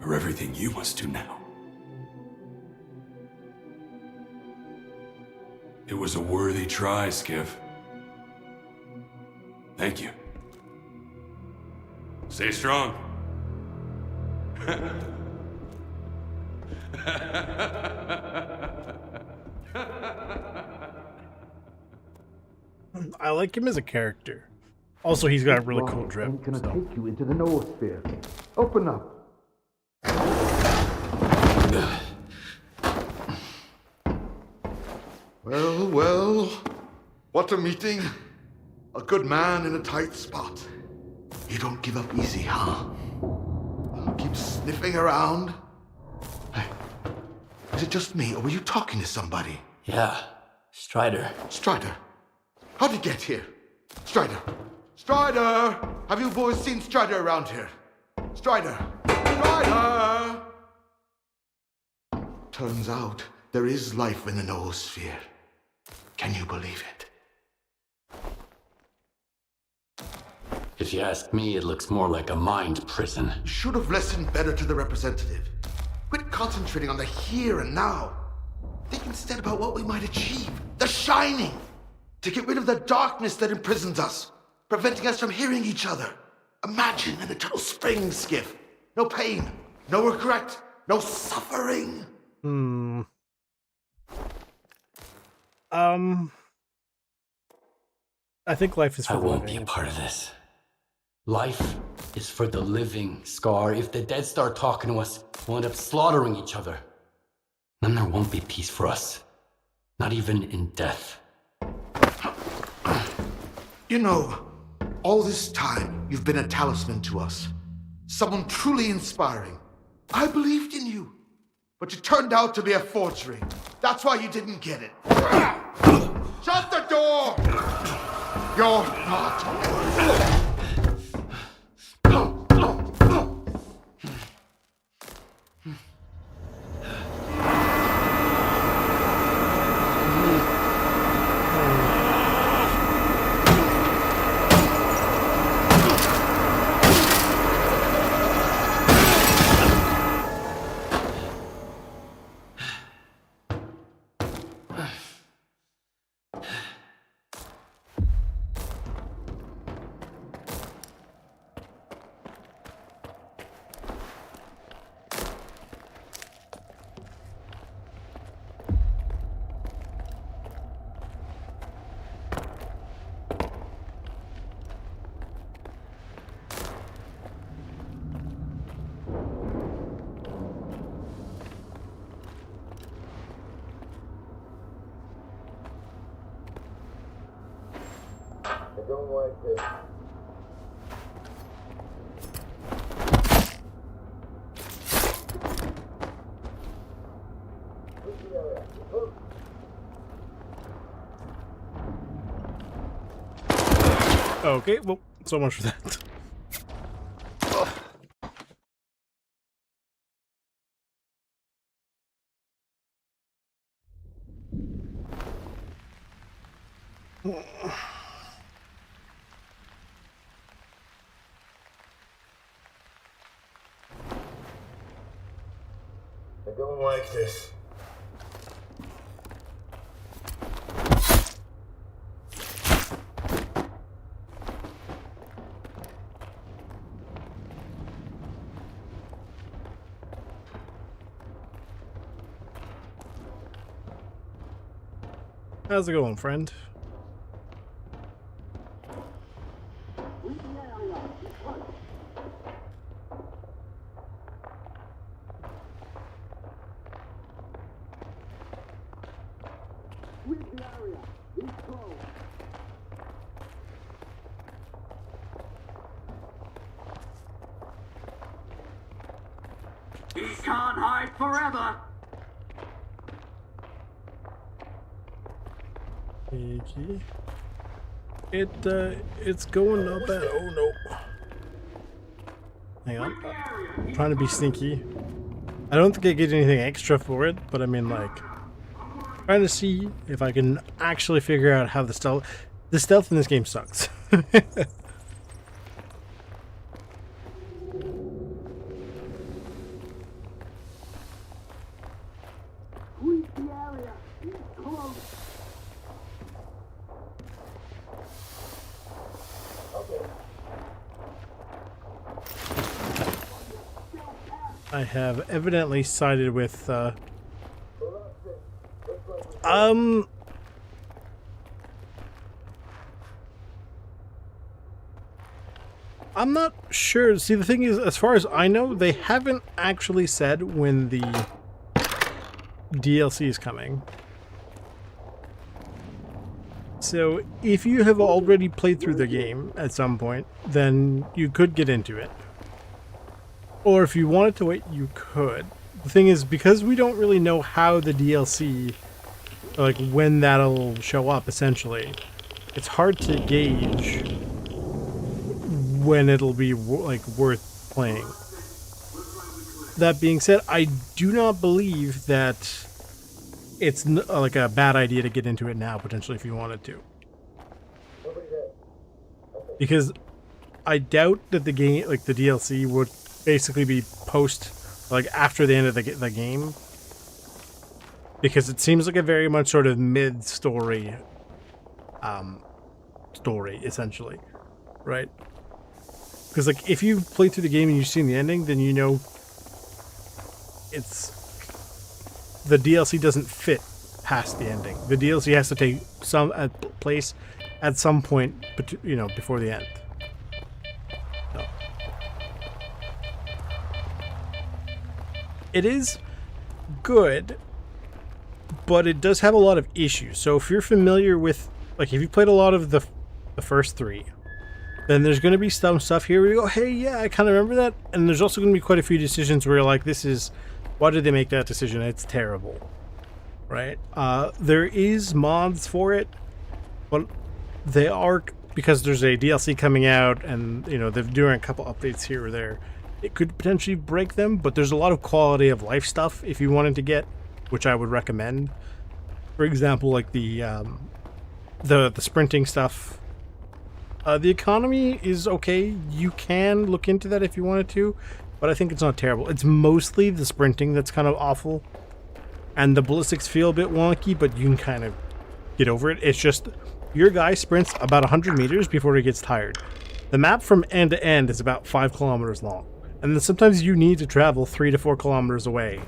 or everything you must do now. It was a worthy try, Skiff. Thank you. Stay strong. I like him as a character. Also, he's got really cool drip. I'm gonna take you into the noosphere. Open up. Well, well. What a meeting. A good man in a tight spot. You don't give up easy, huh? Keep sniffing around. Hey, is it just me, or were you talking to somebody? Yeah, Strider. Strider? How'd you get here? Strider! Strider! Have you boys seen Strider around here? Strider! Strider! Turns out there is life in the noosphere. Can you believe it? If you ask me, it looks more like a mind prison. Should have listened better to the representative. Quit concentrating on the here and now. Think instead about what we might achieve. The shining! To get rid of the darkness that imprisons us, preventing us from hearing each other. Imagine an eternal spring, Skiff. No pain, no regret, no suffering. I think life is for I the won't living. be a part of this. Life is for the living, Scar. If the dead start talking to us, we'll end up slaughtering each other. Then there won't be peace for us. Not even in death. You know, all this time, you've been a talisman to us. Someone truly inspiring. I believed in you. But you turned out to be a forgery. That's why you didn't get it. Shut the door! You're not. I don't like this. Okay, well, so much for that. I don't like this. How's it going, friend? He can't hide forever. Okay. It's going up at, oh no. Hang on. I'm trying to be sneaky. I don't think I get anything extra for it, but I mean, like, trying to see if I can actually figure out how the stealth in this game sucks. I have evidently sided with, I'm not sure. See, the thing is, as far as I know, they haven't actually said when the DLC is coming. So, if you have already played through the game at some point, then you could get into it. Or if you wanted to wait, you could. The thing is, because we don't really know how the DLC, like when that'll show up, essentially, it's hard to gauge when it'll be like worth playing. That being said, I do not believe that it's like a bad idea to get into it now, potentially, if you wanted to. Because I doubt that the game, like the DLC, would basically be like after the end of the game. Because it seems like a very much sort of mid-story story, essentially. Right? Because, like, if you play through the game and you've seen the ending, then you know the DLC doesn't fit past the ending. The DLC has to take some place at some point, you know, before the end. So. It is good, but it does have a lot of issues. So if you're familiar with, like, if you played a lot of the first three, then there's going to be some stuff here where you go, hey, yeah, I kind of remember that. And there's also going to be quite a few decisions where you're like, why did they make that decision? It's terrible. Right? There is mods for it, but they are, because there's a DLC coming out and, you know, they're doing a couple updates here or there. It could potentially break them, but there's a lot of quality of life stuff if you wanted to get, which I would recommend. For example, like the sprinting stuff. The economy is okay. You can look into that if you wanted to, but I think it's not terrible. It's mostly the sprinting that's kind of awful, and the ballistics feel a bit wonky, but you can kind of get over it. It's just your guy sprints about 100 meters before he gets tired. The map from end to end is about 5 kilometers long, and then sometimes you need to travel 3 to 4 kilometers away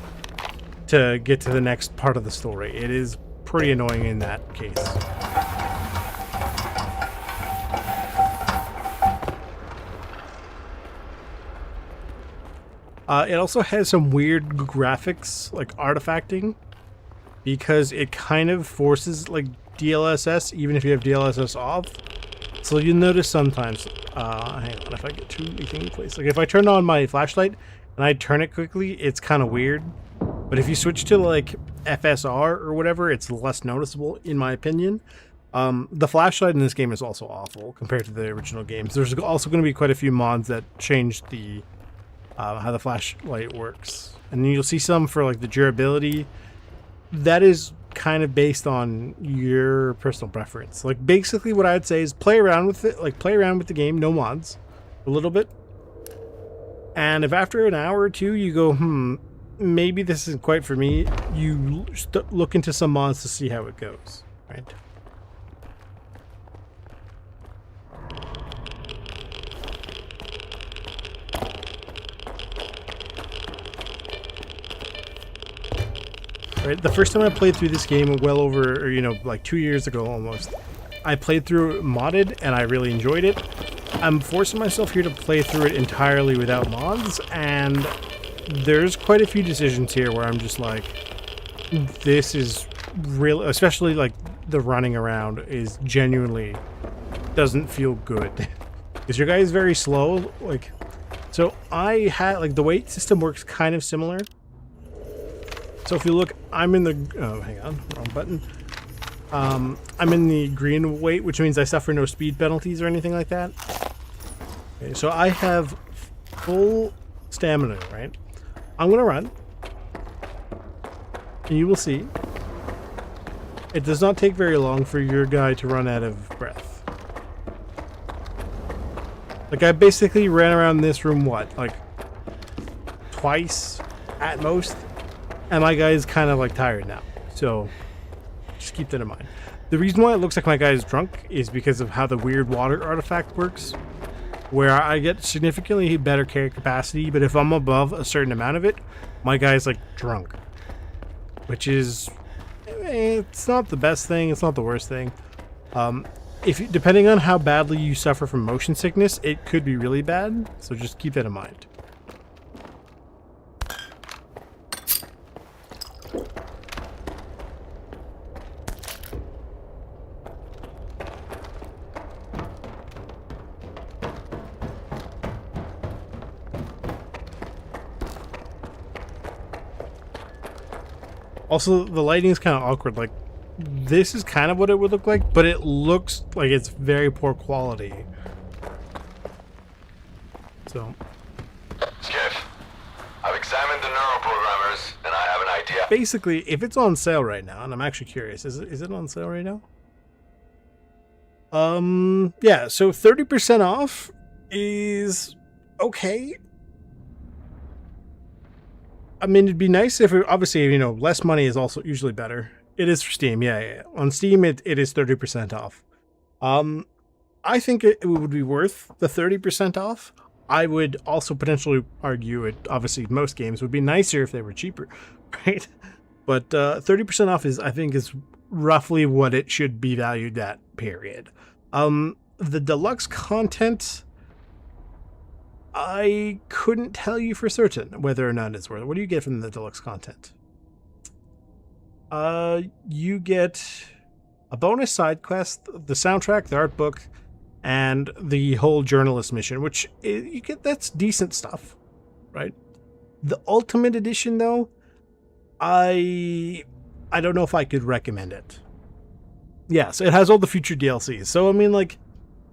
to get to the next part of the story. It is pretty annoying in that case. It also has some weird graphics, like artifacting, because it kind of forces like DLSS, even if you have DLSS off. So you'll notice sometimes, hang on, if I get too thingy place, like if I turn on my flashlight and I turn it quickly, it's kind of weird. But if you switch to like FSR or whatever, it's less noticeable, in my opinion. The flashlight in this game is also awful compared to the original games. There's also going to be quite a few mods that change the how the flashlight works, and you'll see some for like the durability. That is kind of based on your personal preference. Like basically what I'd say is play around with it, like play around with the game, no mods, a little bit, and if after an hour or two you go, maybe this isn't quite for me, you look into some mods to see how it goes, right? Right, the first time I played through this game, well over, or, you know, like 2 years ago almost, I played through it modded and I really enjoyed it. I'm forcing myself here to play through it entirely without mods, and there's quite a few decisions here where I'm just like, this is really, especially like the running around is genuinely doesn't feel good. Because your guy is very slow, like, so I had, like, the weight system works kind of similar. So if you look, I'm in the, oh, hang on, wrong button. I'm in the green weight, which means I suffer no speed penalties or anything like that. Okay, so I have full stamina, right? I'm gonna run, and you will see, it does not take very long for your guy to run out of breath. Like, I basically ran around this room, what, like, twice at most? And my guy is kind of like tired now. So Just keep that in mind. The reason why it looks like my guy is drunk is because of how the weird water artifact works, where I get significantly better carry capacity, but if I'm above a certain amount of it, my guy's like drunk. Which is, it's not the best thing, it's not the worst thing. Depending on how badly you suffer from motion sickness, it could be really bad, so just keep that in mind. Also, the lighting is kind of awkward. Like, this is kind of what it would look like, but it looks like it's very poor quality. So. Skiff, I've examined the neuroprogrammers, and I have an idea. Basically, if it's on sale right now, and I'm actually curious, is it on sale right now? Yeah, so 30% off is okay. I mean, it'd be nice if, obviously, you know, less money is also usually better. It is for Steam, yeah. On Steam, it is 30% off. I think it would be worth the 30% off. I would also potentially argue it, obviously, most games would be nicer if they were cheaper, right? But 30% off is, I think, is roughly what it should be valued at, period. The deluxe content, I couldn't tell you for certain whether or not it's worth it. What do you get from the deluxe content? You get a bonus side quest, the soundtrack, the art book, and the whole journalist mission, which you get, that's decent stuff, right? The Ultimate Edition, though, I don't know if I could recommend it. Yes, it has all the future DLCs. So, I mean, like,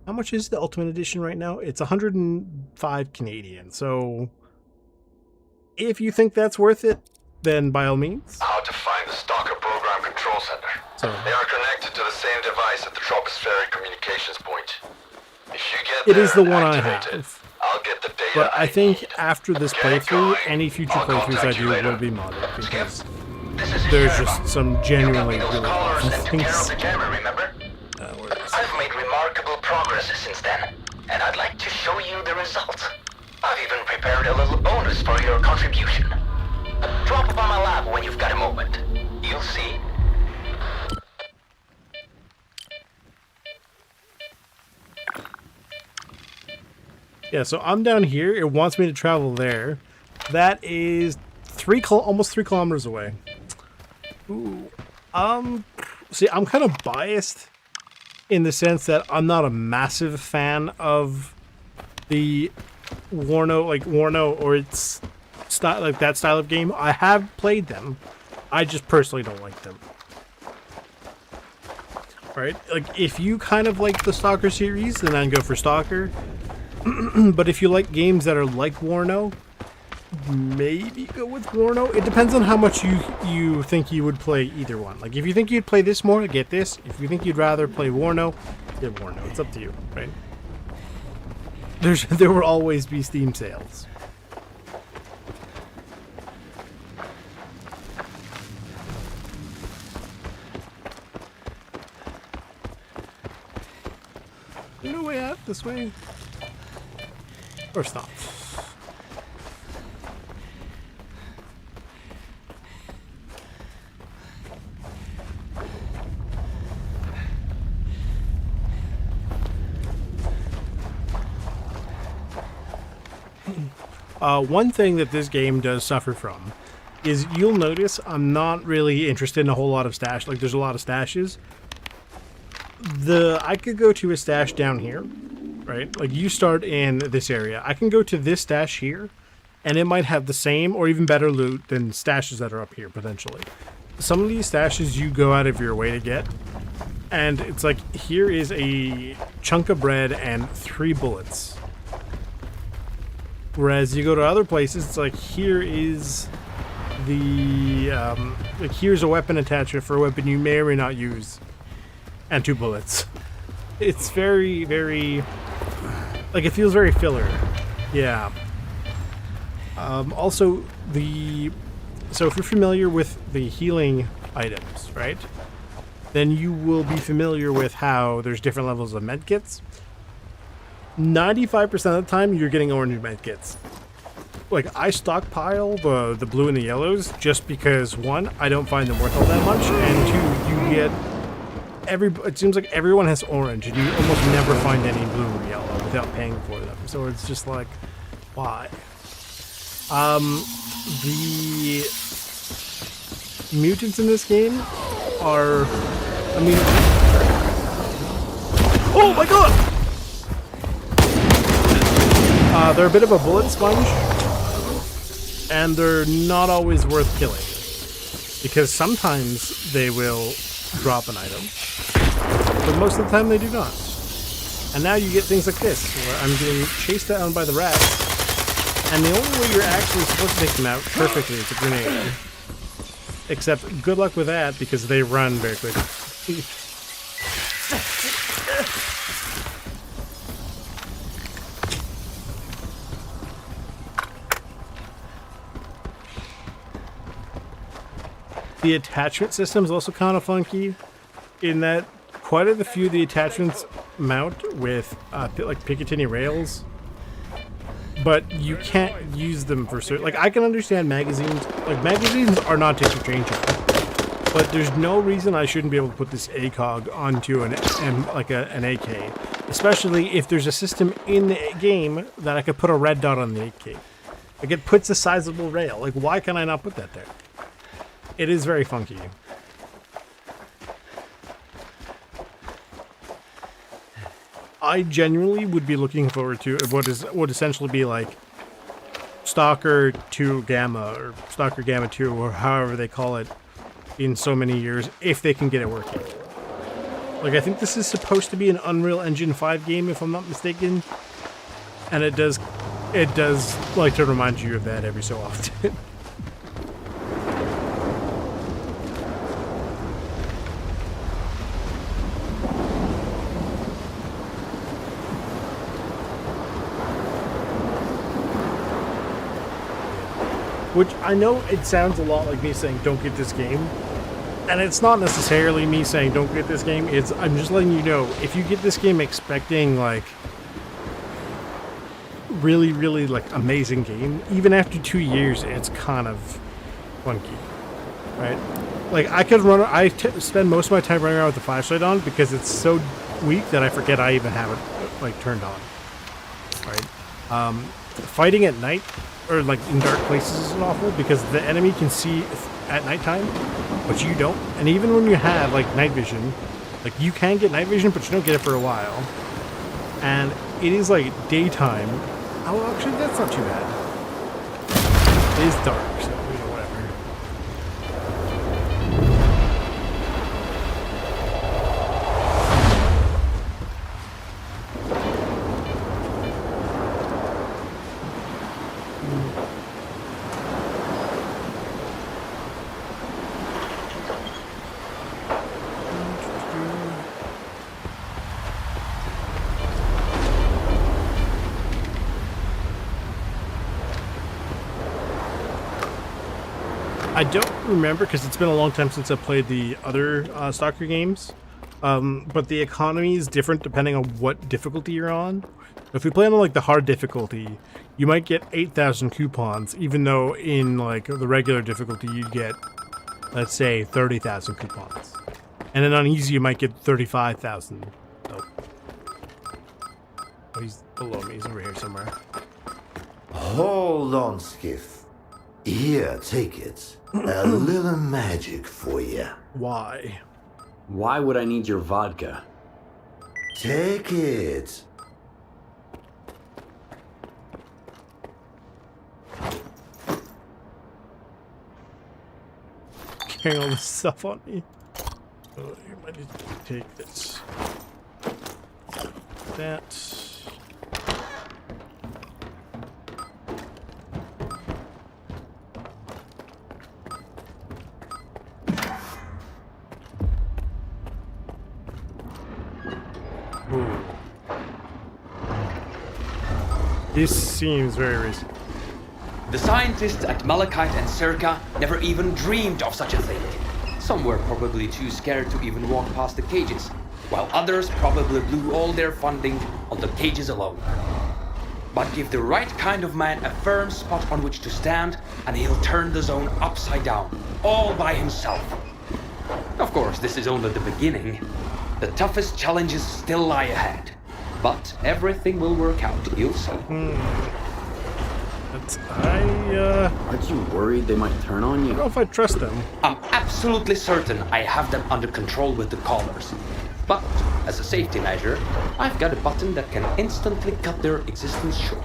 how much is the Ultimate Edition right now? It's 105 Canadian. So, if you think that's worth it, then by all means. How to find the Stalker Program Control Center. So, they are connected to the same device at the tropospheric communications point. If you get it is the one I activate have. I'll get the data. But I think after this playthrough, any future playthroughs I do will be modded, because there's just some genuinely really awesome things. I've made remarkable progress since then, and I'd like to show you the results. I've even prepared a little bonus for your contribution. Drop by my lab when you've got a moment. You'll see. Yeah, so I'm down here. It wants me to travel there. That is almost 3 kilometers away. Ooh. See, I'm kind of biased in the sense that I'm not a massive fan of the Warno or its style, like that style of game. I have played them. I just personally don't like them. Alright, like if you kind of like the Stalker series, then I'd go for Stalker. But if you like games that are like Warno, maybe go with Warno. It depends on how much you think you would play either one. Like if you think you'd play this more, get this. If you think you'd rather play Warno, get Warno. It's up to you, right? There will always be Steam sales. No way out this way. Or stop. One thing that this game does suffer from is you'll notice I'm not really interested in a whole lot of stash. Like there's a lot of stashes. I could go to a stash down here, right? Like you start in this area. I can go to this stash here, and it might have the same or even better loot than stashes that are up here potentially. Some of these stashes you go out of your way to get, and it's like here is a chunk of bread and 3 bullets. Whereas you go to other places, it's like here is the like here's a weapon attachment for a weapon you may or may not use, and 2 bullets. It's very, very, like it feels very filler. Yeah. Also, so if you're familiar with the healing items, right? then you will be familiar with how there's different levels of medkits. 95% of the time, you're getting orange medkits. Like, I stockpile the blue and the yellows just because, one, I don't find them worth all that much, and two, you get it seems like everyone has orange, and you almost never find any blue or yellow without paying for them. So it's just like, why? The mutants in this game are, I mean, oh my god! They're a bit of a bullet sponge, and they're not always worth killing, because sometimes they will drop an item, but most of the time they do not. And now you get things like this, where I'm getting chased down by the rats, and the only way you're actually supposed to take them out perfectly is a grenade. Except, good luck with that, because they run very quickly. The attachment system is also kind of funky, in that quite a few of the attachments mount with like Picatinny rails, but you can't use them for certain. Like, I can understand magazines. Like, magazines are not interchangeable, but there's no reason I shouldn't be able to put this ACOG onto an AK, especially if there's a system in the game that I could put a red dot on the AK. Like, it puts a sizable rail. Like, why can I not put that there? It is very funky. I genuinely would be looking forward to what would essentially be like Stalker 2 Gamma, or Stalker Gamma 2, or however they call it, in so many years, if they can get it working. Like, I think this is supposed to be an Unreal Engine 5 game, if I'm not mistaken, and it does like to remind you of that every so often. Which, I know it sounds a lot like me saying, don't get this game. And it's not necessarily me saying, don't get this game. It's, I'm just letting you know, if you get this game expecting, like, really, really, like, amazing game, even after 2 years, it's kind of funky, right? Like, I spend most of my time running around with the flashlight on because it's so weak that I forget I even have it, like, turned on, right? Fighting at night, or like in dark places, is awful because the enemy can see at nighttime, but you don't. And even when you have like night vision, like you can get night vision, but you don't get it for a while. And it is like daytime. Oh, actually, that's not too bad. It is dark, so you know, whatever. I don't remember because it's been a long time since I played the other Stalker games, but the economy is different depending on what difficulty you're on. If you play on like the hard difficulty, you might get 8,000 coupons, even though in like the regular difficulty you'd get, let's say, 30,000 coupons, and then on easy you might get 35,000. Oh, he's below me. He's over here somewhere. Hold on, Skiff. Here, take it. A little magic for you. Why? Why would I need your vodka? Take it. Carrying all this stuff on me. Oh, you might need to take this. That. This seems very risky. The scientists at Malachite and Circa never even dreamed of such a thing. Some were probably too scared to even walk past the cages, while others probably blew all their funding on the cages alone. But give the right kind of man a firm spot on which to stand, and he'll turn the zone upside down, all by himself. Of course, this is only the beginning. The toughest challenges still lie ahead. But everything will work out, you'll see. Aren't you worried they might turn on you? I don't know if I trust them. I'm absolutely certain I have them under control with the callers. But, as a safety measure, I've got a button that can instantly cut their existence short.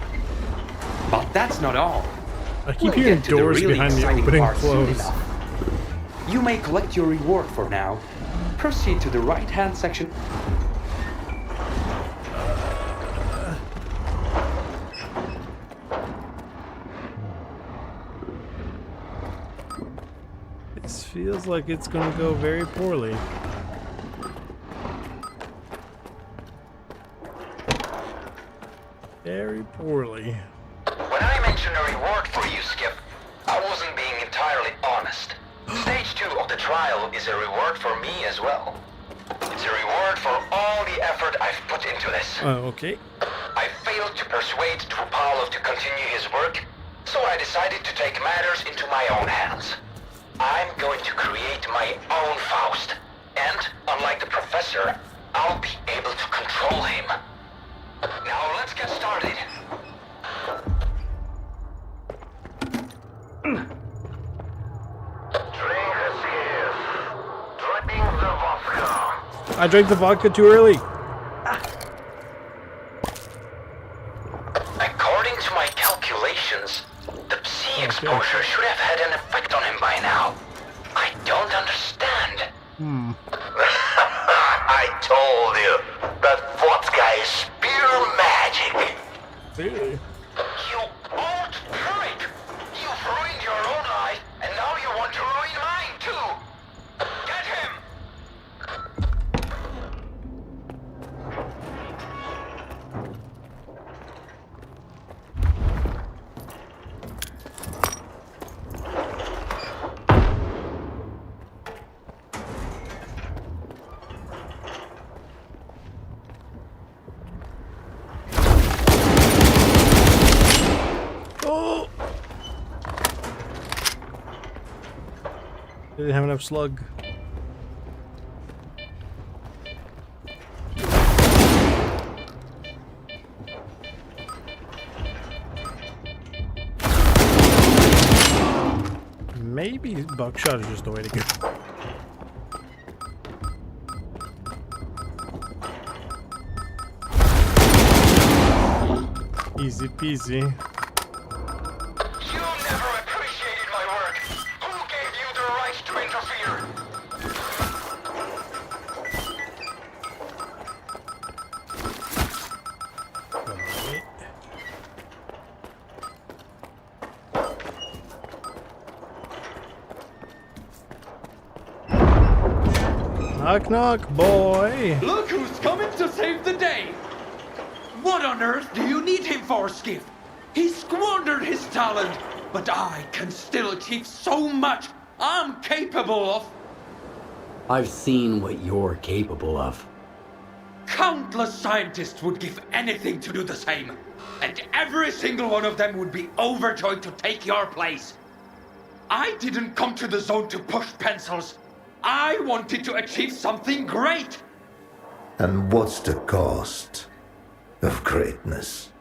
But that's not all. I keep hearing doors behind me opening and close. You may collect your reward for now. Proceed to the right-hand section. This feels like it's gonna go very poorly. Very poorly. When I mentioned a reward for you, Skip, I wasn't being entirely honest. Stage 2 of the trial is a reward for me as well. It's a reward for all the effort I've put into this. Oh, okay. I failed to persuade Drupalov to continue his work, so I decided to take matters into my own hands. I'm going to create my own Faust, and, unlike the professor, I'll be able to control him. Now let's get started. I drank the vodka too early. According to my calculations, the Psi exposure should have had an effect on him by now. I don't understand. I told you, that vodka is pure magic. Really? You old prick! You've ruined your own life, and now you want to ruin mine too! Get him! Oh! Didn't have enough slug. Maybe buckshot is just the way to go. Easy peasy. You never appreciated my work! Who gave you the right to interfere? Knock knock, boy! Look who's coming to save the day! What on earth do you need him for, Skiff? He squandered his talent, but I can still achieve so much I'm capable of. I've seen what you're capable of. Countless scientists would give anything to do the same, and every single one of them would be overjoyed to take your place. I didn't come to the zone to push pencils. I wanted to achieve something great. And what's the cost of greatness?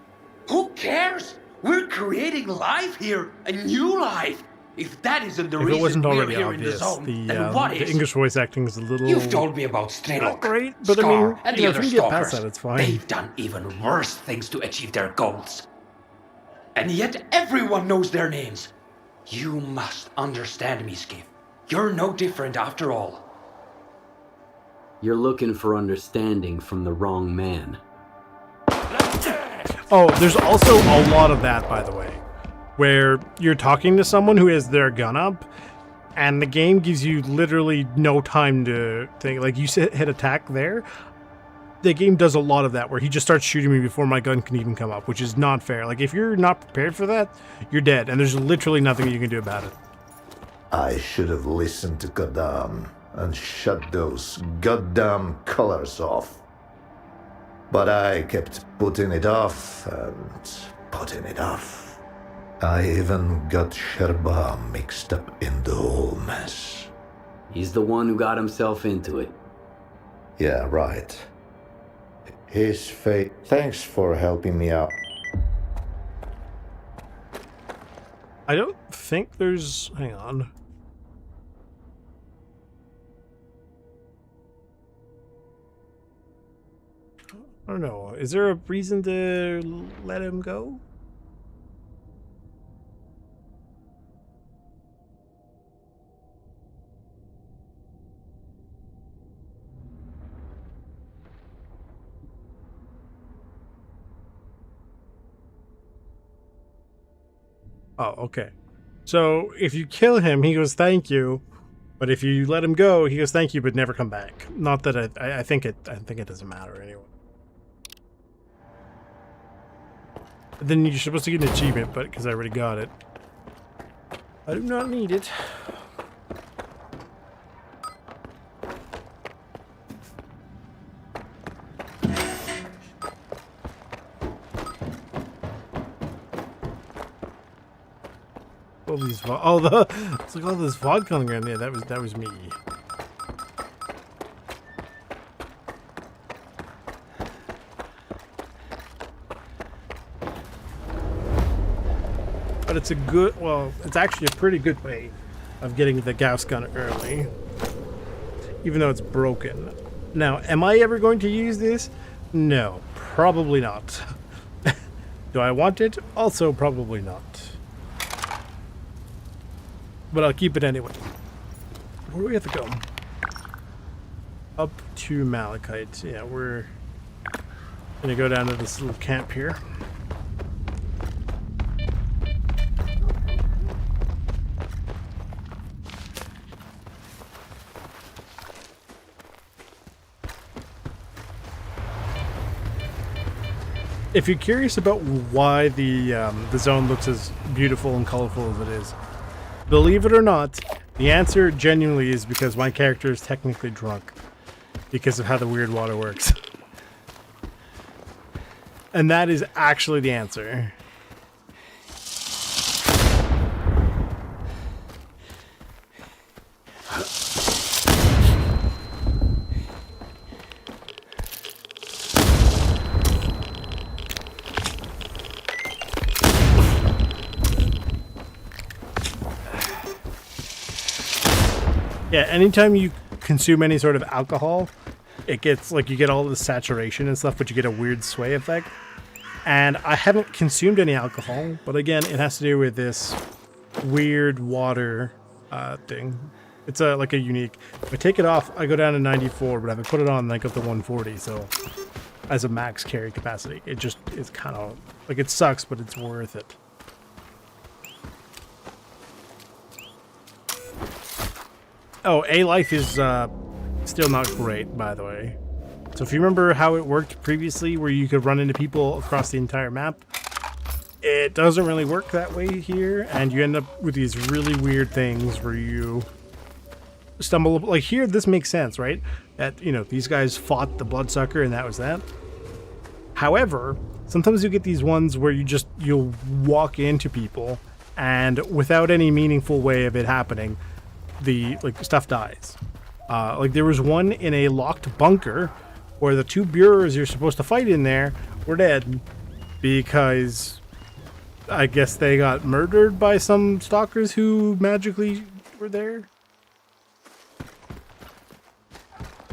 Who cares? We're creating life here, a new life. If that isn't the If it reason wasn't we're already here in the obvious, zone, then what the is? English voice acting is a little... You've told me about Strelok, not great, but Scar, I mean, and you the know, other if you can get past stalkers. that, it's fine. They've done even worse things to achieve their goals. And yet everyone knows their names. You must understand me, Skiff. You're no different after all. You're looking for understanding from the wrong man. Oh, there's also a lot of that, by the way, where you're talking to someone who has their gun up, and the game gives you literally no time to think. Like, you hit attack there, the game does a lot of that, where he just starts shooting me before my gun can even come up, which is not fair. Like, if you're not prepared for that, you're dead, and there's literally nothing you can do about it. I should have listened to Goddam and shut those goddamn colors off. But I kept putting it off and putting it off. I even got Sherba mixed up in the whole mess. He's the one who got himself into it. Yeah, right. His fate. Thanks for helping me out. I don't think there's... Hang on. I don't know. Is there a reason to let him go? Oh, okay. So if you kill him, he goes thank you, but if you let him go, he goes thank you, but never come back. Not that I think it doesn't matter anyway. Then you're supposed to get an achievement, but because I already got it, I do not need it. All these it's like all this vodka on there. That was me. But it's a good, well, it's actually a pretty good way of getting the gas gun early, even though it's broken. Now, am I ever going to use this? No, probably not. Do I want it? Also, probably not. But I'll keep it anyway. Where do we have to go? Up to Malachite. Yeah, we're gonna go down to this little camp here. If you're curious about why the zone looks as beautiful and colorful as it is, believe it or not, the answer genuinely is because my character is technically drunk because of how the weird water works. And that is actually the answer. Yeah, anytime you consume any sort of alcohol, it gets, like, you get all the saturation and stuff, but you get a weird sway effect. And I haven't consumed any alcohol, but again, it has to do with this weird water thing. It's like a unique. If I take it off, I go down to 94, but if I put it on, I go up to 140, so as a max carry capacity. It just is kind of, like, it sucks, but it's worth it. Oh, A-Life is still not great, by the way. So if you remember how it worked previously, where you could run into people across the entire map, it doesn't really work that way here, and you end up with these really weird things where you stumble. Like here, this makes sense, right? That, you know, these guys fought the bloodsucker, and that was that. However, sometimes you get these ones where you'll walk into people, and without any meaningful way of it happening, the stuff dies. Like there was one in a locked bunker where the two bureaus you're supposed to fight in there were dead because I guess they got murdered by some stalkers who magically were there.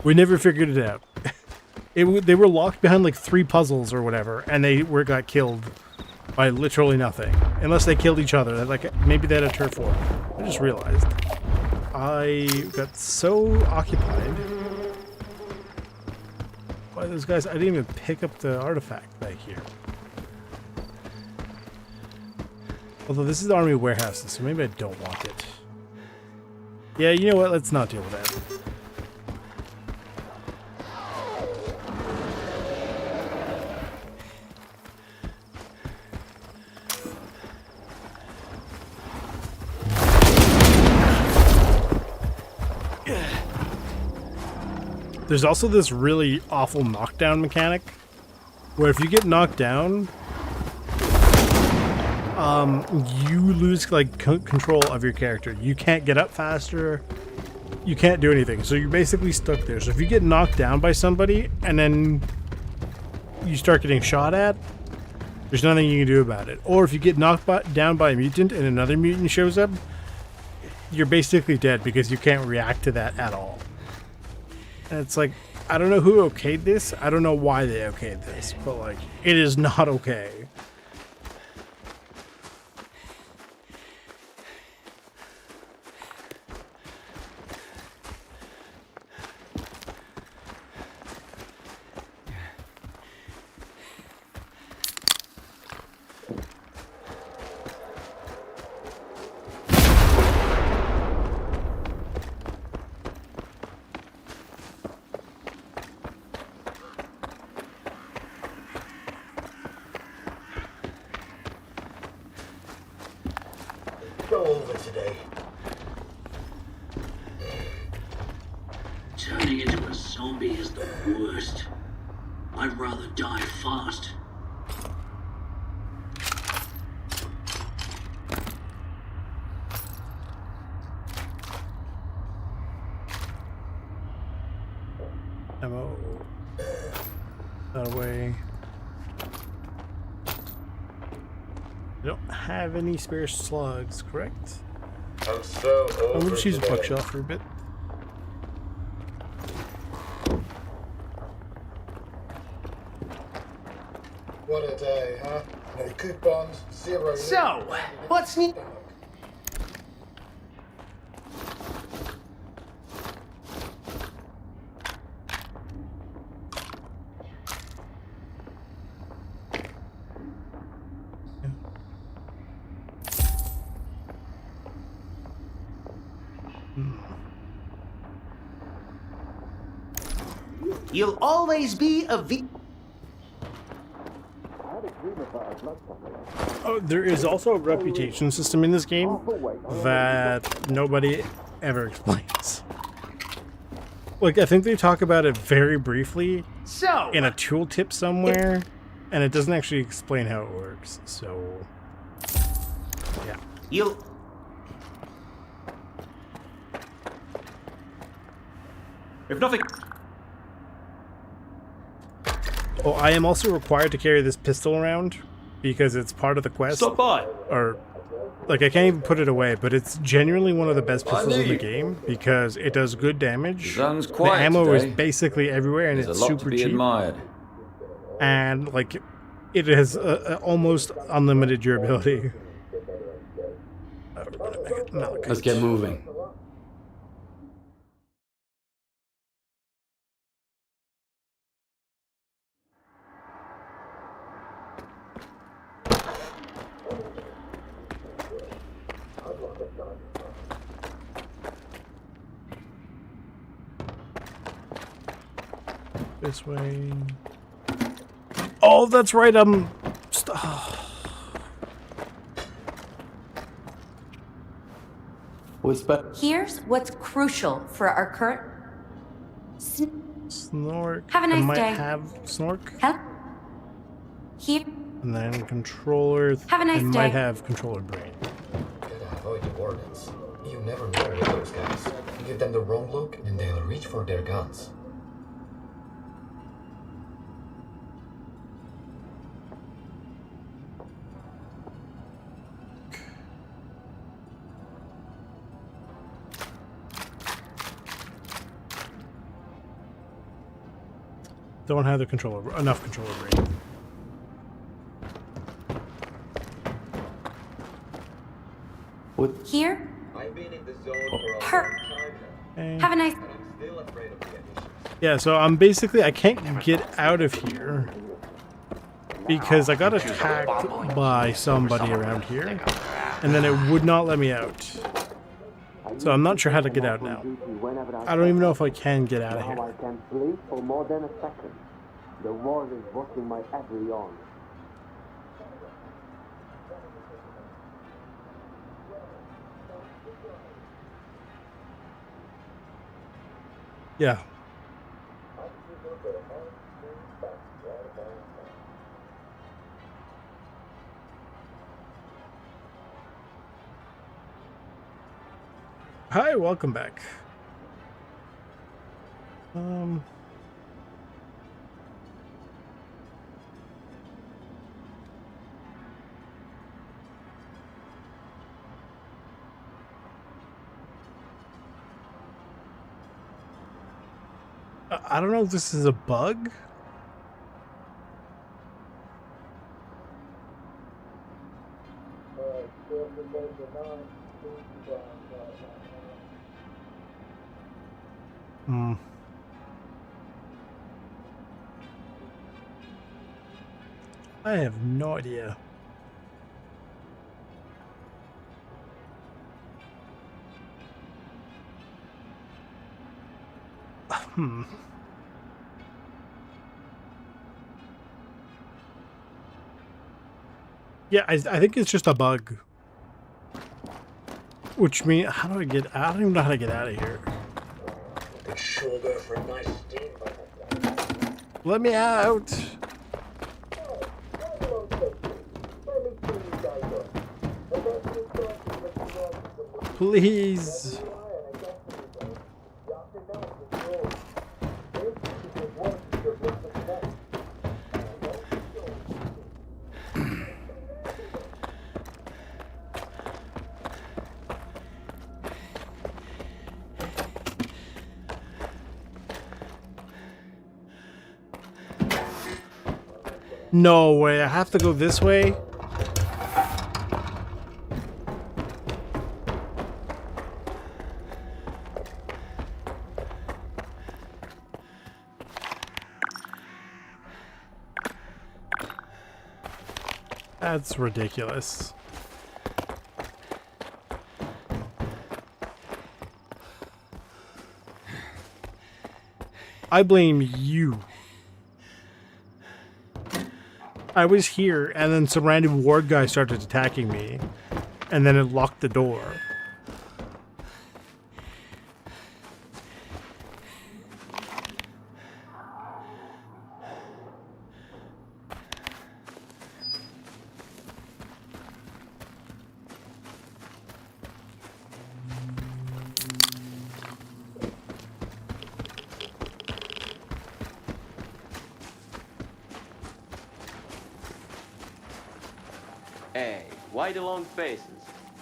We never figured it out. They were locked behind like 3 puzzles or whatever, and they got killed by literally nothing, unless they killed each other. Like maybe they had a turf war. I just realized. I got so occupied by those guys, I didn't even pick up the artifact back here. Although this is the army warehouses, so maybe I don't want it. Yeah, you know what? Let's not deal with that. There's also this really awful knockdown mechanic where if you get knocked down, you lose like control of your character. You can't get up faster. You can't do anything. So you're basically stuck there. So if you get knocked down by somebody and then you start getting shot at, there's nothing you can do about it. Or if you get knocked down by a mutant and another mutant shows up, you're basically dead because you can't react to that at all. And it's like, I don't know who okayed this. I don't know why they okayed this, but like, it is not okay. Go over today. Turning into a zombie is the worst. I'd rather die fast. Ammo. That way. I don't have any spare slugs, correct? I'm so over I'm gonna just use a today. buckshot for a bit. What a day, huh? No coupons, zero. So, what's new? You'll always be a Oh, there is also a reputation system in this game that nobody ever explains. Like, I think they talk about it very briefly in a tooltip somewhere, and it doesn't actually explain how it works, so... yeah. You'll... If nothing... Oh, I am also required to carry this pistol around because it's part of the quest. Stop by. Or, like, I can't even put it away, but it's genuinely one of the best pistols in the game because it does good damage. Sun's The quiet ammo today. is basically everywhere, and There's it's a lot super to be cheap. admired. And like, it has almost unlimited durability. Let's get moving. This way. Oh, that's right. Here's what's crucial for our current... Snork. Have a nice I might day. have Snork. Here. And then controller. Have a nice I day. might have controller brain. Gotta avoid the warnings. You never know with those guys. You give them the wrong look and they'll reach for their guns. Don't have the enough controller brain. Here. I've been in the zone for a long time Okay. Have a nice... and I'm still afraid of the emissions. Yeah, so I'm basically, I can't get out of here because I got attacked by somebody around here, and then it would not let me out. So I'm not sure how to get out now. I don't even know if I can get out of Now here. I can sleep for more than a second. The war is watching my every yawn. Yeah. Alright, welcome back. I don't know if this is a bug. I have no idea. Yeah, I think it's just a bug. Which means, how do I get? I don't even know how to get out of here. Let me out. Please. No way, I have to go this way? That's ridiculous. I blame you. I was here, and then some random ward guy started attacking me, and then it locked the door. Hey, why the long faces?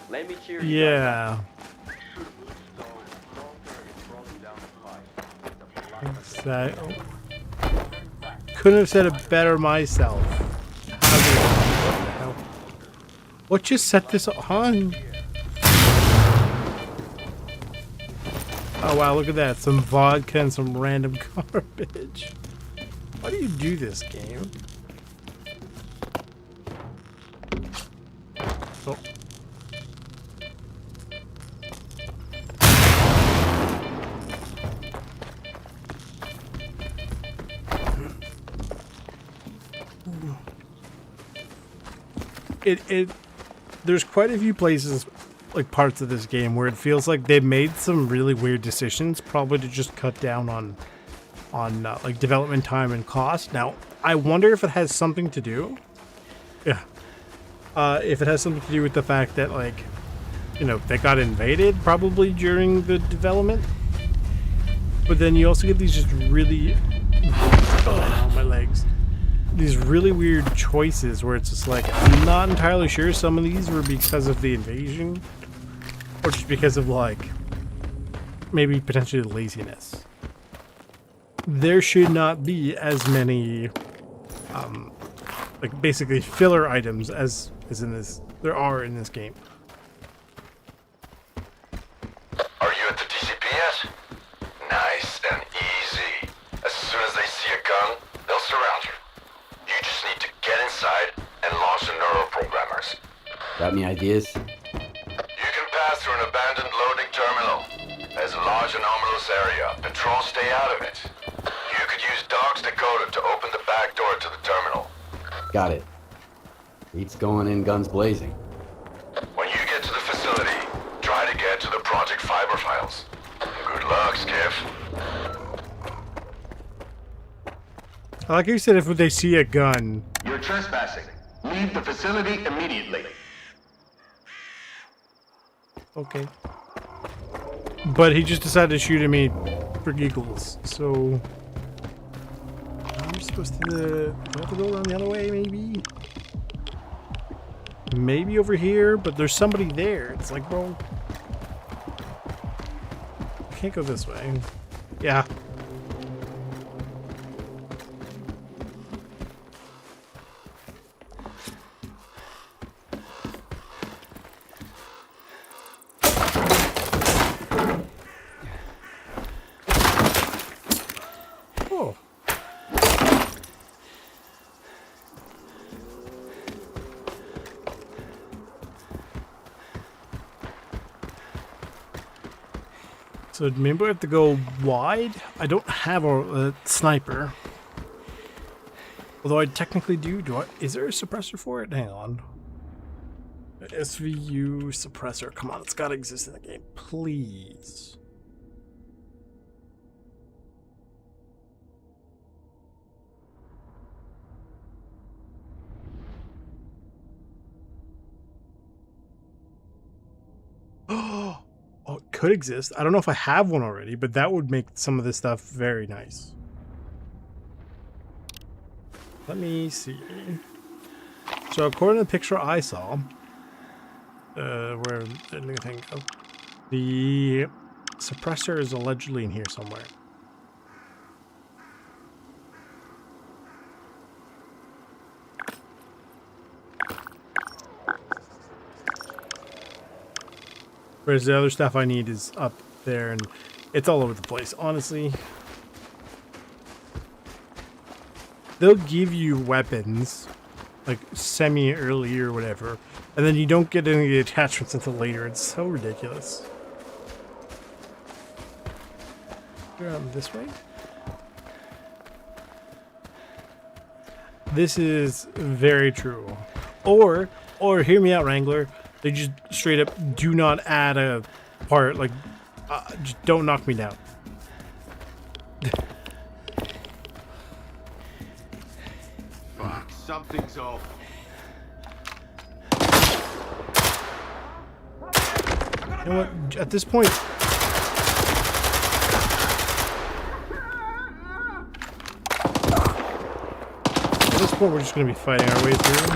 Let me cheer you. Yeah. That couldn't have said it better myself. What the hell? What just set this on? Oh wow, look at that. Some vodka and some random garbage. Why do you do this game? Oh. There's quite a few places, like parts of this game, where it feels like they made some really weird decisions, probably to just cut down on like development time and cost. Now, I wonder if it has something to do. Yeah. If it has something to do with the fact that, like, you know, they got invaded probably during the development. But then you also get these just really, oh, my legs. These really weird choices where it's just like, I'm not entirely sure some of these were because of the invasion or just because of, like, maybe potentially laziness. There should not be as many, like, basically filler items as in this, there are in this game. Are you at the DCP yet? Nice and easy. As soon as they see a gun, they'll surround you. You just need to get inside and launch the neuroprogrammers. Got any ideas? You can pass through an abandoned loading terminal. There's a large anomalous area. Patrols stay out of it. You could use Dog's decoder to open the back door to the terminal. Got it. Beats going in guns blazing. When you get to the facility, try to get to the Project Fiber files. Good luck, Skiff. Like you said, if they see a gun. You're trespassing. Leave the facility immediately. Okay. But he just decided to shoot at me for giggles. So I'm supposed to do I have to go around the other way, maybe? Maybe over here, but there's somebody there. It's like, bro, I can't go this way. Yeah. Oh. So maybe I have to go wide. I don't have a sniper. Although I technically do. Is there a suppressor for it? Hang on. SVU suppressor. Come on, it's gotta exist in the game. Please. Oh, it could exist. I don't know if I have one already, but that would make some of this stuff very nice. Let me see. So according to the picture I saw, where anything, the suppressor is allegedly in here somewhere. Whereas the other stuff I need is up there, and it's all over the place, honestly. They'll give you weapons, like semi-early or whatever, and then you don't get any of the attachments until later. It's so ridiculous. This way? This is very true. Or hear me out, Wrangler. They just straight up do not add a part, like, just don't knock me down. Fuck, something's off. You know what? At this point, we're just gonna be fighting our way through.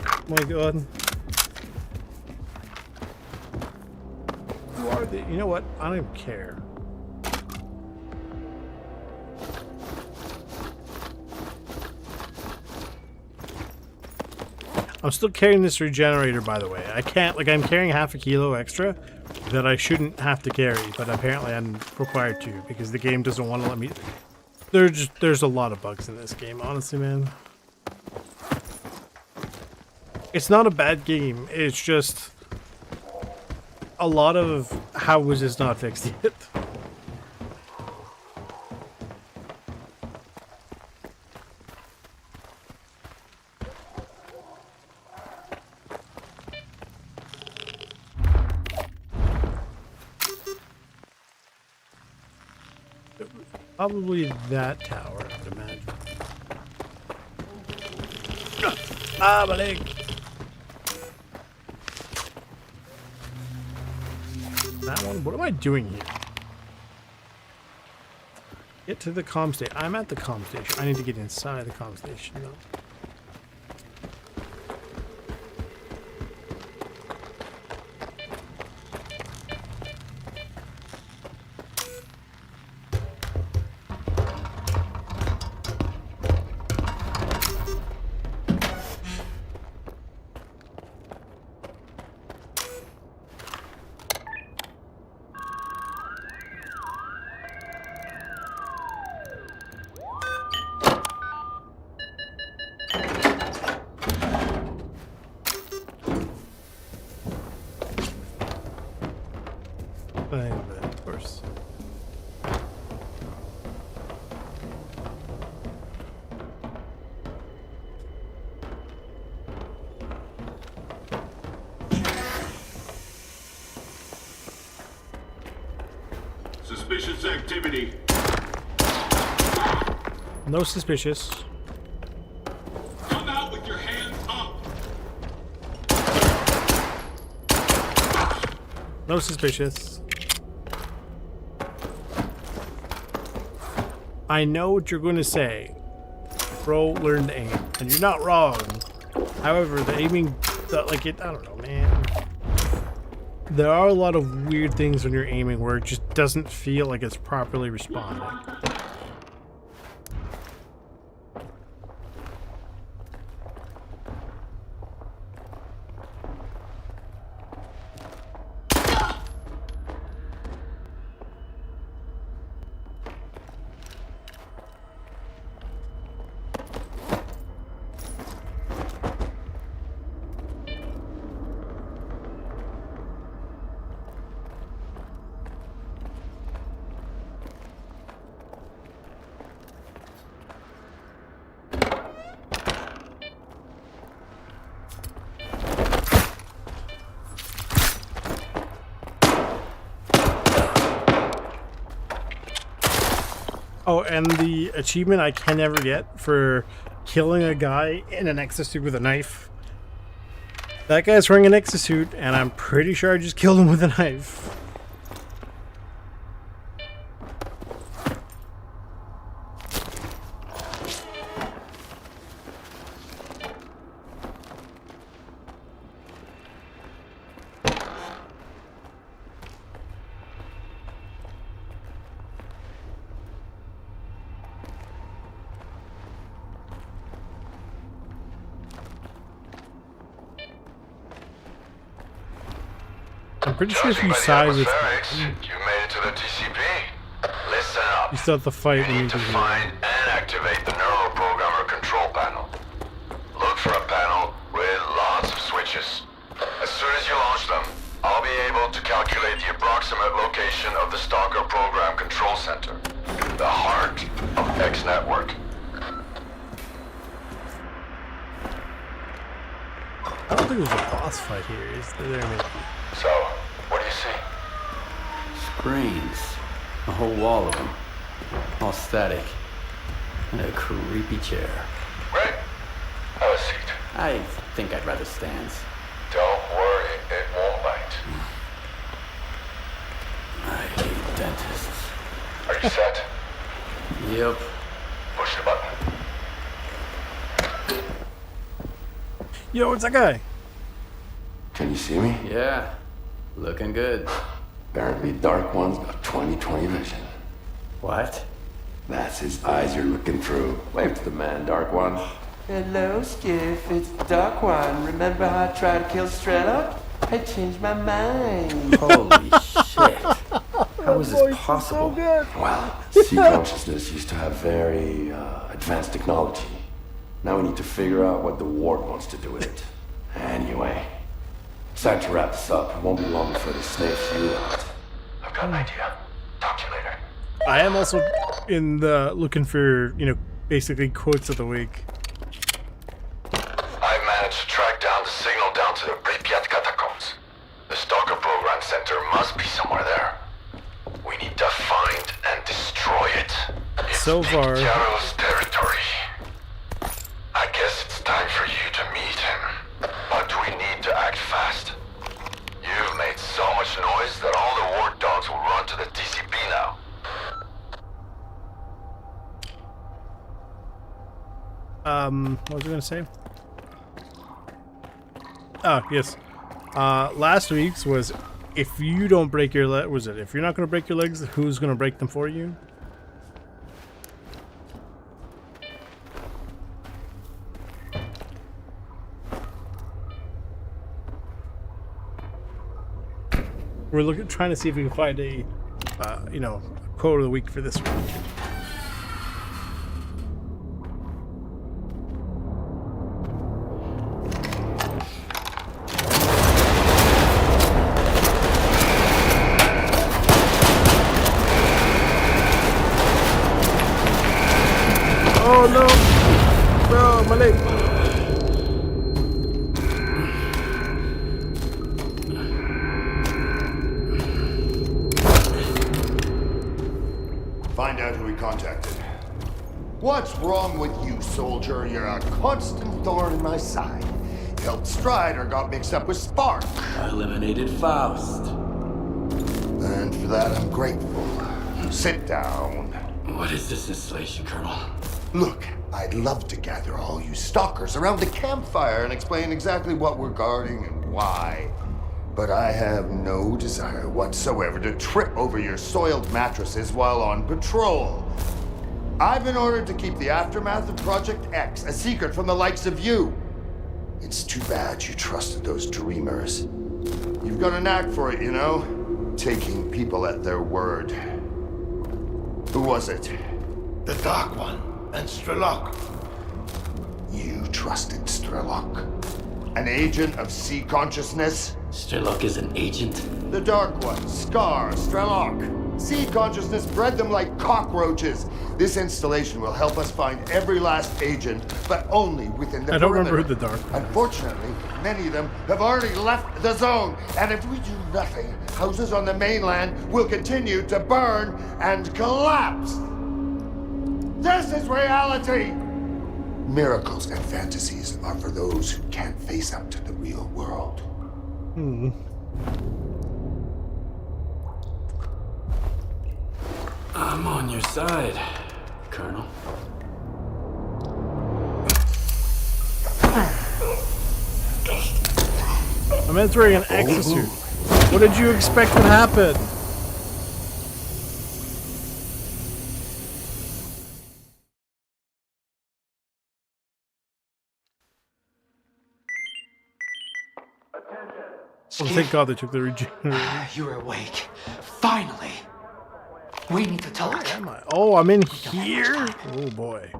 Oh my god. Who are they? You know what? I don't even care. I'm still carrying this regenerator, by the way. I can't, like, I'm carrying half a kilo extra that I shouldn't have to carry, but apparently I'm required to because the game doesn't want to let me. There's a lot of bugs in this game, honestly, man. It's not a bad game. It's just a lot of how was this not fixed yet. Probably that tower, I'd imagine. Ah, my leg! That one? What am I doing here? Get to the comm station. I'm at the comm station. I need to get inside the comm station, though. Of course. Suspicious activity. No suspicious. Come out with your hands up. No suspicious. I know what you're going to say. Bro, learn to aim. And you're not wrong. However, the aiming, I don't know, man. There are a lot of weird things when you're aiming where it just doesn't feel like it's properly responding. Oh, and the achievement I can never get for killing a guy in an exosuit with a knife. That guy's wearing an exosuit, and I'm pretty sure I just killed him with a knife. I'm pretty sure if you size it, you made it to the TCP. Listen up. You still have to fight when you need to find and activate the neuroprogrammer control panel. Look for a panel with lots of switches. As soon as you launch them, I'll be able to calculate the approximate location of the STALKER program control center, the heart of X Network. I don't think there's a boss fight here, is there? Maybe? So, what do you see? Screens. A whole wall of them. All static. And a creepy chair. Right. Have a seat. I think I'd rather stand. Don't worry, it won't bite. I hate dentists. Are you set? Yep. Push the button. Yo, it's that guy. Can you see me? Yeah. Looking good. Apparently Dark One's got 20/20 vision. What? That's his eyes you're looking through. Wave to the man, Dark One. Hello, Skiff. It's Dark One. Remember how I tried to kill Strelok? I changed my mind. Holy shit. How is this possible? So good. Well, sea consciousness used to have very advanced technology. Now we need to figure out what the ward wants to do with it. Anyway, it's time to wrap this up. It won't be long before they sniff you out. I've got an idea. Talk to you later. I am also in the looking for, basically quotes of the week. I've managed to track down the signal down to the Pripyat catacombs. The STALKER program center must be somewhere there. We need to find and destroy it. It's so far, Yaro's territory. I guess it's time for you to meet him. But we need to act fast. You've made so much noise that all the ward dogs will run to the TCP now. What was I gonna say? Oh, yes. Last week's was, if you don't break your leg, if you're not gonna break your legs, who's gonna break them for you? We're trying to see if we can find a, quote of the week for this week. Oh no! Bro, my leg! Find out who he contacted. What's wrong with you, soldier? You're a constant thorn in my side. Helped Strider got mixed up with Spark. I eliminated Faust. And for that, I'm grateful. Sit down. What is this installation, Colonel? Look, I'd love to gather all you stalkers around the campfire and explain exactly what we're guarding and why. But I have no desire whatsoever to trip over your soiled mattresses while on patrol. I've been ordered to keep the aftermath of Project X a secret from the likes of you. It's too bad you trusted those dreamers. You've got a knack for it, you know? Taking people at their word. Who was it? The Dark One and Strelok. You trusted Strelok? An agent of sea consciousness? Strelok is an agent? The Dark One, Scar, Strelok. Sea consciousness bred them like cockroaches. This installation will help us find every last agent, but only within the I don't perimeter. remember who the Dark One is. Unfortunately, many of them have already left the zone, and if we do nothing, houses on the mainland will continue to burn and collapse. This is reality! Miracles and fantasies are for those who can't face up to the real world. I'm on your side, Colonel. My man's wearing an exosuit. What did you expect would happen? Oh, thank God they took the regenerator. You're awake. Finally. We need to talk. Where am I? Oh, I'm in here? Oh, boy.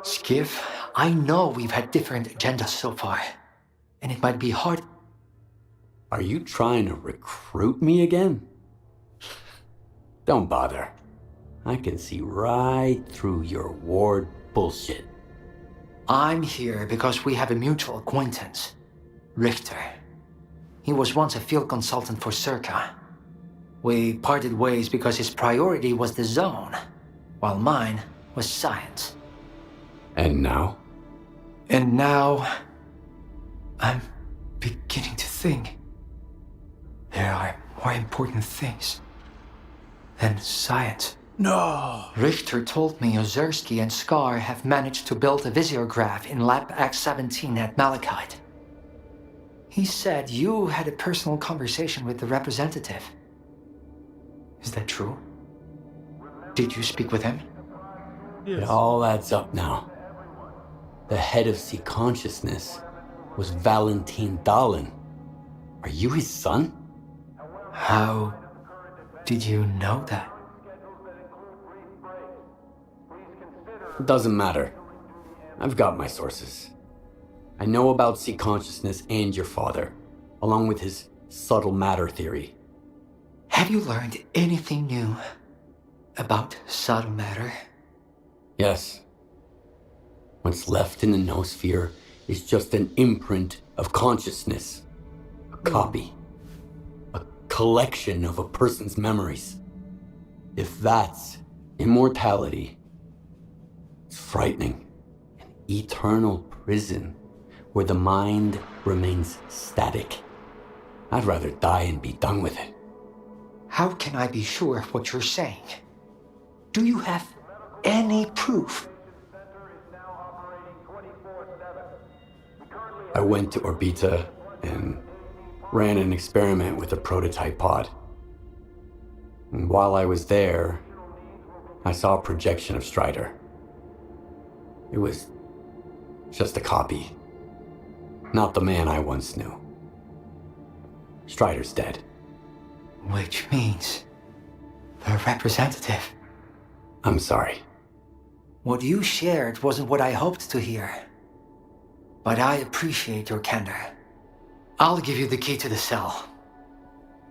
Skiff, I know we've had different agendas so far, and it might be hard. Are you trying to recruit me again? Don't bother. I can see right through your ward bullshit. I'm here because we have a mutual acquaintance, Richter. He was once a field consultant for Circa. We parted ways because his priority was the zone, while mine was science. And now? And now, I'm beginning to think there are more important things than science. No. Richter told me Ozerski and Scar have managed to build a visiograph in Lab X-17 at Malachite. He said you had a personal conversation with the representative. Is that true? Did you speak with him? It all adds up now. The head of Sea Consciousness was Valentin Dahlin. Are you his son? How did you know that? Doesn't matter. I've got my sources. I know about Sea Consciousness and your father, along with his subtle matter theory. Have you learned anything new about subtle matter? Yes. What's left in the noosphere is just an imprint of consciousness. A copy. A collection of a person's memories. If that's immortality, it's frightening. An eternal prison where the mind remains static. I'd rather die and be done with it. How can I be sure of what you're saying? Do you have any proof? I went to Orbita and ran an experiment with a prototype pod. And while I was there, I saw a projection of Strider. It was just a copy. Not the man I once knew. Strider's dead. Which means the representative. I'm sorry. What you shared wasn't what I hoped to hear. But I appreciate your candor. I'll give you the key to the cell.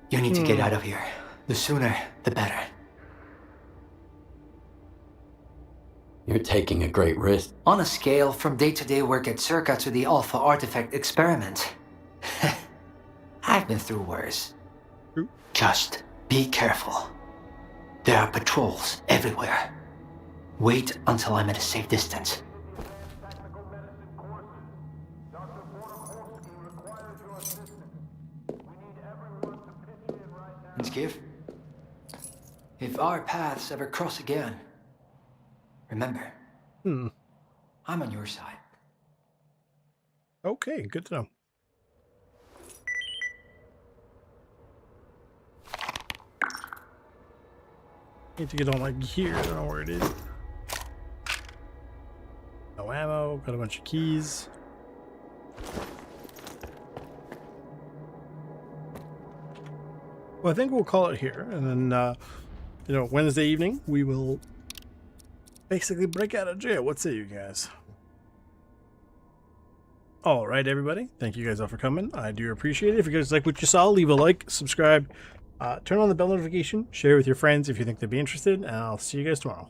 You need to get out of here. The sooner, the better. You're taking a great risk. On a scale from day-to-day work at Circa to the Alpha Artifact experiment, I've been through worse. Just be careful. There are patrols everywhere. Wait until I'm at a safe distance. And Skiff, if our paths ever cross again, remember, I'm on your side. Okay, good to know. Need to get all my gear. I don't know where it is. No ammo. Got a bunch of keys. Well, I think we'll call it here, and then, you know, Wednesday evening we will basically break out of jail. What say you guys? All right, everybody. Thank you guys all for coming. I do appreciate it. If you guys like what you saw, leave a like, subscribe, turn on the bell notification, share with your friends if you think they'd be interested, and I'll see you guys tomorrow.